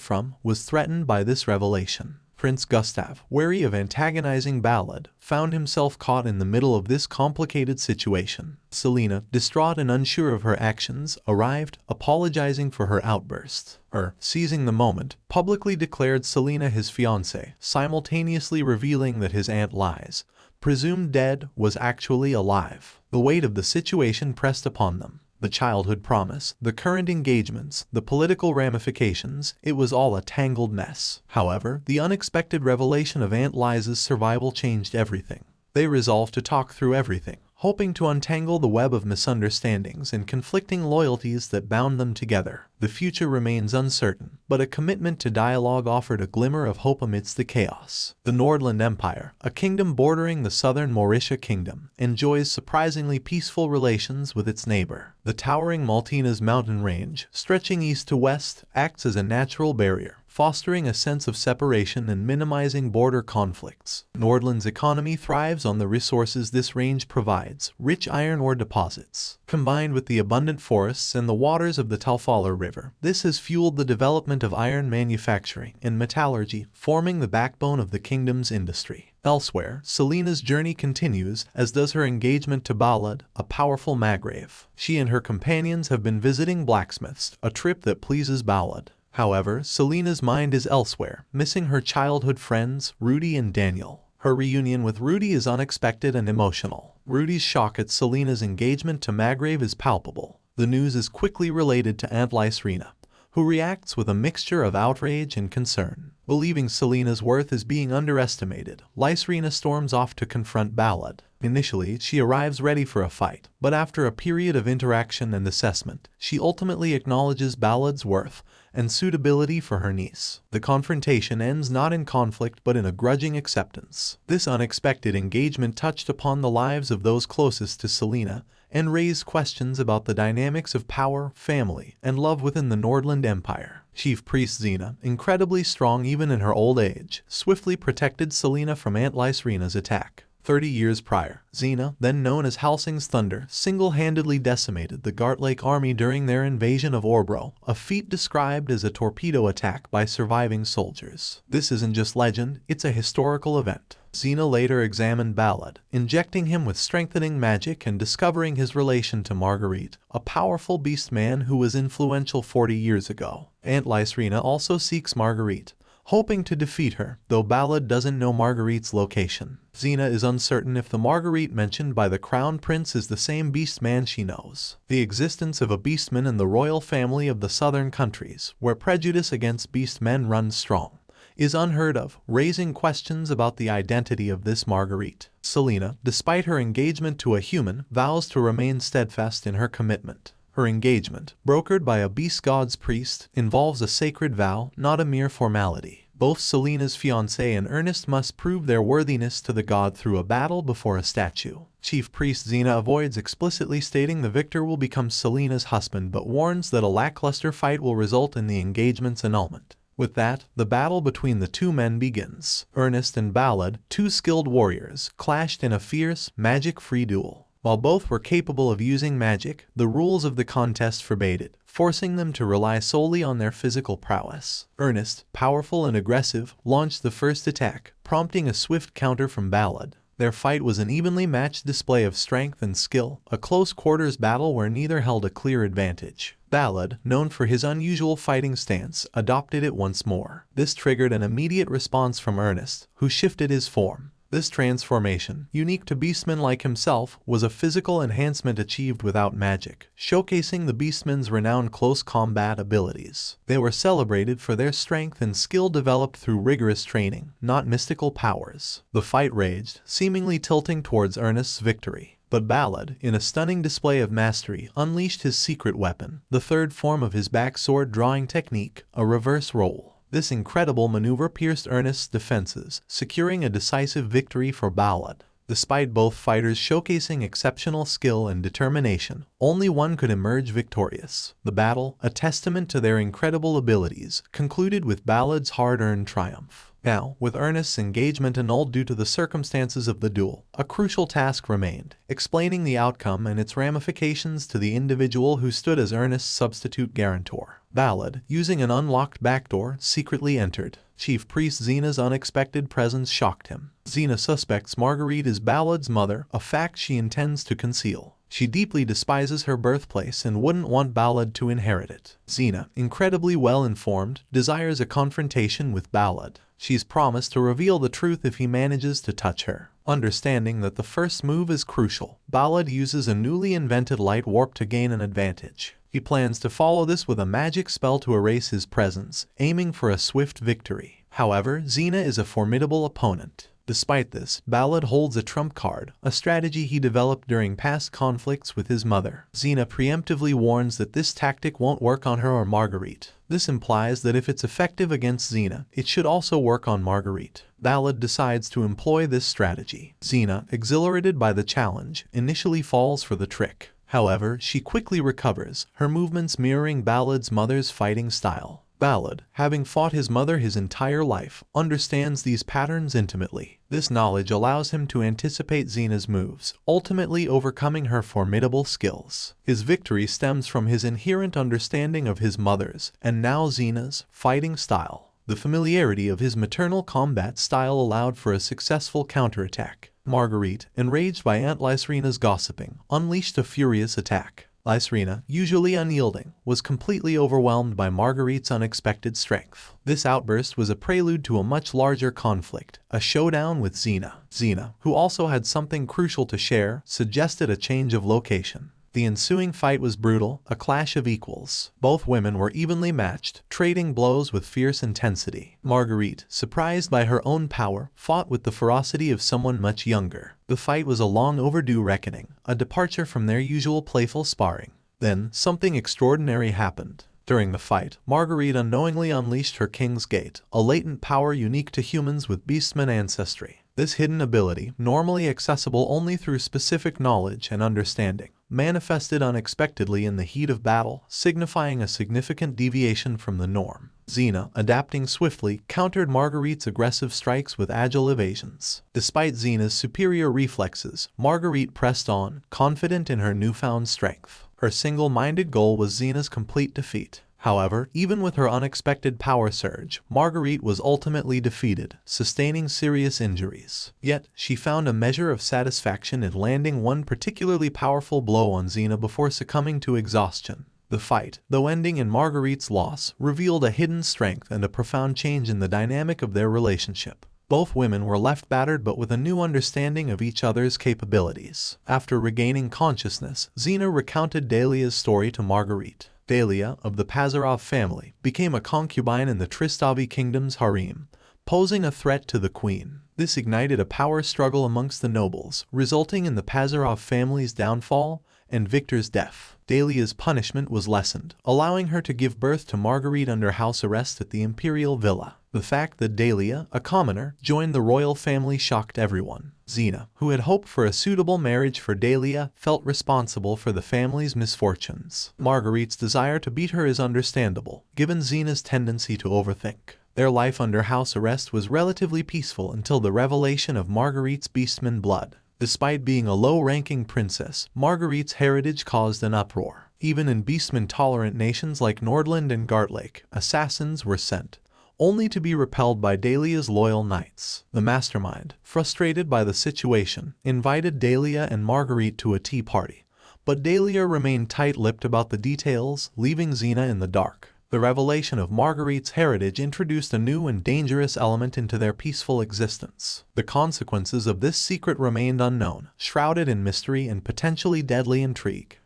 from, was threatened by this revelation. Prince Gustav, wary of antagonizing Balud, found himself caught in the middle of this complicated situation. Selena, distraught and unsure of her actions, arrived, apologizing for her outburst. Seizing the moment, publicly declared Selena his fiancée, simultaneously revealing that his aunt Lies, presumed dead, was actually alive. The weight of the situation pressed upon them. The childhood promise, the current engagements, the political ramifications, it was all a tangled mess. However, the unexpected revelation of Aunt Liza's survival changed everything. They resolved to talk through everything, hoping to untangle the web of misunderstandings and conflicting loyalties that bound them together. The future remains uncertain, but a commitment to dialogue offered a glimmer of hope amidst the chaos. The Nordland Empire, a kingdom bordering the southern Mauritia kingdom, enjoys surprisingly peaceful relations with its neighbor. The towering Maltina's mountain range, stretching east to west, acts as a natural barrier, fostering a sense of separation and minimizing border conflicts. Nordland's economy thrives on the resources this range provides: rich iron ore deposits. Combined with the abundant forests and the waters of the Talfaller River, this has fueled the development of iron manufacturing and metallurgy, forming the backbone of the kingdom's industry. Elsewhere, Selena's journey continues, as does her engagement to Balud, a powerful Margrave. She and her companions have been visiting blacksmiths, a trip that pleases Balud. However, Selena's mind is elsewhere, missing her childhood friends, Rudy and Daniel. Her reunion with Rudy is unexpected and emotional. Rudy's shock at Selena's engagement to Margrave is palpable. The news is quickly related to Aunt Lysrina, who reacts with a mixture of outrage and concern. Believing Selena's worth is being underestimated, Lysrina storms off to confront Balud. Initially, she arrives ready for a fight, but after a period of interaction and assessment, she ultimately acknowledges Balud's worth and suitability for her niece. The confrontation ends not in conflict but in a grudging acceptance. This unexpected engagement touched upon the lives of those closest to Selena and raised questions about the dynamics of power, family, and love within the Nordland Empire. Chief Priest Xena, incredibly strong even in her old age, swiftly protected Selena from Aunt Lysrina's attack. 30 years prior, Xena, then known as Halsing's Thunder, single-handedly decimated the Gartlake army during their invasion of Orbro, a feat described as a torpedo attack by surviving soldiers. This isn't just legend, it's a historical event. Xena later examined Balud, injecting him with strengthening magic and discovering his relation to Marguerite, a powerful beast man who was influential 40 years ago. Aunt Lysrina also seeks Marguerite, hoping to defeat her, though Balud doesn't know Marguerite's location. Xena is uncertain if the Marguerite mentioned by the Crown Prince is the same beastman she knows. The existence of a beastman in the royal family of the southern countries, where prejudice against beastmen runs strong, is unheard of, raising questions about the identity of this Marguerite. Selena, despite her engagement to a human, vows to remain steadfast in her commitment. Her engagement, brokered by a beast god's priest, involves a sacred vow, not a mere formality. both Selena's fiancé and Ernest must prove their worthiness to the god through a battle before a statue. Chief Priest Xena avoids explicitly stating the victor will become Selena's husband but warns that a lackluster fight will result in the engagement's annulment. With that, the battle between the two men begins. Ernest and Balud, two skilled warriors, clashed in a fierce, magic-free duel. While both were capable of using magic, the rules of the contest forbade it, forcing them to rely solely on their physical prowess. Ernest, powerful and aggressive, launched the first attack, prompting a swift counter from Balud. Their fight was an evenly matched display of strength and skill, a close-quarters battle where neither held a clear advantage. Balud, known for his unusual fighting stance, adopted it once more. This triggered an immediate response from Ernest, who shifted his form. This transformation, unique to beastmen like himself, was a physical enhancement achieved without magic, showcasing the beastmen's renowned close combat abilities. They were celebrated for their strength and skill developed through rigorous training, not mystical powers. The fight raged, seemingly tilting towards Ernest's victory. But Balud, in a stunning display of mastery, unleashed his secret weapon, the third form of his backsword drawing technique, a reverse roll. This incredible maneuver pierced Ernest's defenses, securing a decisive victory for Balud. Despite both fighters showcasing exceptional skill and determination, only one could emerge victorious. The battle, a testament to their incredible abilities, concluded with Balud's hard-earned triumph. Now, with Ernest's engagement annulled due to the circumstances of the duel, a crucial task remained, explaining the outcome and its ramifications to the individual who stood as Ernest's substitute guarantor. Balud, using an unlocked backdoor, secretly entered. Chief Priest Xena's unexpected presence shocked him. Xena suspects Marguerite is Balud's mother, a fact she intends to conceal. She deeply despises her birthplace and wouldn't want Balud to inherit it. Xena, incredibly well-informed, desires a confrontation with Balud. She's promised to reveal the truth if he manages to touch her. Understanding that the first move is crucial, Balud uses a newly invented light warp to gain an advantage. He plans to follow this with a magic spell to erase his presence, aiming for a swift victory. However, Xena is a formidable opponent. Despite this, Balud holds a trump card, a strategy he developed during past conflicts with his mother. Xena preemptively warns that this tactic won't work on her or Marguerite. This implies that if it's effective against Xena, it should also work on Marguerite. Balud decides to employ this strategy. Xena, exhilarated by the challenge, initially falls for the trick. However, she quickly recovers, her movements mirroring Balud's mother's fighting style. Balud, having fought his mother his entire life, understands these patterns intimately. This knowledge allows him to anticipate Xena's moves, ultimately overcoming her formidable skills. His victory stems from his inherent understanding of his mother's, and now Xena's, fighting style. The familiarity of his maternal combat style allowed for a successful counterattack. Marguerite, enraged by Aunt Lyserina's gossiping, unleashed a furious attack. Lyserina, usually unyielding, was completely overwhelmed by Marguerite's unexpected strength. This outburst was a prelude to a much larger conflict, a showdown with Xena. Xena, who also had something crucial to share, suggested a change of location. The ensuing fight was brutal, a clash of equals. Both women were evenly matched, trading blows with fierce intensity. Marguerite, surprised by her own power, fought with the ferocity of someone much younger. The fight was a long overdue reckoning, a departure from their usual playful sparring. Then, something extraordinary happened. During the fight, Marguerite unknowingly unleashed her King's Gate, a latent power unique to humans with beastman ancestry. This hidden ability, normally accessible only through specific knowledge and understanding, manifested unexpectedly in the heat of battle, signifying a significant deviation from the norm. Xena, adapting swiftly, countered Marguerite's aggressive strikes with agile evasions. Despite Xena's superior reflexes, Marguerite pressed on, confident in her newfound strength. Her single-minded goal was Xena's complete defeat. However, even with her unexpected power surge, Marguerite was ultimately defeated, sustaining serious injuries. Yet, she found a measure of satisfaction in landing one particularly powerful blow on Xena before succumbing to exhaustion. The fight, though ending in Marguerite's loss, revealed a hidden strength and a profound change in the dynamic of their relationship. Both women were left battered but with a new understanding of each other's capabilities. After regaining consciousness, Xena recounted Dahlia's story to Marguerite. Dahlia, of the Pazarov family, became a concubine in the Tristavi kingdom's harem, posing a threat to the queen. This ignited a power struggle amongst the nobles, resulting in the Pazarov family's downfall and Victor's death. Dahlia's punishment was lessened, allowing her to give birth to Marguerite under house arrest at the imperial villa. The fact that Dahlia, a commoner, joined the royal family shocked everyone. Xena, who had hoped for a suitable marriage for Dahlia, felt responsible for the family's misfortunes. Marguerite's desire to beat her is understandable, given Xena's tendency to overthink. Their life under house arrest was relatively peaceful until the revelation of Marguerite's beastman blood. Despite being a low-ranking princess, Marguerite's heritage caused an uproar. Even in beastman-tolerant nations like Nordland and Gartlake, assassins were sent, only to be repelled by Dahlia's loyal knights. The mastermind, frustrated by the situation, invited Dahlia and Marguerite to a tea party, but Dahlia remained tight-lipped about the details, leaving Xena in the dark. The revelation of Marguerite's heritage introduced a new and dangerous element into their peaceful existence. The consequences of this secret remained unknown, shrouded in mystery and potentially deadly intrigue.